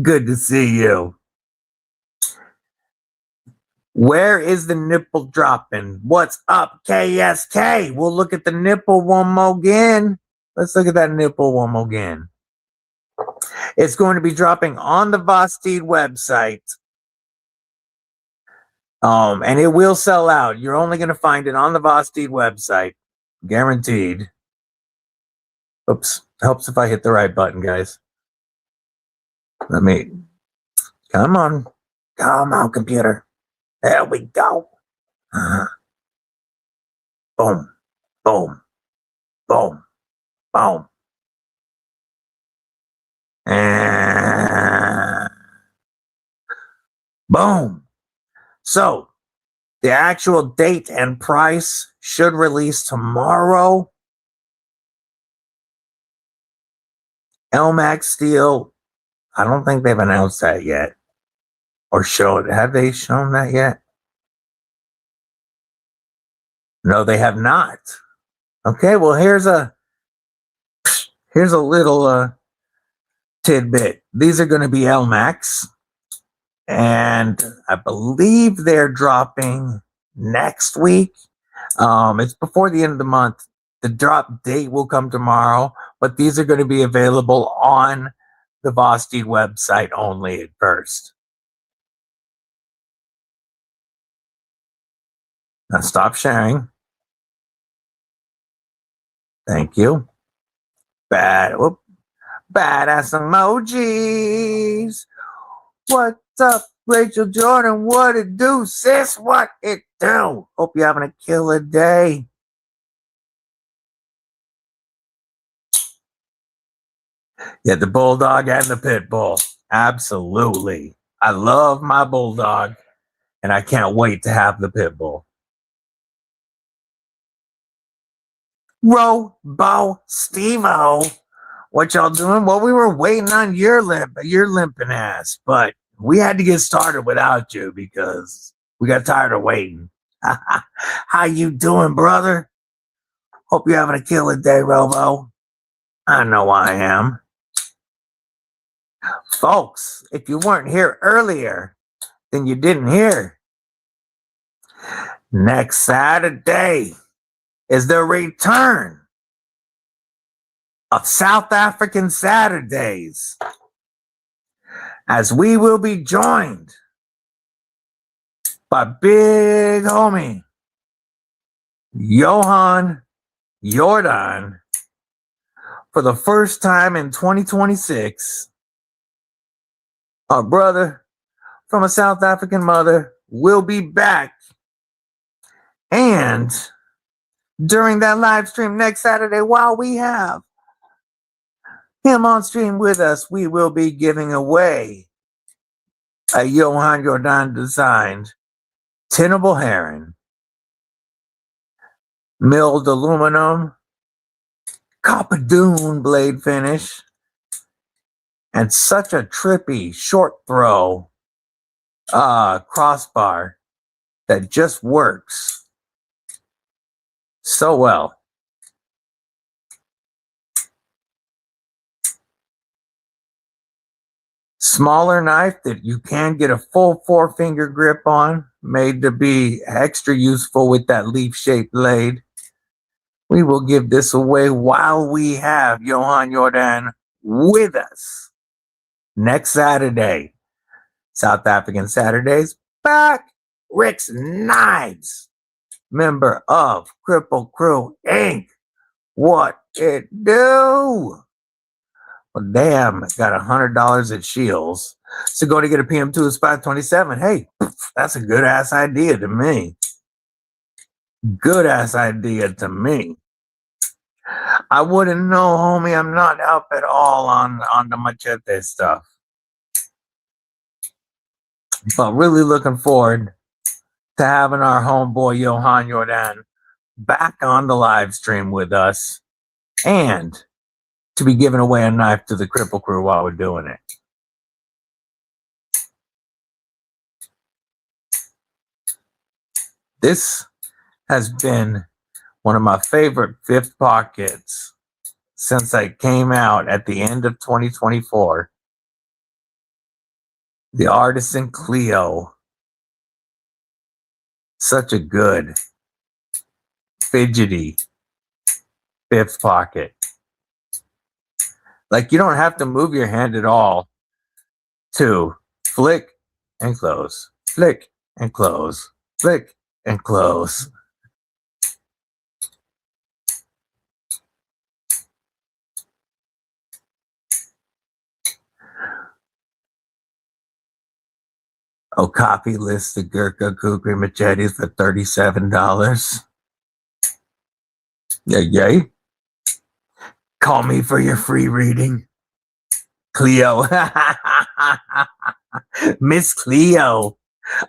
Good to see you. Where is the nipple dropping? What's up, KSK? We'll look at the nipple one more again. Let's look at that nipple one more again. It's going to be dropping on the Vosteed website. And it will sell out. You're only going to find it on the Vosteed website. Guaranteed. Oops. Helps if I hit the right button, guys. Let me... Come on. Come on, computer. There we go. Boom. Boom. Boom. Boom. And boom. So, the actual date and price should release tomorrow. LMAX Steel, I don't think they've announced that yet. Or showed. Have they shown that yet? No, they have not. Okay, well, here's a little tidbit. These are going to be LMAX. And I believe they're dropping next week. It's before the end of the month. The drop date will come tomorrow, but these are going to be available on the Vosti website only at first. Now stop sharing. Thank you. Badass emojis. What's up, Rachel Jordan? What it do, sis? What it do? Hope you're having a killer day. Yeah, the bulldog and the pit bull. Absolutely. I love my bulldog, and I can't wait to have the pit bull. Robo Steve-O. What y'all doing? Well, we were waiting on your limping ass, but we had to get started without you because we got tired of waiting. How you doing, brother? Hope you're having a killer day, Robo. I know I am. Folks, if you weren't here earlier, then you didn't hear. Next Saturday is the return of South African Saturdays, as we will be joined by big homie Johan Jordan for the first time in 2026. Our brother from a South African mother will be back, and during that live stream next Saturday, while we have him on stream with us, we will be giving away a Johan Jordan designed Tinnable Heron, milled aluminum, copper dune blade finish, and such a trippy short throw crossbar that just works so well. Smaller knife that you can get a full 4-finger grip on, made to be extra useful with that leaf-shaped blade. We will give this away while we have Johan Jordan with us next Saturday. South African Saturdays back. Rick's Knives, member of Kripple Krew Inc. What it do? Well, damn, got $100 at Shields. So go to get a PM2 at Spy 27. Hey, that's a good ass idea to me. Good ass idea to me. I wouldn't know, homie. I'm not up at all on the machete stuff. But really looking forward to having our homeboy Johan Jordan back on the live stream with us, and to be giving away a knife to the Kripple crew while we're doing it. This has been one of my favorite fifth pockets since I came out at the end of 2024. The Artisan Cleo. Such a good, fidgety fifth pocket. Like, you don't have to move your hand at all to flick and close, flick and close, flick and close. Oh, copy list the Gurkha Kukri machetes for $37. Yay. Call me for your free reading. Cleo. Miss Cleo.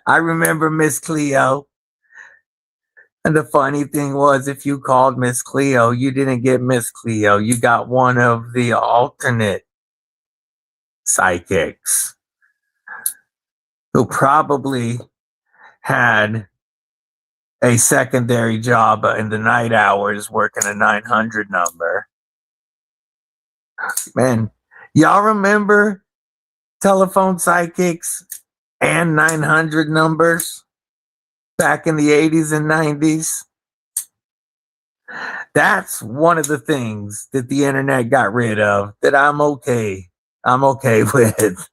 I remember Miss Cleo. And the funny thing was, if you called Miss Cleo, you didn't get Miss Cleo. You got one of the alternate psychics who probably had a secondary job in the night hours working a 900 number. Man, y'all remember telephone psychics and 900 numbers back in the 80s and 90s? That's one of the things that the internet got rid of that I'm okay I'm okay with.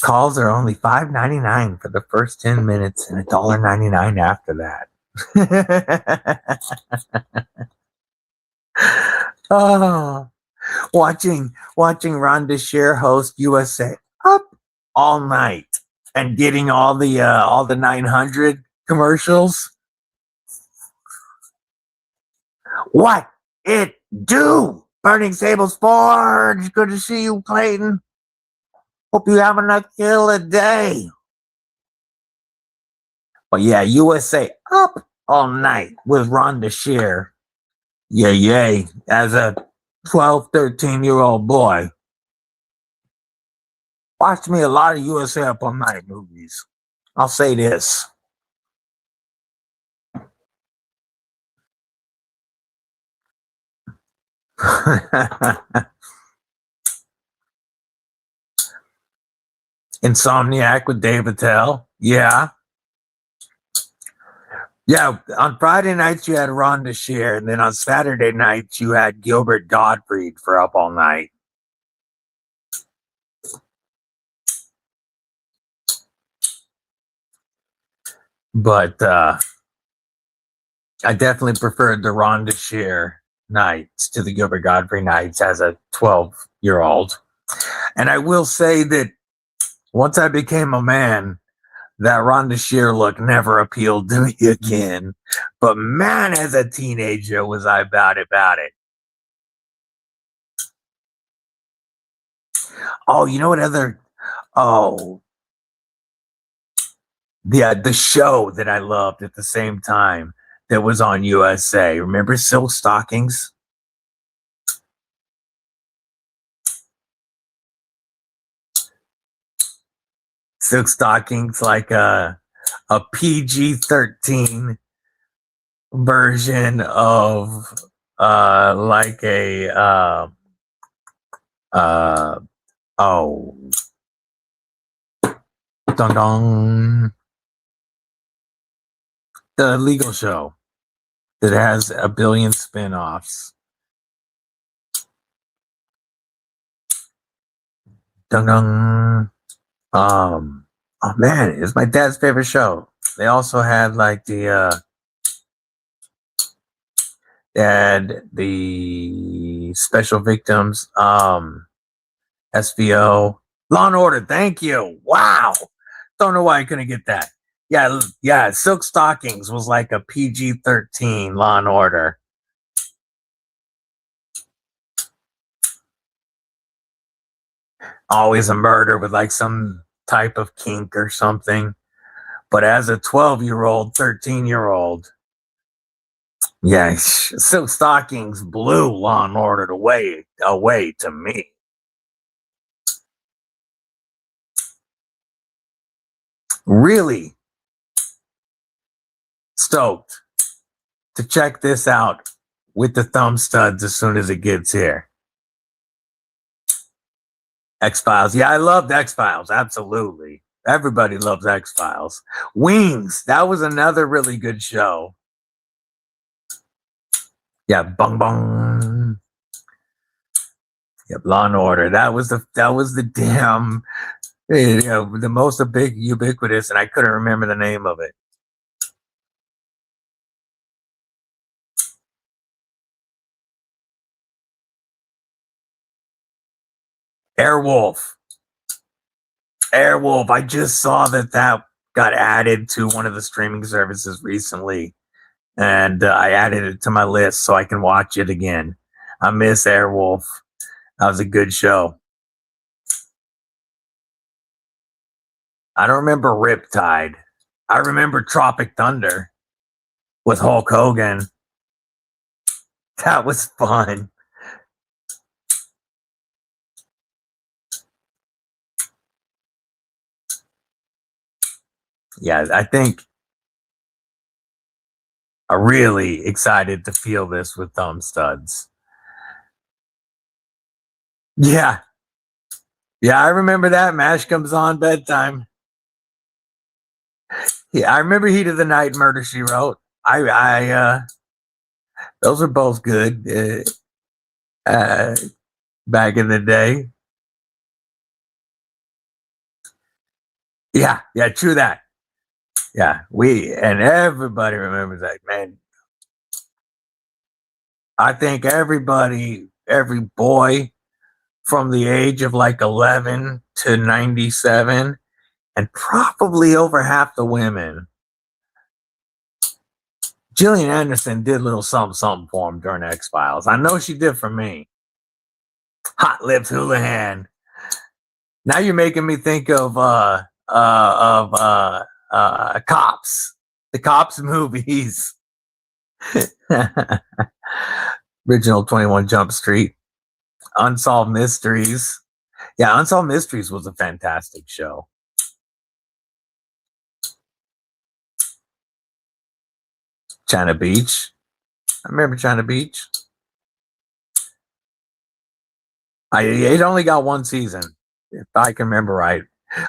Calls are only $5.99 for the first 10 minutes and $1.99 after that. Oh, watching Rhonda Shear host USA Up All Night and getting all the 900 commercials. What it do? Burning Sables Forge. Good to see you, Clayton. Hope you having a killer day. But yeah, USA Up All Night with Rhonda Shear. Yay. As a 12, 13-year-old boy, watched me a lot of USA Up All Night movies. I'll say this. Insomniac with Dave Attell. Yeah. Yeah, on Friday nights you had Rhonda Shear, and then on Saturday nights you had Gilbert Gottfried for Up All Night. But I definitely preferred the Rhonda Shear nights to the Gilbert Gottfried nights as a 12-year-old. And I will say that once I became a man, that Rhonda Shear look never appealed to me again. But man, as a teenager, was I about it. Oh, you know what other? Oh, the show that I loved at the same time that was on USA. Remember Silk Stockings? Silk Stockings, like a PG-13 version of like a oh, dun dun, the legal show that has a billion spin-offs. Dun dun. Oh man, it's my dad's favorite show. They also had like the special victims, SVO, Law and Order. Thank you. Wow. Don't know why I couldn't get that. Yeah. Silk Stockings was like a PG-13 Law and Order. Always a murder with like some type of kink or something. But as a 12-year-old, 13-year-old, yeah, Silk Stockings blew Law and Order away to me. Really stoked to check this out with the thumb studs as soon as it gets here. X-Files. Yeah, I loved X-Files. Absolutely. Everybody loves X-Files. Wings. That was another really good show. Yeah, bung bung. Yep, Law and Order. That was the damn, the most big ubiquitous, and I couldn't remember the name of it. Airwolf. I just saw that got added to one of the streaming services recently, and I added it to my list so I can watch it again. I miss Airwolf. That was a good show. I don't remember Riptide. I remember Tropic Thunder with Hulk Hogan. That was fun. Yeah, I think I'm really excited to feel this with thumb studs. Yeah. Yeah, I remember that. MASH comes on bedtime. Yeah, I remember Heat of the Night, Murder, She Wrote. Those are both good back in the day. Yeah, true that. Yeah, and everybody remembers that, man. I think every boy from the age of like 11 to 97, and probably over half the women. Gillian Anderson did a little something for him during X-Files. I know she did for me. Hot Lips Houlihan. Now you're making me think of Cops. The Cops movies. Original 21 Jump Street. Unsolved Mysteries. Yeah, Unsolved Mysteries was a fantastic show. China Beach. I remember China Beach. It only got one season, if I can remember right.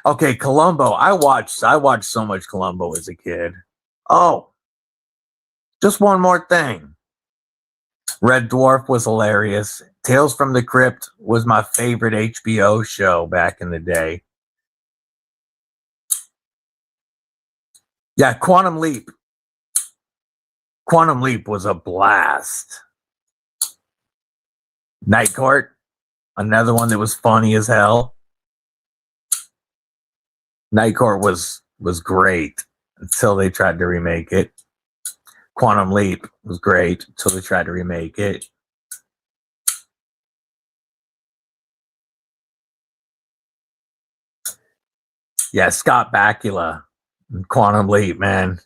Okay, Columbo. I watched so much Columbo as a kid. Oh, just one more thing. Red Dwarf was hilarious. Tales from the Crypt was my favorite HBO show back in the day. Yeah, Quantum Leap. Quantum Leap was a blast. Night Court, another one that was funny as hell. Night Court was great until they tried to remake it. Quantum Leap was great until they tried to remake it. Yeah, Scott Bakula, Quantum Leap, man.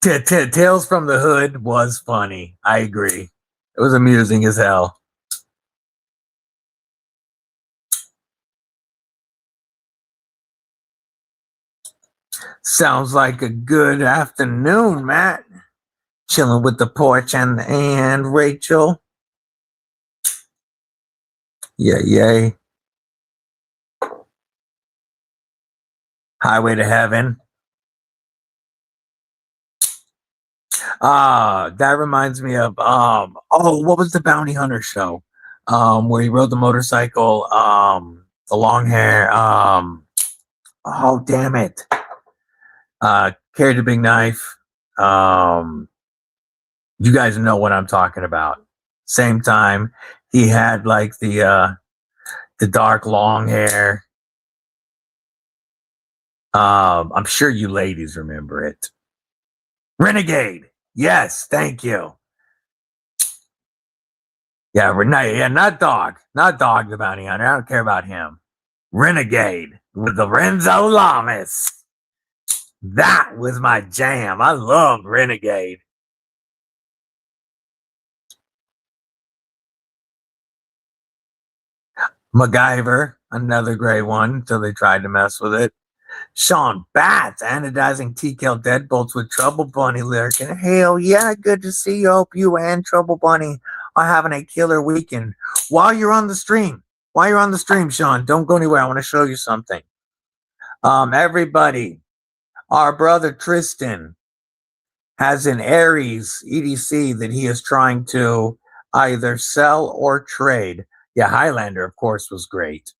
Tales from the Hood was funny. I agree. It was amusing as hell. Sounds like a good afternoon, Matt. Chilling with the porch and Rachel. Yay. Highway to Heaven. That reminds me of what was the Bounty Hunter show? Where he rode the motorcycle, the long hair, oh damn it. Carried a big knife. You guys know what I'm talking about. Same time, he had like the dark long hair. I'm sure you ladies remember it. Renegade. Yes, thank you. Yeah, not Dog the Bounty Hunter. I don't care about him. Renegade with Lorenzo Lamas. That was my jam. I loved Renegade. MacGyver, another great one until they tried to mess with it. Sean Batts anodizing TKL deadbolts with Trouble Bunny lurking. Hell yeah, good to see you. Hope you and Trouble Bunny are having a killer weekend. While you're on the stream, Sean, don't go anywhere. I want to show you something. Everybody, our brother Tristan has an Aries EDC that he is trying to either sell or trade. Yeah, Highlander, of course, was great.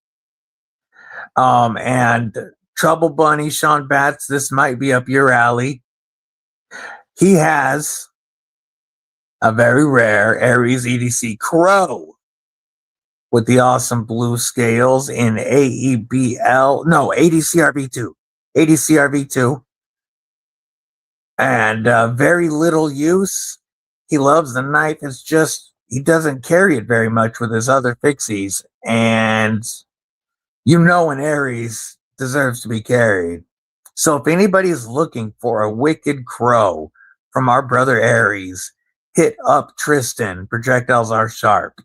And Trouble Bunny, Sean Batts, this might be up your alley. He has a very rare Aries EDC Krew with the awesome blue scales in ADCrV2. ADCrV2. And very little use. He loves the knife. It's just he doesn't carry it very much with his other fixies. And an Aries deserves to be carried. So if anybody's looking for a wicked Krew from our brother Aries, hit up Tristan. Projectiles are sharp.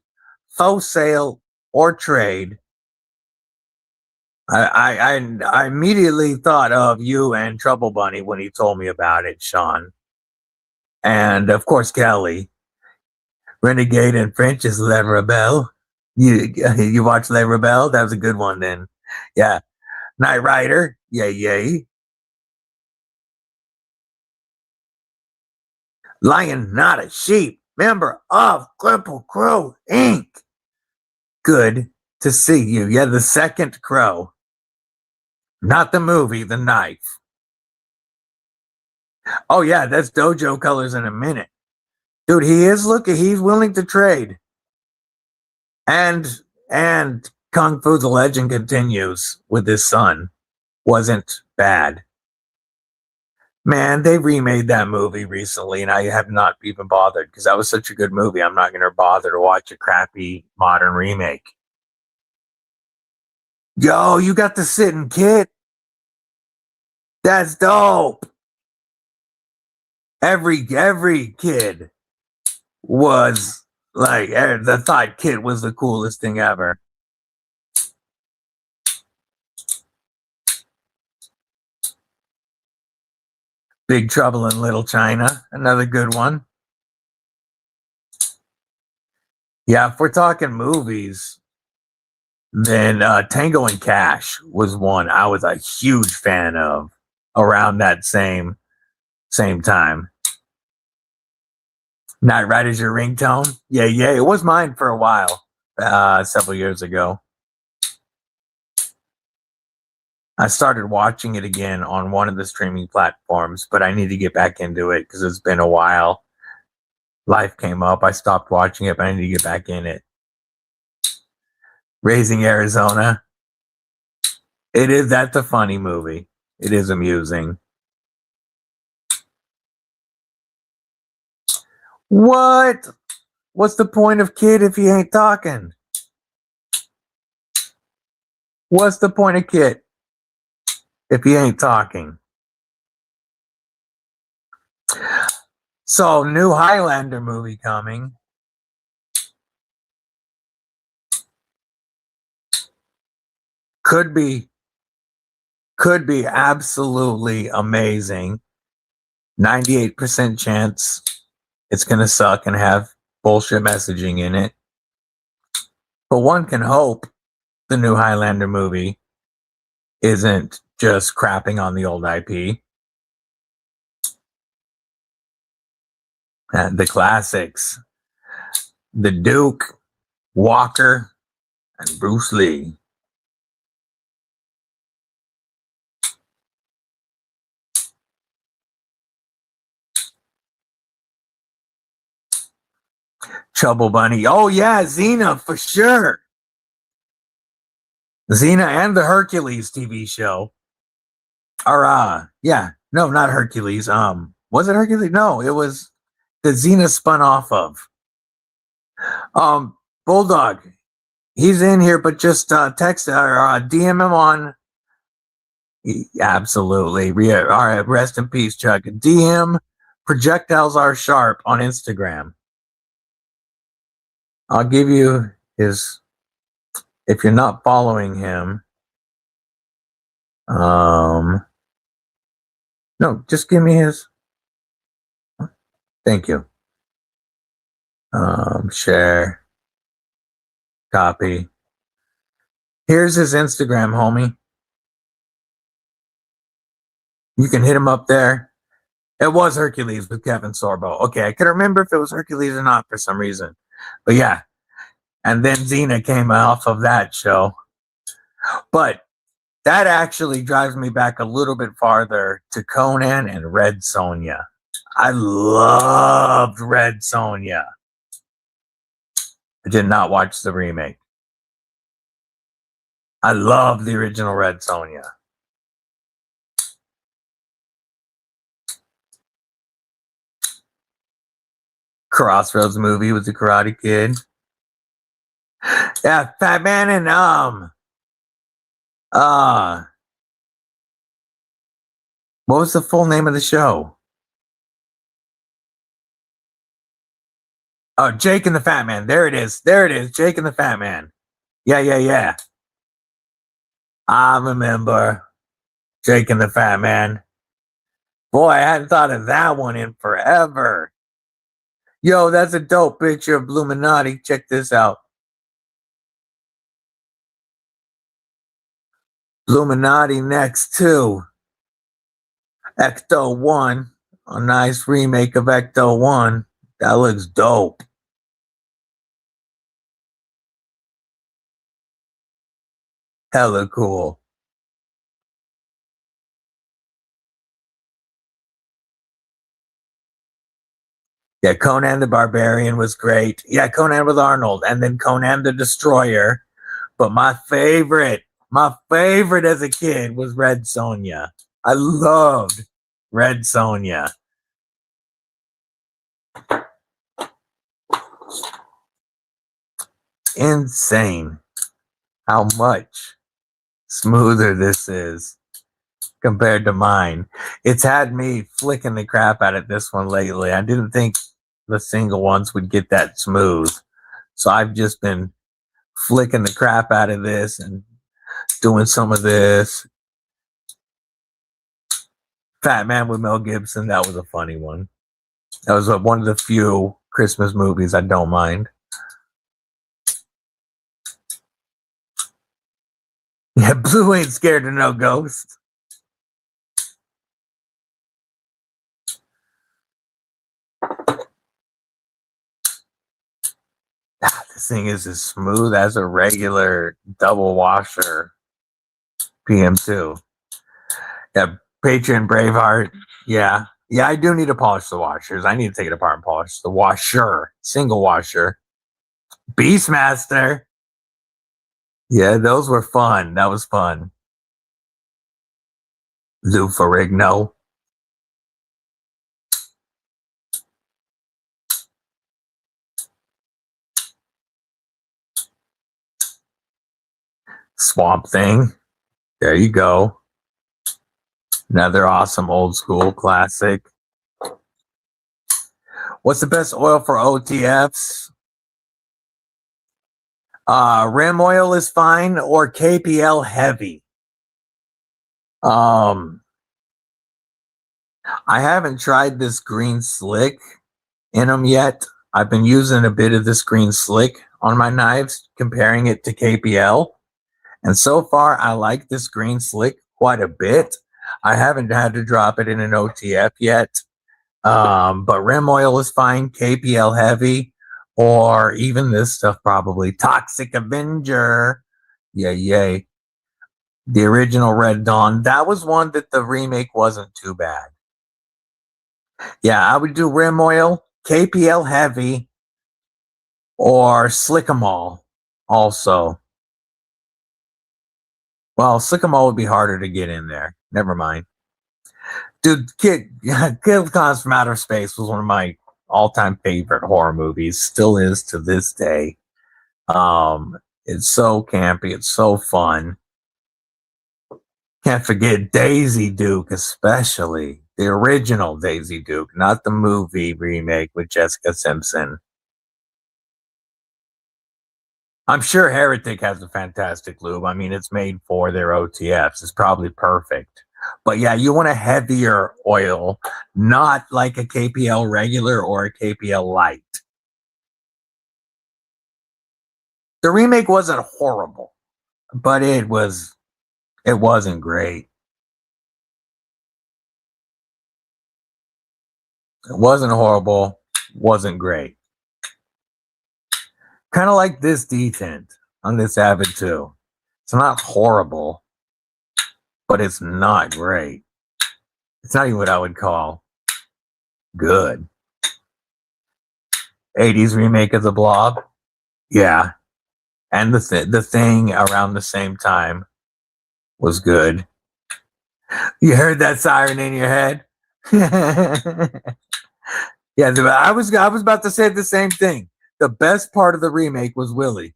Faux sale or trade. I immediately thought of you and Trouble Bunny when he told me about it, Sean. And of course, Kelly. Renegade in French is Le Rebelle. You watch Le Rebelle? That was a good one then. Yeah. Knight Rider. Yay. Lion, not a sheep. Member of Kripple Crew, Inc. Good to see you. Yeah, the second Crow. Not the movie, the knife. Oh, yeah, that's Dojo Colors in a minute. Dude, he's willing to trade. And Kung Fu the Legend continues with his son. Wasn't bad. Man, they remade that movie recently, and I have not even bothered because that was such a good movie. I'm not going to bother to watch a crappy modern remake. Yo, you got the sitting kit? That's dope. Every kid was like, the thought kit was the coolest thing ever. Big Trouble in Little China, another good one. Yeah, if we're talking movies, then Tango and Cash was one I was a huge fan of around that same time. Night Rider's your ringtone? Yeah, it was mine for a while, several years ago. I started watching it again on one of the streaming platforms, but I need to get back into it because it's been a while. Life came up. I stopped watching it, but I need to get back in it. Raising Arizona. That's a funny movie. It is amusing. What? What's the point of kid if he ain't talking? What's the point of kid if he ain't talking? So, new Highlander movie coming. Could be absolutely amazing. 98% chance it's going to suck and have bullshit messaging in it. But one can hope the new Highlander movie isn't just crapping on the old IP. The classics. The Duke, Walker, and Bruce Lee. Trouble Bunny. Oh, yeah, Xena, for sure. Xena and the Hercules TV show. Or, yeah, no, not Hercules. Was it Hercules? No, it was the Xena spun off of. Bulldog, he's in here, but just text or DM him on. Absolutely. All right, rest in peace, Chuck. DM Projectiles Are Sharp on Instagram. I'll give you his, if you're not following him. No, just give me his. Thank you. Share. Copy. Here's his Instagram, homie. You can hit him up there. It was Hercules with Kevin Sorbo. Okay, I couldn't remember if it was Hercules or not for some reason. But yeah. And then Xena came off of that show. But that actually drives me back a little bit farther to Conan and Red Sonja. I loved Red Sonja. I did not watch the remake. I love the original Red Sonja. Crossroads movie with the Karate Kid. Yeah, Fat Man and what was the full name of the show? Oh, Jake and the Fat Man. There it is. Jake and the Fat Man. Yeah. I remember Jake and the Fat Man. Boy, I hadn't thought of that one in forever. Yo, that's a dope picture of Illuminati. Check this out. Illuminati next to Ecto 1. A nice remake of Ecto 1. That looks dope. Hella cool. Yeah, Conan the Barbarian was great. Yeah, Conan with Arnold, and then Conan the Destroyer. But my favorite as a kid was Red Sonja. I loved Red Sonja. Insane how much smoother this is compared to mine. It's had me flicking the crap out of this one lately. I didn't think the single ones would get that smooth. So I've just been flicking the crap out of this and doing some of this. Fat Man with Mel Gibson, that was a funny one. That was one of the few Christmas movies I don't mind. Yeah, Blue ain't scared of no ghost. This thing is as smooth as a regular double washer PM2. Yeah, Patriot Braveheart. Yeah. Yeah, I do need to polish the washers. I need to take it apart and polish the washer. Single washer. Beastmaster. Yeah, those were fun. That was fun. Lou Ferrigno. Swamp Thing. There you go. Another awesome old school classic. What's the best oil for OTFs? Rim oil is fine, or KPL heavy. I haven't tried this green slick in them yet. I've been using a bit of this green slick on my knives, comparing it to KPL. And so far, I like this green slick quite a bit. I haven't had to drop it in an OTF yet. But rim oil is fine, KPL heavy, or even this stuff probably. Toxic Avenger. Yay. The original Red Dawn. That was one that the remake wasn't too bad. Yeah, I would do rim oil, KPL heavy, or Slick 'em all also. Well, Slick 'em all would be harder to get in there. Never mind. Dude, Kill Cons from Outer Space was one of my all-time favorite horror movies. Still is to this day. It's so campy. It's so fun. Can't forget Daisy Duke, especially the original Daisy Duke, not the movie remake with Jessica Simpson. I'm sure Heretic has a fantastic lube. I mean, it's made for their OTFs. It's probably perfect. But yeah, you want a heavier oil, not like a KPL regular or a KPL light. The remake wasn't horrible, but it wasn't great. It wasn't horrible, wasn't great. Kind of like this detent on this Avid too. It's not horrible, but it's not great. It's not even what I would call good. 80s remake of The Blob. Yeah. And the thing around the same time was good. You heard that siren in your head? Yeah, I was about to say the same thing. The best part of the remake was Willie.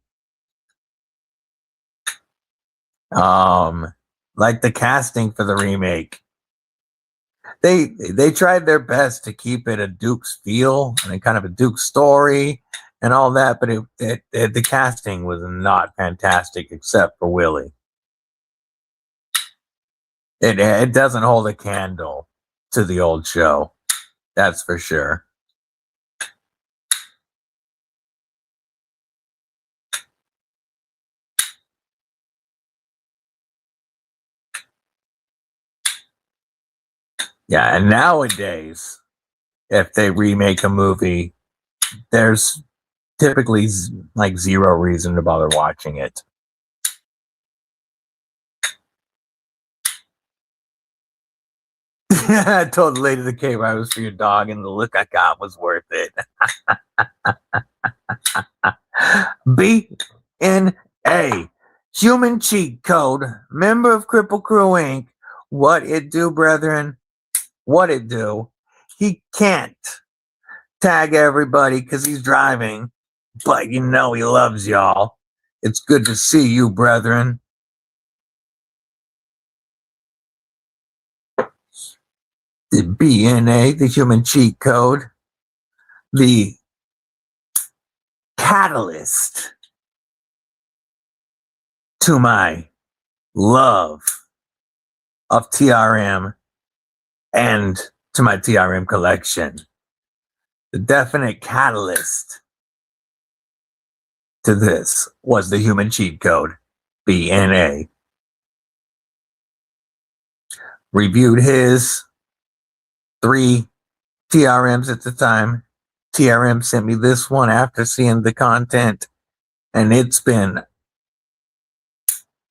Like the casting for the remake. They tried their best to keep it a Duke's feel and a kind of a Duke's story and all that, but the casting was not fantastic except for Willie. It doesn't hold a candle to the old show. That's for sure. Yeah, and nowadays, if they remake a movie, there's typically like zero reason to bother watching it. I told the lady the cave I was for your dog, and the look I got was worth it. BNA, human cheat code, member of Kripple Crew Inc. What it do, brethren? What it do? He can't tag everybody because he's driving, but you know he loves y'all. It's good to see you, brethren. The BNA, the human cheat code, the catalyst to my love of TRM and to my TRM collection. The definite catalyst to this was the human cheat code, BNA. Reviewed his 3 TRMs at the time. TRM sent me this one after seeing the content, and it's been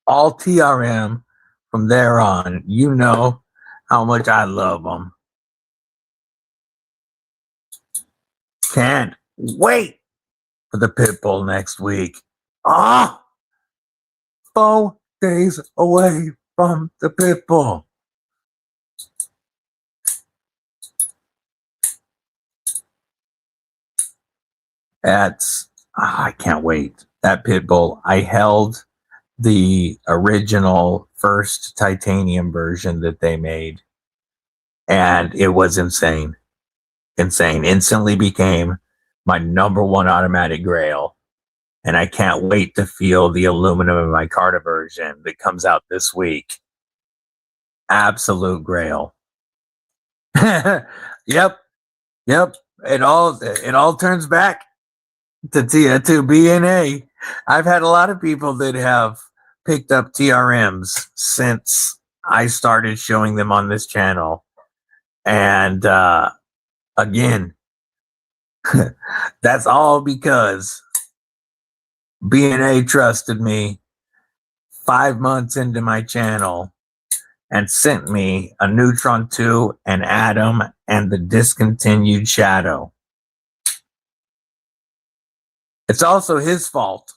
all TRM from there on. You know how much I love them. Can't wait for the Pitbull next week. 4 days away from the Pitbull. I can't wait. That Pitbull, I held the original first titanium version that they made, and it was insane. Instantly became my #1 automatic grail, and I can't wait to feel the aluminum in my Carta version that comes out this week. Absolute grail. Yep. It all turns back to BNA. I've had a lot of people that have picked up TRMs since I started showing them on this channel, and again, that's all because BNA trusted me 5 months into my channel and sent me a Neutron 2, an Atom, and the discontinued Shadow. It's also his fault.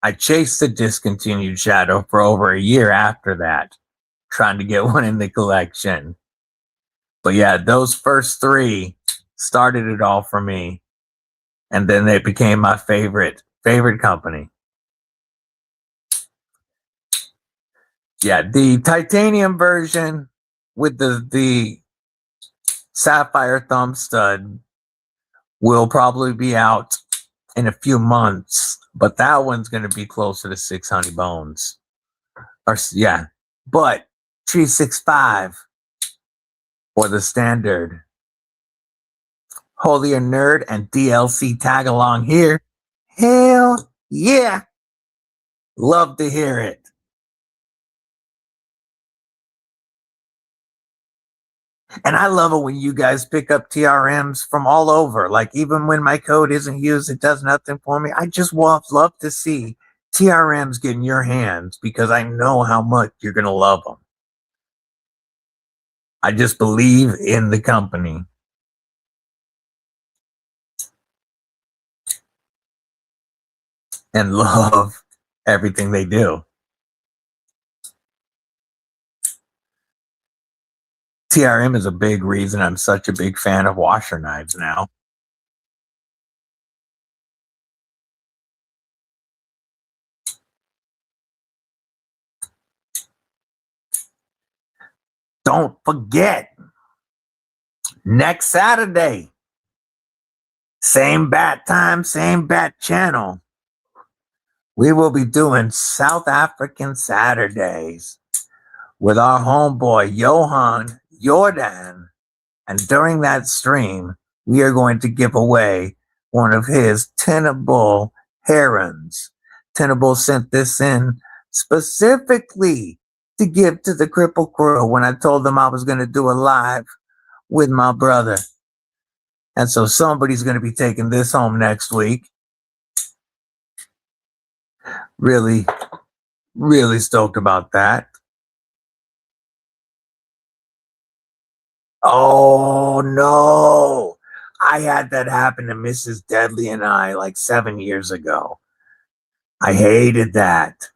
I chased the discontinued Shadow for over a year after that, trying to get one in the collection. But yeah, those first 3 started it all for me, and then they became my favorite company. Yeah, the titanium version with the sapphire thumb stud will probably be out in a few months, but that one's going to be closer to 600 bones. Or yeah, but 365 for the standard. Holier Nerd and DLC tag along here. Hell yeah. Love to hear it. And I love it when you guys pick up TRMs from all over. Like, even when my code isn't used, it does nothing for me. I just love to see TRMs get in your hands because I know how much you're going to love them. I just believe in the company. And love everything they do. TRM is a big reason I'm such a big fan of washer knives now. Don't forget, next Saturday, same bat time, same bat channel, we will be doing South African Saturdays with our homeboy Johan Jordan. And during that stream, we are going to give away one of his Tenable herons. Tenable sent this in specifically to give to the Kripple Crew when I told them I was going to do a live with my brother. And so somebody's going to be taking this home next week. Really, really stoked about that. Oh, no. I had that happen to Mrs. Deadly and I like 7 years ago. I hated that.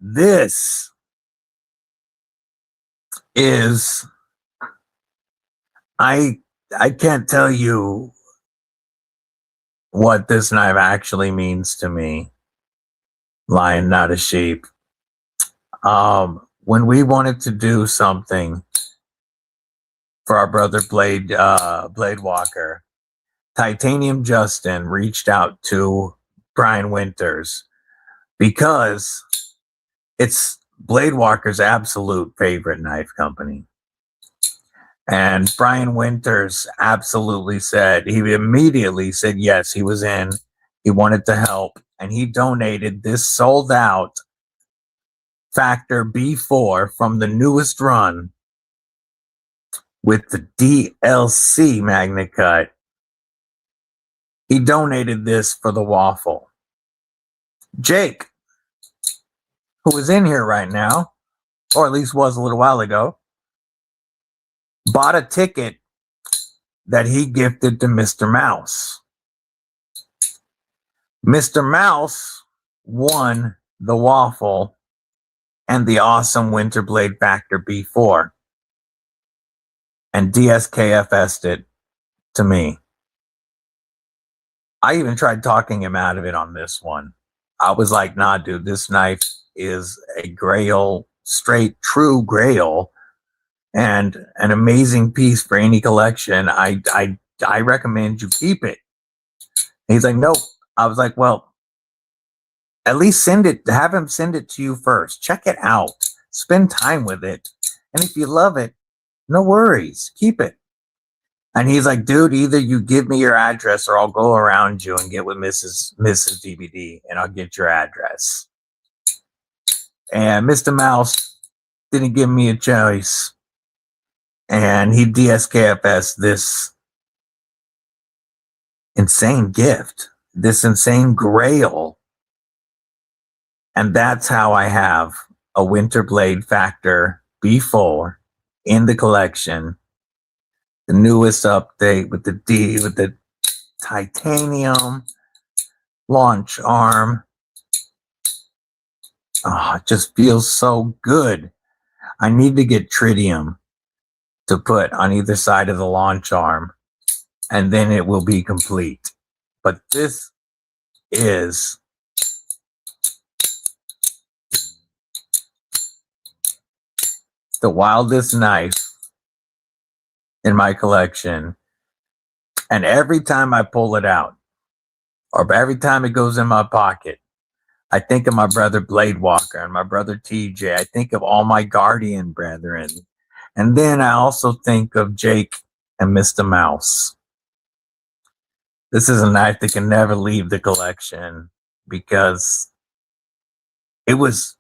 This is, I can't tell you what this knife actually means to me. Lion, not a sheep. When we wanted to do something for our brother Blade Walker, Titanium Justin reached out to Brian Winters because it's Blade Walker's absolute favorite knife company. And Brian Winters absolutely said, he immediately said yes, he was in. He wanted to help. And he donated this sold out Factor B4 from the newest run with the DLC Magna Cut. He donated this for the waffle. Jake, who is in here right now, or at least was a little while ago, bought a ticket that he gifted to Mr. Mouse. Mr. Mouse won the waffle and the awesome Winterblade Factor B4 and DSKFS'd it to me. I even tried talking him out of it on this one. I was like, nah, dude, this knife is a grail, straight, true grail, and an amazing piece for any collection. I recommend you keep it. And he's like, nope. I was like, well, at least have him send it to you first. Check it out. Spend time with it. And if you love it, no worries. Keep it. And he's like, dude, either you give me your address or I'll go around you and get with Mrs. DBD and I'll get your address. And Mr. Mouse didn't give me a choice. And he DSKFS this insane gift, this insane grail. And that's how I have a Winterblade Factor B4 in the collection. The newest update with the titanium launch arm. Oh, it just feels so good. I need to get tritium to put on either side of the launch arm, and then it will be complete. But this is the wildest knife in my collection. And every time I pull it out, or every time it goes in my pocket, I think of my brother Blade Walker and my brother TJ. I think of all my Guardian brethren. And then I also think of Jake and Mr. Mouse. This is a knife that can never leave the collection because it's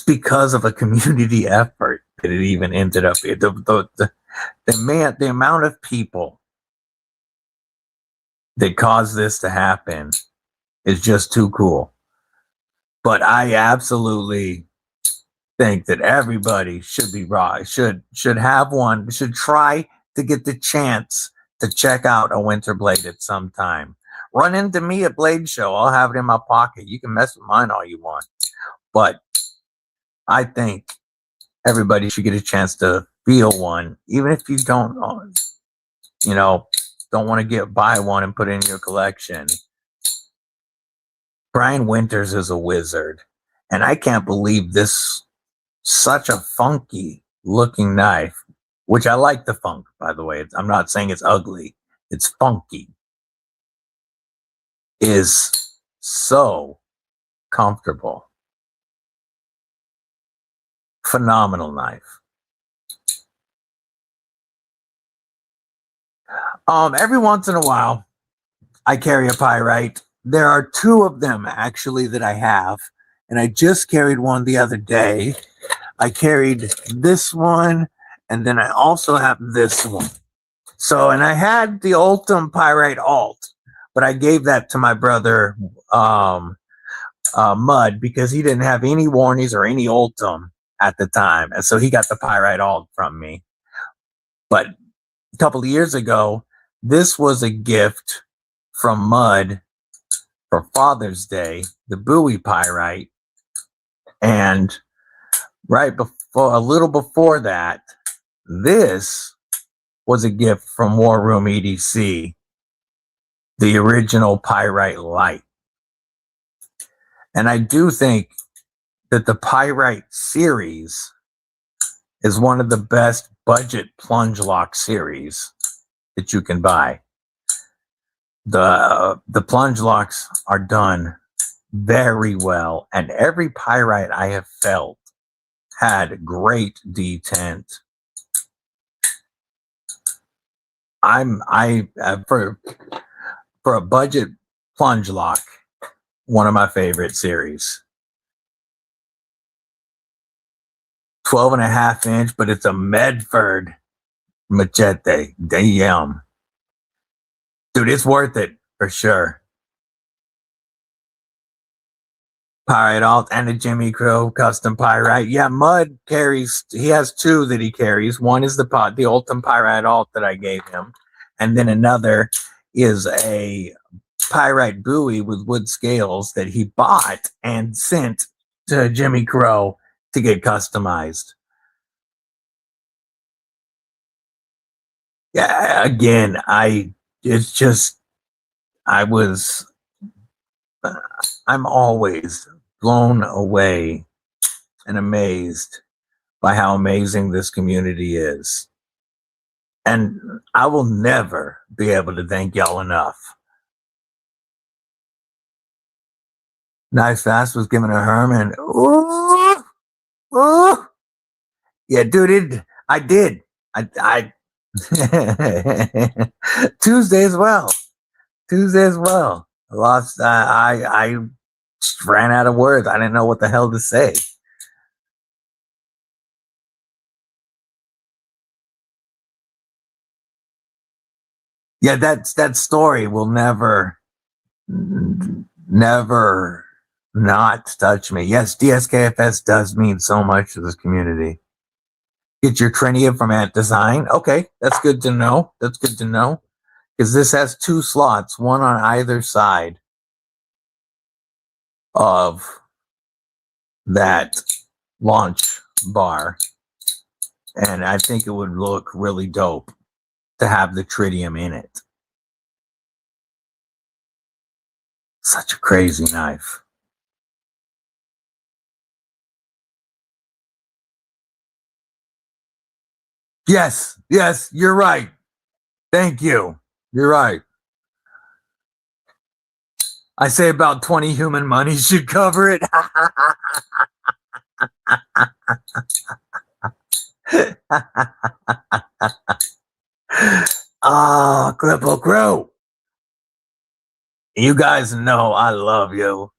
because of a community effort that it even ended up here. The amount of people that caused this to happen is just too cool. But I absolutely think that everybody should be should have one, should try to get the chance to check out a Winterblade at some time. Run into me at Blade Show. I'll have it in my pocket. You can mess with mine all you want. But I think everybody should get a chance to feel one, even if you don't want to buy one and put it in your collection. Brian Winters is a wizard, and I can't believe this, such a funky looking knife, which I like the funk, by the way. I'm not saying it's ugly. It's funky. Is so comfortable. Phenomenal knife. Every once in a while, I carry a pyrite. There are two of them actually that I have, and I just carried one the other day. I carried this one, and then I also have this one. So, and I had the Ultim Pyrite Alt, but I gave that to my brother Mud because he didn't have any Warnies or any Ultim at the time, and so he got the Pyrite Alt from me. But a couple of years ago, this was a gift from Mud for Father's Day, the Bowie Pyrite, and right before, a little before that, this was a gift from War Room EDC, the original Pyrite Light. And I do think that the Pyrite series is one of the best budget plunge lock series that you can buy. The plunge locks are done very well, and every Pyrite I have felt had great detent. For a budget plunge lock, one of my favorite series. 12.5 inch, but it's a Medford machete. Damn. Dude, it's worth it for sure. Pyrite Alt and a Jimmy Krew custom Pyrite. Yeah, Mud carries, he has two that he carries. One is the Ultim Pyrite Alt that I gave him. And then another is a Pyrite Bowie with wood scales that he bought and sent to Jimmy Krew to get customized. Yeah, again, I'm always blown away and amazed by how amazing this community is. And I will never be able to thank y'all enough. Knives Fast was giving a Herman. Ooh, ooh. Yeah, dude, I did. I Tuesday as well. I lost. I ran out of words. I didn't know what the hell to say. Yeah, that story will never not touch me. Yes, DSKFS does mean so much to this community. Get your trinium from Ant Design. Okay, that's good to know. Because this has 2 slots, one on either side of that launch bar. And I think it would look really dope to have the tritium in it. Such a crazy knife. Yes, you're right. Thank you. You're right. I say about 20 human money should cover it. Oh, Kripple Crew. You guys know I love you.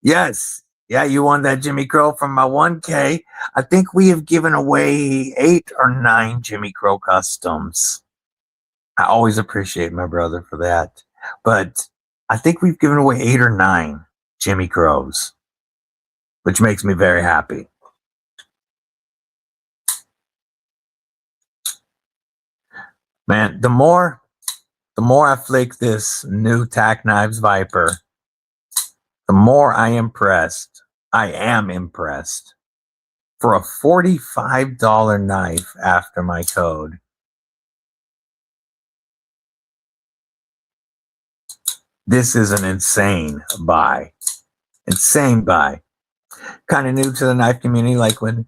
Yes. Yeah, you won that Jimmy Krew from my 1K. I think we have given away 8 or 9 Jimmy Krew customs. I always appreciate my brother for that. But I think we've given away 8 or 9 Jimmy Krews, which makes me very happy. Man, the more I flake this new Tac Knives Viper, the more I am impressed. For a $45 knife after my code, this is an insane buy. Kind of new to the knife community, like when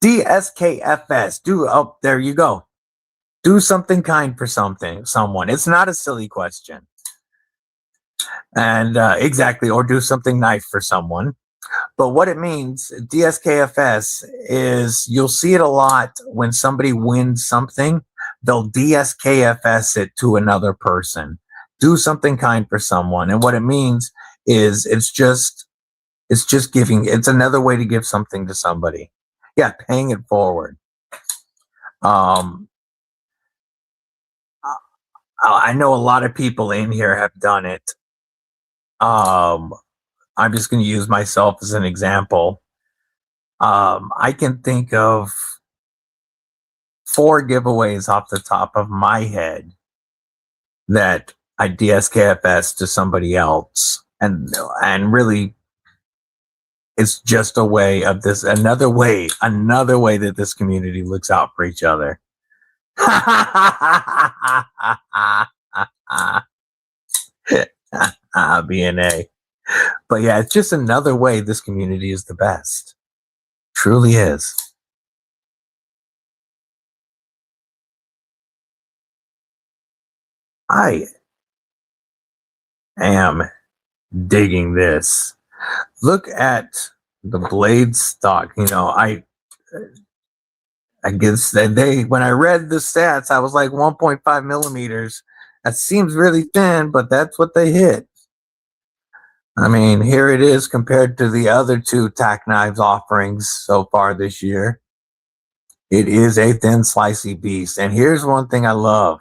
DSKFS, there you go. Do something kind for someone. It's not a silly question. And exactly, or do something nice for someone. But what it means, DSKFS, is you'll see it a lot when somebody wins something, they'll DSKFS it to another person. Do something kind for someone. And what it means is it's just giving, it's another way to give something to somebody. Yeah, paying it forward. Um, I know a lot of people in here have done it. I'm just going to use myself as an example. I can think of 4 giveaways off the top of my head that I DSKFS to somebody else, and really, it's just a way of this another way that this community looks out for each other. BNA. But yeah, it's just another way this community is the best. Truly is. I am digging this. Look at the blade stock. You know, I guess that when I read the stats, I was like 1.5 millimeters. That seems really thin, but that's what they hit. I mean, here it is compared to the other 2 Tac Knives offerings so far this year. It is a thin, slicey beast. And here's one thing I love.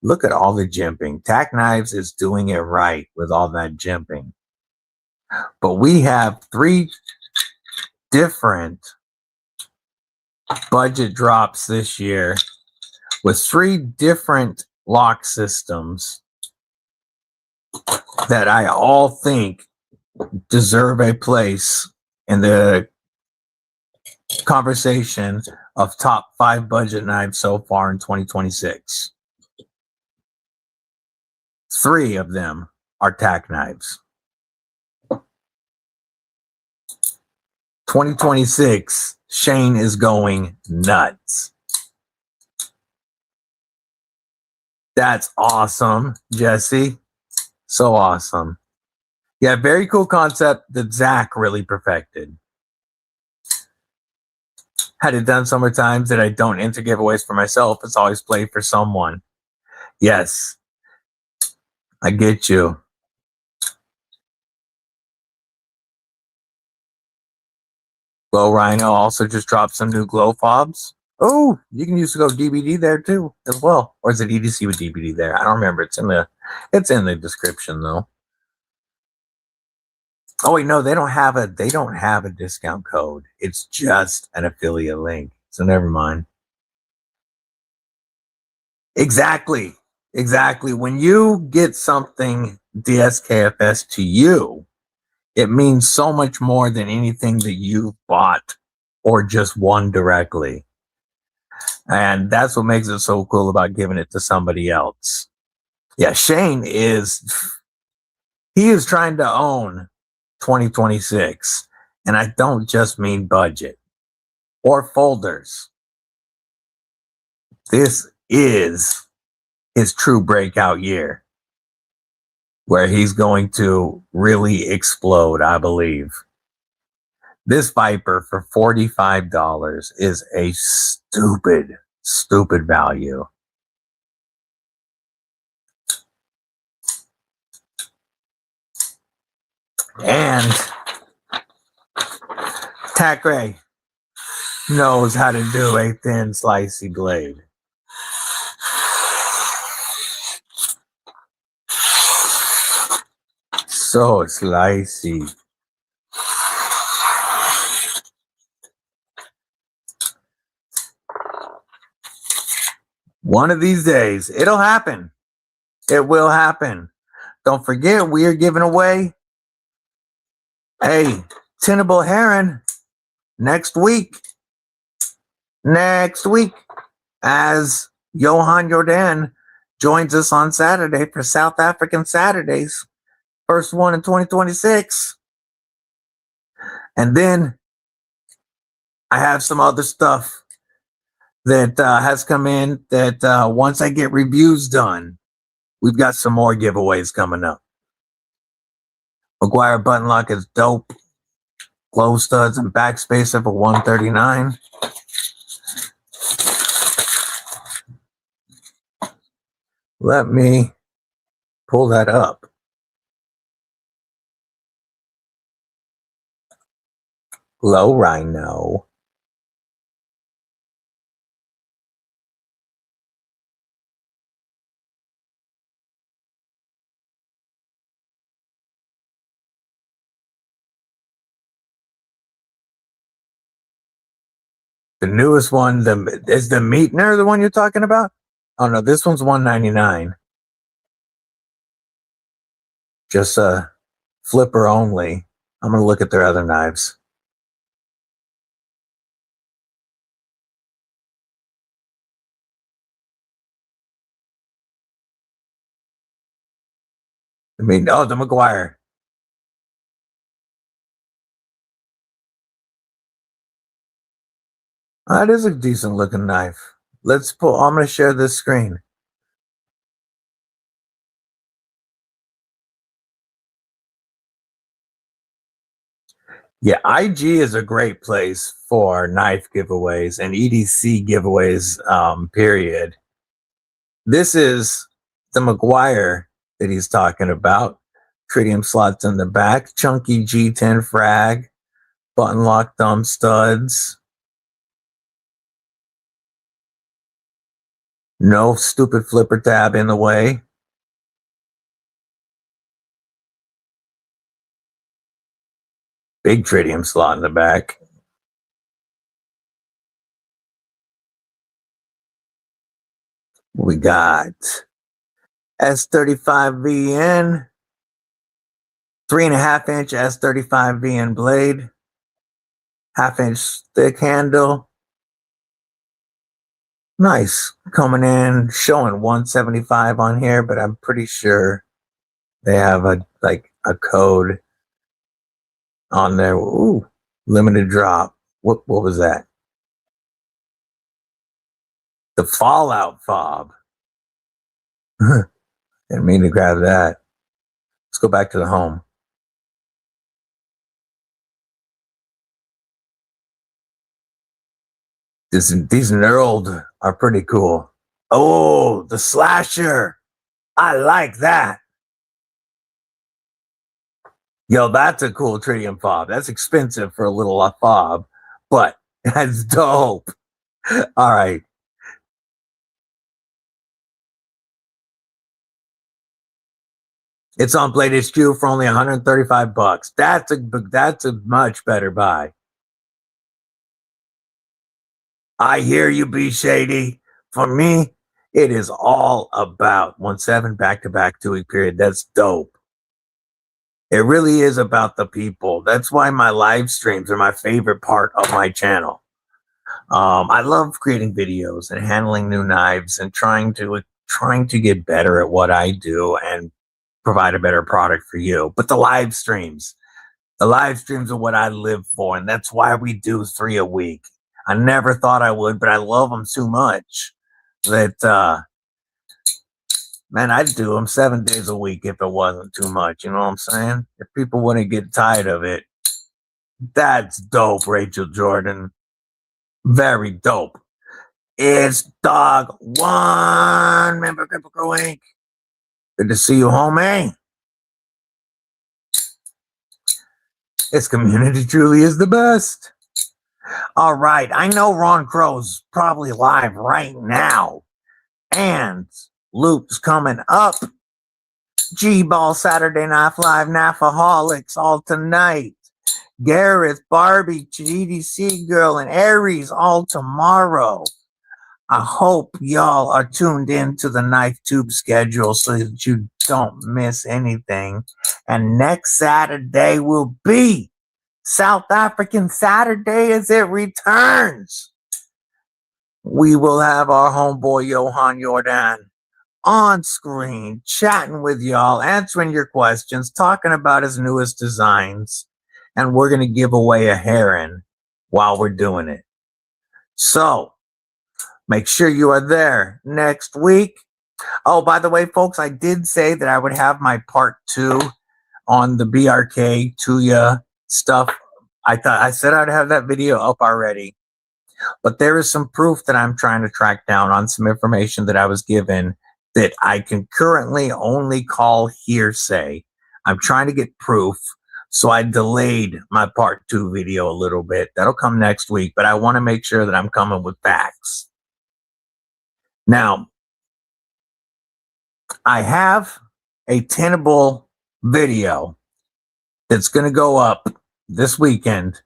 Look at all the jimping. Tac Knives is doing it right with all that jimping. But we have 3 different budget drops this year with 3 different lock systems that I all think deserve a place in the conversation of top 5 budget knives so far in 2026. 3 of them are Tac Knives. 2026, Shane is going nuts. That's awesome, Jesse. So awesome. Yeah, very cool concept that Zach really perfected. Had it done so many times that I don't enter giveaways for myself. It's always played for someone. Yes, I get you. Glow Rhino also just dropped some new glow fobs. Oh, you can use to go DBD there too as well. Or is it EDC with DBD there? I don't remember. It's in the description though. Oh wait, no, they don't have a discount code. It's just an affiliate link. So never mind. Exactly. Exactly. When you get something DSKFS to you, it means so much more than anything that you've bought or just won directly. And that's what makes it so cool about giving it to somebody else. Yeah, Shane is trying to own 2026. And I don't just mean budget or folders. This is his true breakout year where he's going to really explode, I believe. This Viper for $45 is a stupid value. And Tac Ray knows how to do a thin, slicey blade. So slicey. One of these days, it'll happen. It will happen. Don't forget, we are giving away a Tenable Heron next week. As Johan Jordan joins us on Saturday for South African Saturdays. First one in 2026. And then I have some other stuff that has come in that once I get reviews done, we've got some more giveaways coming up. McGuire button lock is dope. Glow studs and backspacer for $139. Let me pull that up. Glow Rhino. The newest one, is the Meitner the one you're talking about? Oh no, this one's $199. Just flipper only. I'm gonna look at their other knives. I mean, oh, the McGuire. That is a decent looking knife. Let's pull. I'm gonna share this screen. Yeah, IG is a great place for knife giveaways and EDC giveaways, period. This is the McGuire that he's talking about. Tritium slots in the back, chunky G10 frag, button lock thumb studs. No stupid flipper tab in the way. Big tritium slot in the back. We got S35VN, 3.5-inch S35VN blade, 1/2-inch thick handle. Nice. Coming in, showing 175 on here, but I'm pretty sure they have a code on there. Ooh, limited drop. What was that? The Fallout fob. Didn't mean to grab that. Let's go back to the home. These knurled are pretty cool. Oh, the slasher. I like that. Yo, that's a cool tritium fob. That's expensive for a little fob, but that's dope. All right. It's on Blade HQ for only $135. That's a much better buy. I hear you, B Shady. For me, it is all about 1/7 back-to-back 2-week period. That's dope. It really is about the people. That's why my live streams are my favorite part of my channel. I love creating videos and handling new knives and trying to get better at what I do and provide a better product for you. But the live streams are what I live for, and that's why we do 3 a week. I never thought I would, but I love them too much that, man, I'd do them 7 days a week if it wasn't too much. You know what I'm saying? If people wouldn't get tired of it. That's dope, Rachel Jordan. Very dope. It's Dog One, member Kripple Inc. Good to see you, homie. This community truly is the best. All right, I know Ron Crow's probably live right now, and Loop's coming up. G-Ball Saturday Night Live, Nafaholics all tonight. Gareth, Barbie, GDC Girl, and Aries all tomorrow. I hope y'all are tuned in to the Knife Tube schedule so that you don't miss anything. And next Saturday will be South African Saturday as it returns. We will have our homeboy Johan Jordan on screen, chatting with y'all, answering your questions, talking about his newest designs, and we're going to give away a heron while we're doing it. So make sure you are there next week. Oh, by the way, folks, I did say that I would have my part 2 on the BRK Tuya stuff. I said I'd have that video up already, but there is some proof that I'm trying to track down on some information that I was given that I can currently only call hearsay. I'm trying to get proof, so I delayed my part 2 video a little bit. That'll come next week, but I want to make sure that I'm coming with facts. Now, I have a tenable video that's going to go up this weekend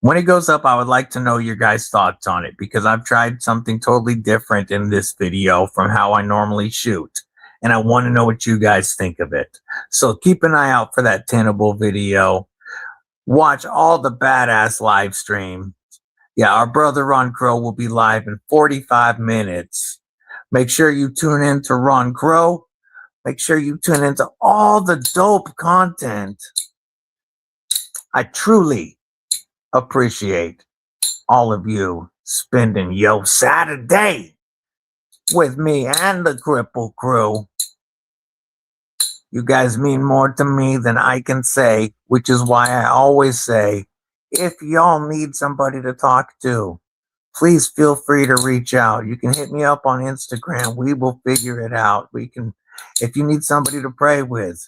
When it goes up, I would like to know your guys' thoughts on it because I've tried something totally different in this video from how I normally shoot. And I want to know what you guys think of it. So keep an eye out for that Tenable video. Watch all the badass live stream. Yeah, our brother Ron Krew will be live in 45 minutes. Make sure you tune in to Ron Krew. Make sure you tune into all the dope content. I truly appreciate all of you spending your Saturday with me and the Kripple crew. You guys mean more to me than I can say, which is why I always say, if y'all need somebody to talk to, please feel free to reach out. You can hit me up on Instagram. We will figure it out. If you need somebody to pray with,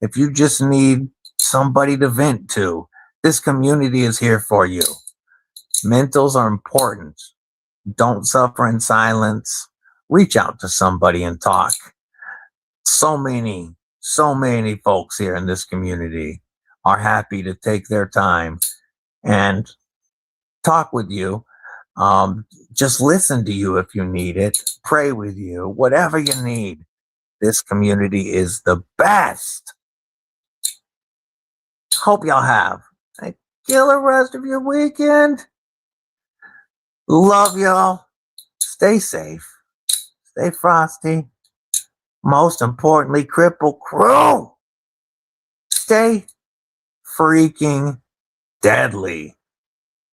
if you just need somebody to vent to, this community is here for you. Mentals are important. Don't suffer in silence. Reach out to somebody and talk. So many folks here in this community are happy to take their time and talk with you. Just listen to you if you need it. Pray with you. Whatever you need. This community is the best. Hope y'all have a killer rest of your weekend. Love y'all. Stay safe. Stay frosty. Most importantly, Kripple Crew. Stay freaking deadly.